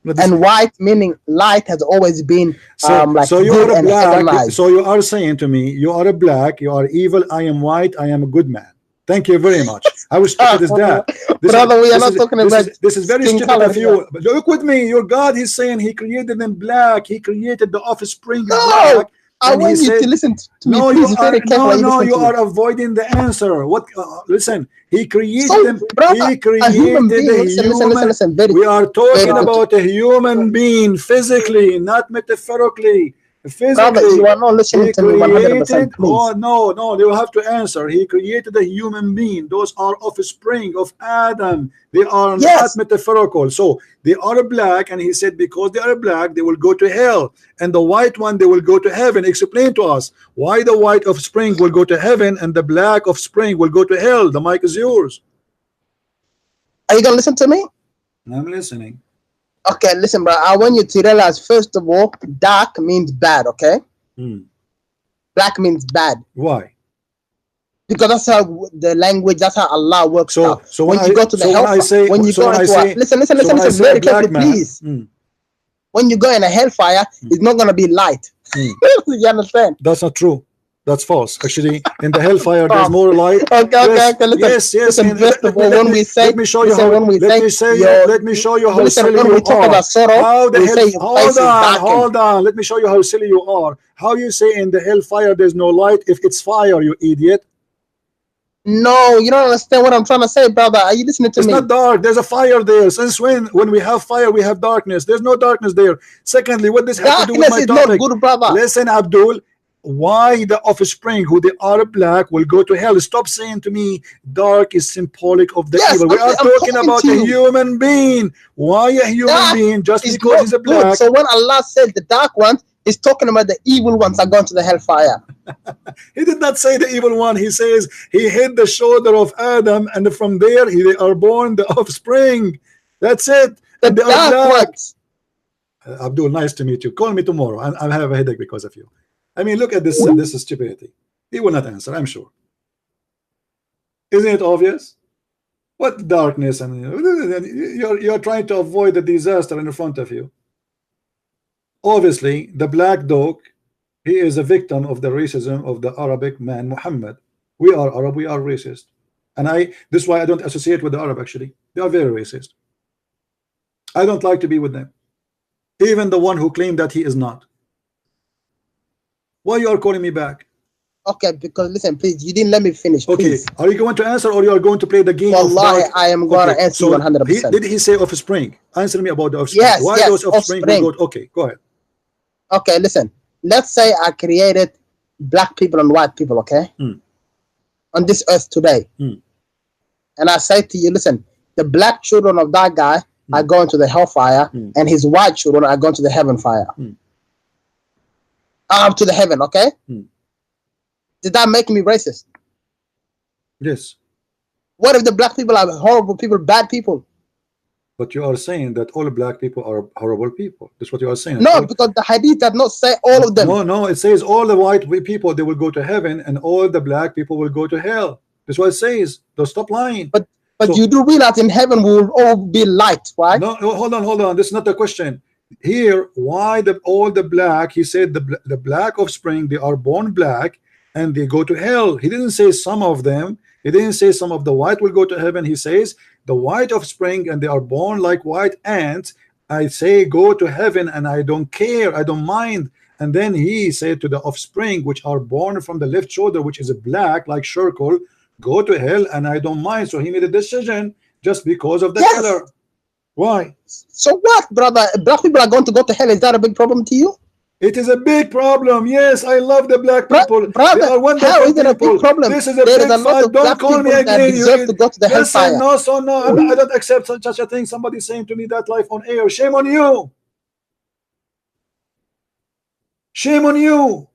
And white meaning light has always been like so you good are a and black. heavenly. So you are saying to me, you are a black, you are evil, I am white, I am a good man. Thank you very much. I was stupid as that. Brother, we are not talking about this is very stupid of you. But look with me, your God is saying he created them black, he created the offspring black. I want you to listen to me. No, please, you are avoiding the answer. What? Listen, he created them. Brother, he created a human being. Listen. We are talking about a human being physically, not metaphorically. Physically, brother, you are not listening to me 100%. Oh no, you have to answer. He created a human being. Those are offspring of Adam. They are not metaphorical. So they are black, and he said because they are black, they will go to hell, and the white one they will go to heaven. Explain to us why the white offspring will go to heaven and the black offspring will go to hell. The mic is yours. Are you gonna listen to me? I'm listening. Okay, listen, bro. I want you to realize, first of all, dark means bad, okay? Black means bad. Why? Because that's how the language, that's how Allah works. So when you go to the hellfire, when you go into listen very carefully, please. When you go in a hellfire, it's not gonna be light. You understand? That's not true. That's false. Actually, in the hellfire, there's more light. Okay. Listen, yes. First of all, when we say, let me show you how. Let me show you how silly you are. Hold on. Let me show you how silly you are. How you say in the hellfire there's no light if it's fire, you idiot? No, you don't understand what I'm trying to say, brother. Are you listening to me? It's not dark. There's a fire there. Since when we have fire, we have darkness. There's no darkness there. Secondly, what this has to do with my topic? Darkness is not good, brother. Listen, Abdul. Why the offspring who they are black will go to hell? Stop saying to me dark is symbolic of the evil. We are talking about a human being. Why a human being just because he's a black? So when Allah said the dark ones, he's talking about the evil ones are going to the hellfire. He did not say the evil one. He says he hit the shoulder of Adam, and from there they are born the offspring. That's it. The dark ones. Abdul, nice to meet you. Call me tomorrow. I have a headache because of you. I mean, look at this. This is stupidity. He will not answer, I'm sure. Isn't it obvious? What darkness? And you're trying to avoid the disaster in front of you. Obviously, the black dog, he is a victim of the racism of the Arabic man Mohamed. We are Arab, we are racist. And this is why I don't associate with the Arab, actually. They are very racist. I don't like to be with them. Even the one who claimed that he is not. Why you are calling me back? Okay, because listen, please, you didn't let me finish. Okay, please. Are you going to answer or you are going to play the game? Wallahi, I am going to answer 100%. Did he say offspring? Answer me about the offspring. Yes, why those offspring will go? Okay, go ahead. Okay, listen. Let's say I created black people and white people, okay? On this earth today. And I say to you, listen, the black children of that guy are going to the hellfire, and his white children are going to the heaven fire. To the heaven, okay? Did that make me racist? Yes. What if the black people are horrible people, bad people? But you are saying that all black people are horrible people. That's what you are saying. No, because the hadith does not say all of them. No, it says all the white people, they will go to heaven, and all the black people will go to hell. That's what it says. Don't stop lying. But so, you do realize in heaven we will all be light, right? No, hold on. This is not the question. Here, why all the black? He said the black offspring, they are born black and they go to hell. He didn't say some of them. He didn't say some of the white will go to heaven. He says the white offspring and they are born like white ants. I say go to heaven and I don't care. I don't mind. And then he said to the offspring which are born from the left shoulder, which is a black like circle, go to hell and I don't mind. So he made a decision just because of the color. Why? So what, brother? Black people are going to go to hell. Is that a big problem to you? It is a big problem. Yes, I love the black people. Brother, they are wonderful how is it a people. big problem? This is a there big is a lot of Don't call me again. Deserve to go to the hellfire. No, so no. I don't accept such a thing. Somebody saying to me that life on air. Shame on you. Shame on you.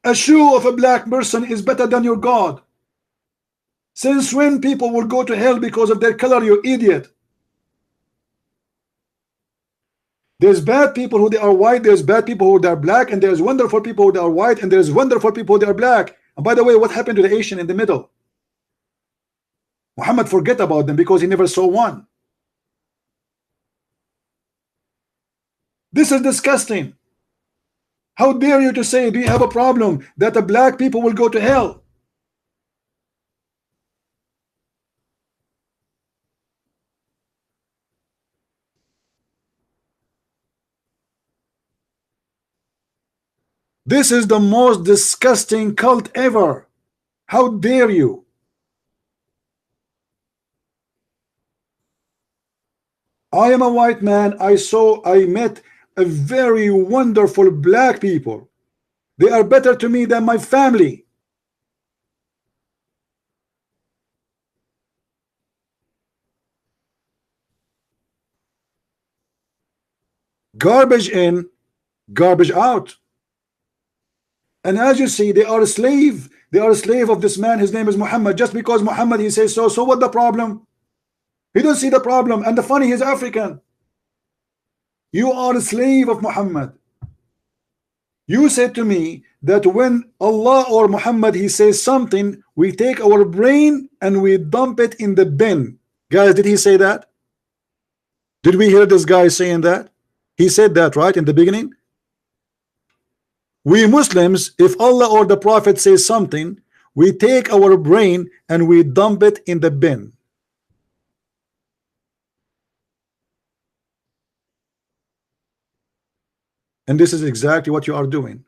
A shoe of a black person is better than your God. Since when people will go to hell because of their color, you idiot? There's bad people who they are white, there's bad people who they are black, and there's wonderful people who they are white, and there's wonderful people who they are black. And by the way, what happened to the Asian in the middle? Muhammad forget about them because he never saw one. This is disgusting. How dare you to say, do you have a problem that the black people will go to hell? This is the most disgusting cult ever. How dare you? I am a white man. I met a very wonderful black people. They are better to me than my family. Garbage in, garbage out. And as you see, they are a slave. They are a slave of this man. His name is Muhammad. Just because Muhammad, he says so. So what the problem? He don't see the problem. And the funny, he's African. You are a slave of Muhammad. You said to me that when Allah or Muhammad, he says something, we take our brain and we dump it in the bin. Guys, did he say that? Did we hear this guy saying that? He said that, right, in the beginning? We Muslims, if Allah or the Prophet says something, we take our brain and we dump it in the bin. And this is exactly what you are doing.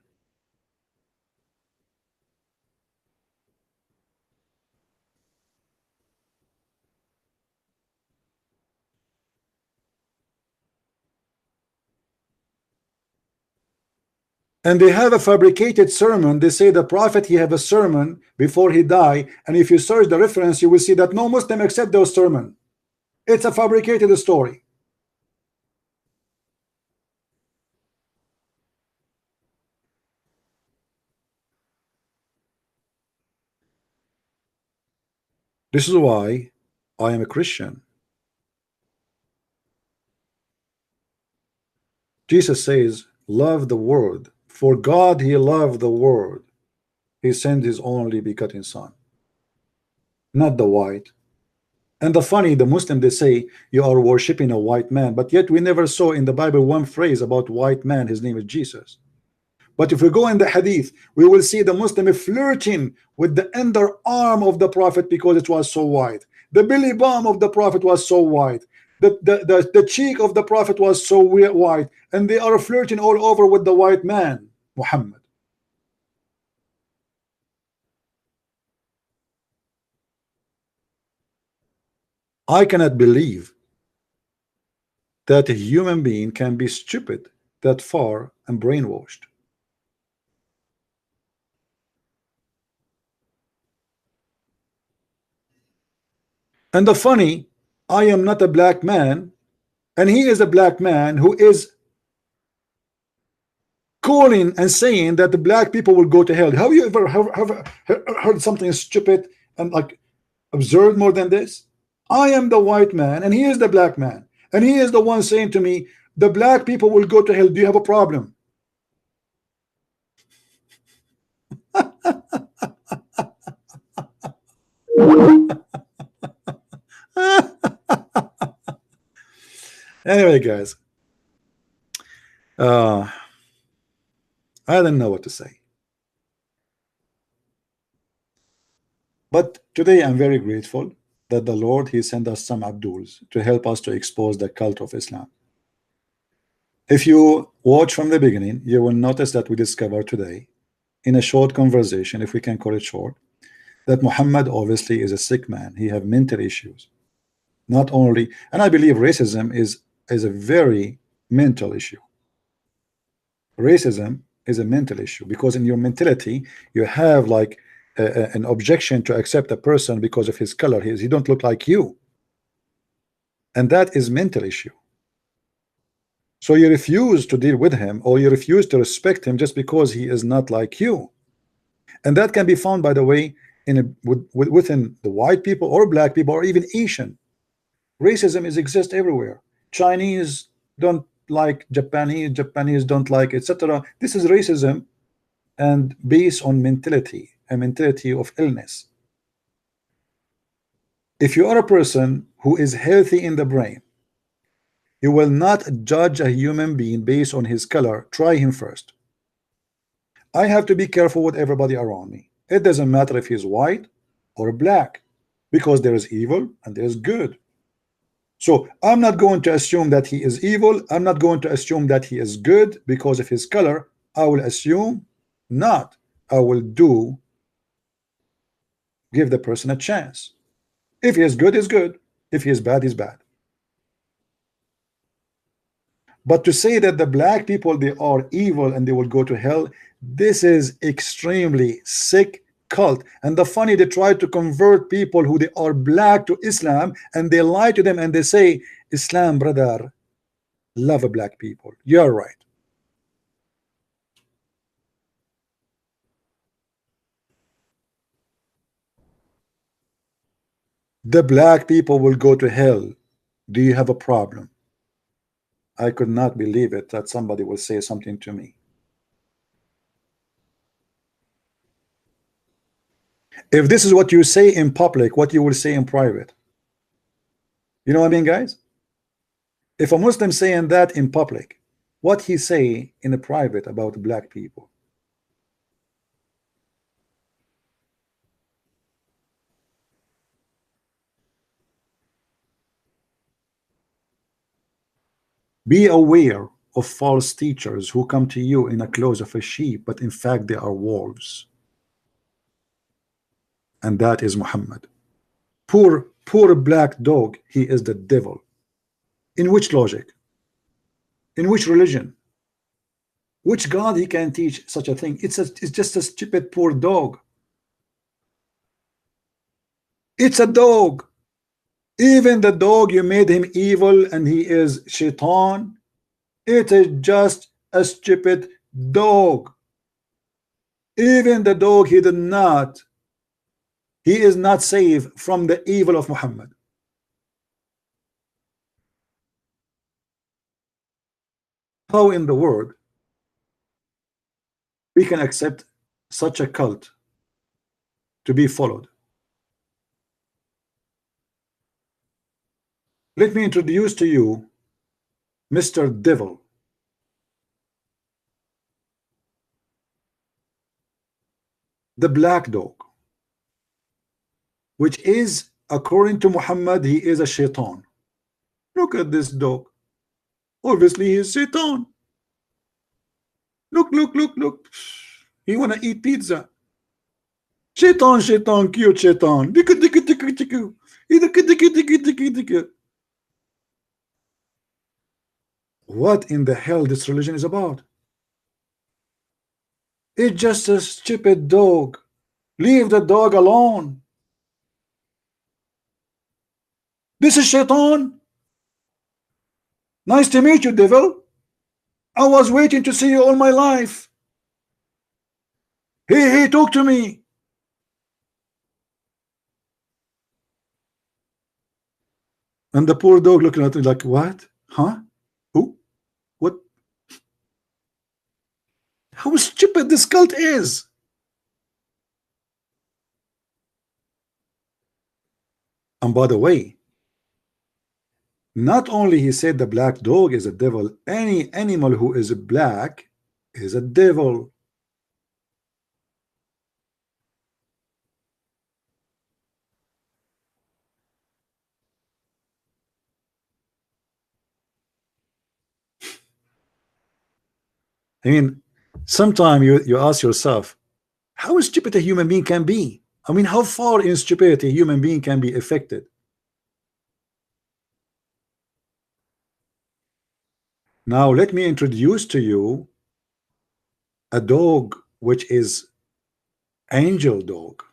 And they have a fabricated sermon. They say the prophet, he have a sermon before he died, and if you search the reference, you will see that no Muslim accept those sermon. It's a fabricated story. This is why I am a Christian. Jesus says, love the world. For God, he loved the world. He sent his only begotten son, not the white. And the funny, the Muslim, they say you are worshiping a white man, but yet we never saw in the Bible one phrase about white man. His name is Jesus. But if we go in the hadith, we will see the Muslim flirting with the underarm of the prophet because it was so white. The belly bump of the prophet was so white. The cheek of the prophet was so white, and they are flirting all over with the white man, Muhammad. I cannot believe that a human being can be stupid that far and brainwashed. And the funny, I am not a black man, and he is a black man who is calling and saying that the black people will go to hell. Have you ever heard something stupid and like absurd more than this? I am the white man and he is the black man, and he is the one saying to me, the black people will go to hell. Do you have a problem? Anyway, guys, I don't know what to say. But today I'm very grateful that the Lord, he sent us some Abduls to help us to expose the cult of Islam. If you watch from the beginning, you will notice that we discover today in a short conversation, if we can call it short, that Muhammad obviously is a sick man. He have mental issues. Not only, and I believe racism is a very mental issue. Racism is a mental issue because in your mentality you have like an objection to accept a person because of his color. He don't look like you, and that is mental issue. So you refuse to deal with him, or you refuse to respect him just because he is not like you. And that can be found, by the way, within the white people or black people or even Asian. Racism exists everywhere. Chinese don't like Japanese, Japanese don't like, etc. This is racism, and based on mentality, a mentality of illness. If you are a person who is healthy in the brain, you will not judge a human being based on his color. Try him first. I have to be careful with everybody around me. It doesn't matter if he's white or black, because there is evil and there is good. So I'm not going to assume that he is evil. I'm not going to assume that he is good because of his color. I will assume not. I will give the person a chance. If he is good, is good. If he is bad, is bad. But to say that the black people, they are evil and they will go to hell, this is extremely sick cult. And the funny, they try to convert people who they are black to Islam, and they lie to them and they say, Islam, brother, love black people. You're right. The black people will go to hell. Do you have a problem? I could not believe it that somebody will say something to me. If this is what you say in public, what you will say in private. You know what I mean, guys? If a Muslim saying that in public, what he say in a private about black people. Be aware of false teachers who come to you in the clothes of a sheep, but in fact they are wolves. And that is Muhammad. Poor black dog, he is the devil. In which logic? In which religion? Which God he can teach such a thing? It's just a stupid poor dog. It's a dog. Even the dog, you made him evil and he is shaitan. It is just a stupid dog. Even the dog, he is not safe from the evil of Muhammad. How in the world we can accept such a cult to be followed? Let me introduce to you Mr. Devil. The black dog, which is, according to Muhammad, he is a shaitan. Look at this dog. Obviously he is shaitan. Look. He wanna eat pizza. Shaitan, cute shaitan. What in the hell this religion is about? It's just a stupid dog. Leave the dog alone. This is shaitan. Nice to meet you, devil. I was waiting to see you all my life. Hey, talk to me. And the poor dog looking at me like, what? Huh? Who? What? How stupid this cult is. And by the way, not only he said the black dog is a devil, any animal who is black is a devil. I mean, sometimes you ask yourself, how stupid a human being can be. I mean, how far in stupidity a human being can be affected. Now let me introduce to you a dog which is angel dog.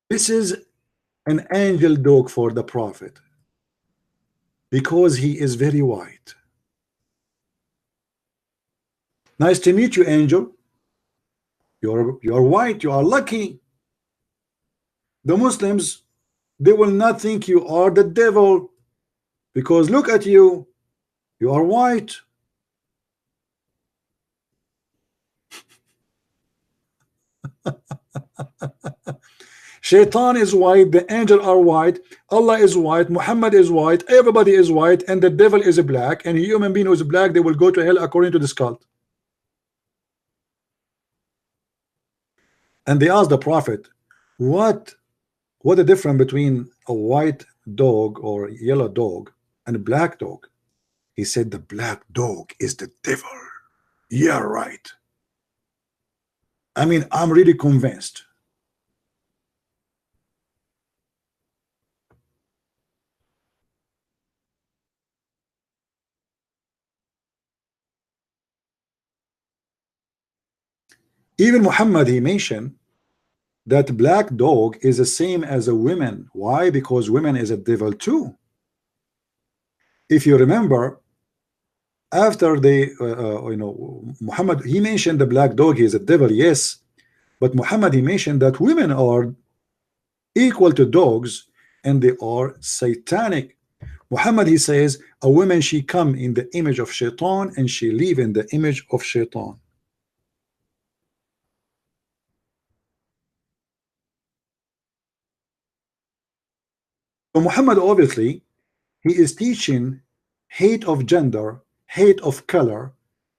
This is an angel dog for the prophet because he is very white. Nice to meet you, angel. You're white, you are lucky. The Muslims, they will not think you are the devil because look at you, you are white. Shaitan is white, the angel are white, Allah is white, Muhammad is white, everybody is white, and the devil is black, and a human being who is black, they will go to hell according to this cult. And they asked the prophet, what the difference between a white dog or yellow dog and a black dog? He said the black dog is the devil. Yeah, right. I mean, I'm really convinced. Even Muhammad, he mentioned that black dog is the same as a woman. Why? Because women is a devil too. If you remember, after they Muhammad, he mentioned the black dog is a devil, yes, but Muhammad, he mentioned that women are equal to dogs and they are satanic. Muhammad, he says a woman, she come in the image of shaitan and she live in the image of shaitan. So Muhammad, obviously, he is teaching hate of gender, hate of color,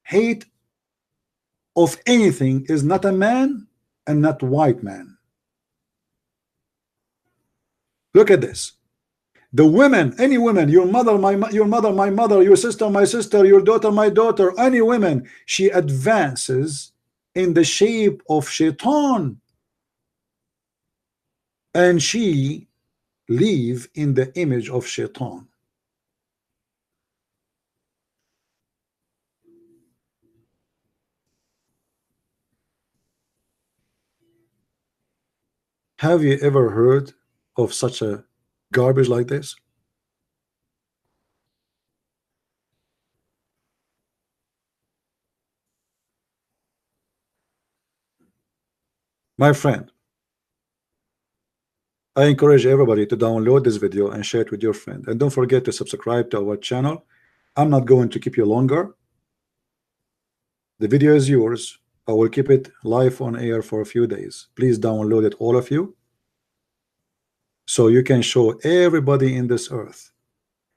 hate of anything is not a man and not white man. Look at this. The women, any woman, your mother, your mother, my mother, your sister, my sister, your daughter, my daughter, any woman, she advances in the shape of shaitan, and she live in the image of shaitan. Have you ever heard of such a garbage like this? My friend, I encourage everybody to download this video and share it with your friend, and don't forget to subscribe to our channel. I'm not going to keep you longer. The video is yours. I will keep it live on air for a few days. Please download it, all of you, so you can show everybody in this earth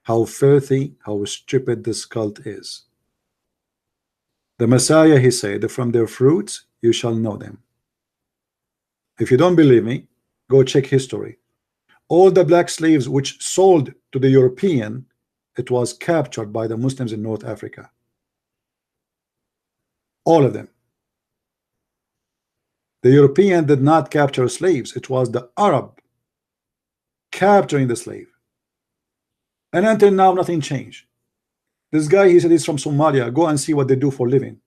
how filthy, how stupid this cult is. The Messiah, he said, from their fruits you shall know them. If you don't believe me, go check history. All the black slaves which sold to the European, it was captured by the Muslims in North Africa. All of them. The European did not capture slaves. It was the Arab capturing the slave. And until now, nothing changed. This guy, he said he's from Somalia. Go and see what they do for living.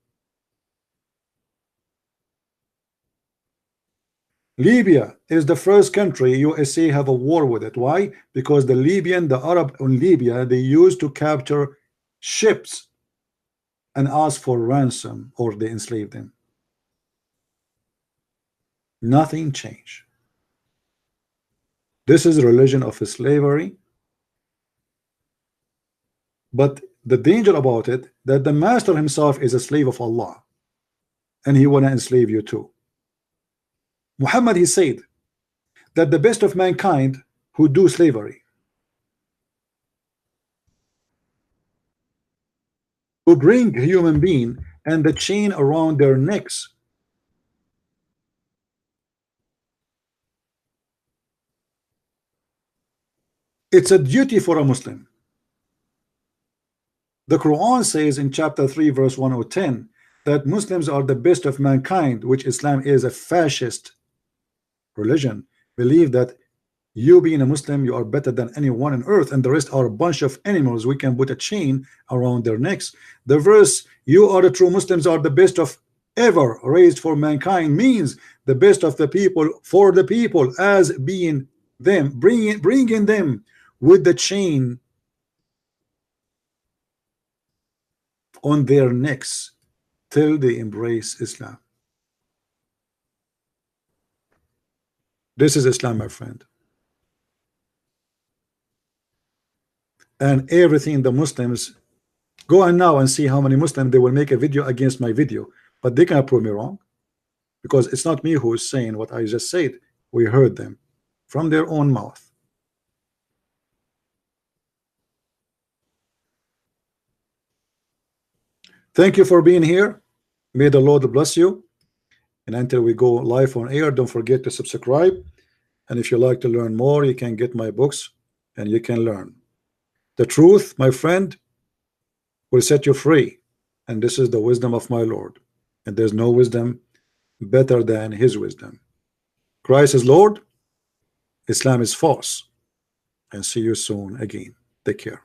Libya is the first country USA have a war with it. Why? Because the Libyan, the Arab in Libya, they used to capture ships and ask for ransom, or they enslaved them. Nothing changed. This is a religion of slavery. But the danger about it, that the master himself is a slave of Allah, and he want to enslave you too. Muhammad, he said that the best of mankind who do slavery, who bring a human being and the chain around their necks, it's a duty for a Muslim. The Quran says in chapter 3 verse 110 that Muslims are the best of mankind, which Islam is a fascist religion. Believe that you being a Muslim, you are better than anyone on earth, and the rest are a bunch of animals. We can put a chain around their necks. The verse, you are the true Muslims, are the best of ever raised for mankind, means the best of the people for the people, as being them, bringing them with the chain on their necks till they embrace Islam. This is Islam, my friend. And everything the Muslims go on now and see how many Muslims they will make a video against my video, but they cannot prove me wrong, because it's not me who is saying what I just said. We heard them from their own mouth. Thank you for being here. May the Lord bless you. And until we go live on air, don't forget to subscribe. And if you like to learn more, you can get my books and you can learn. The truth, my friend, will set you free. And this is the wisdom of my Lord. And there's no wisdom better than his wisdom. Christ is Lord. Islam is false. And see you soon again. Take care.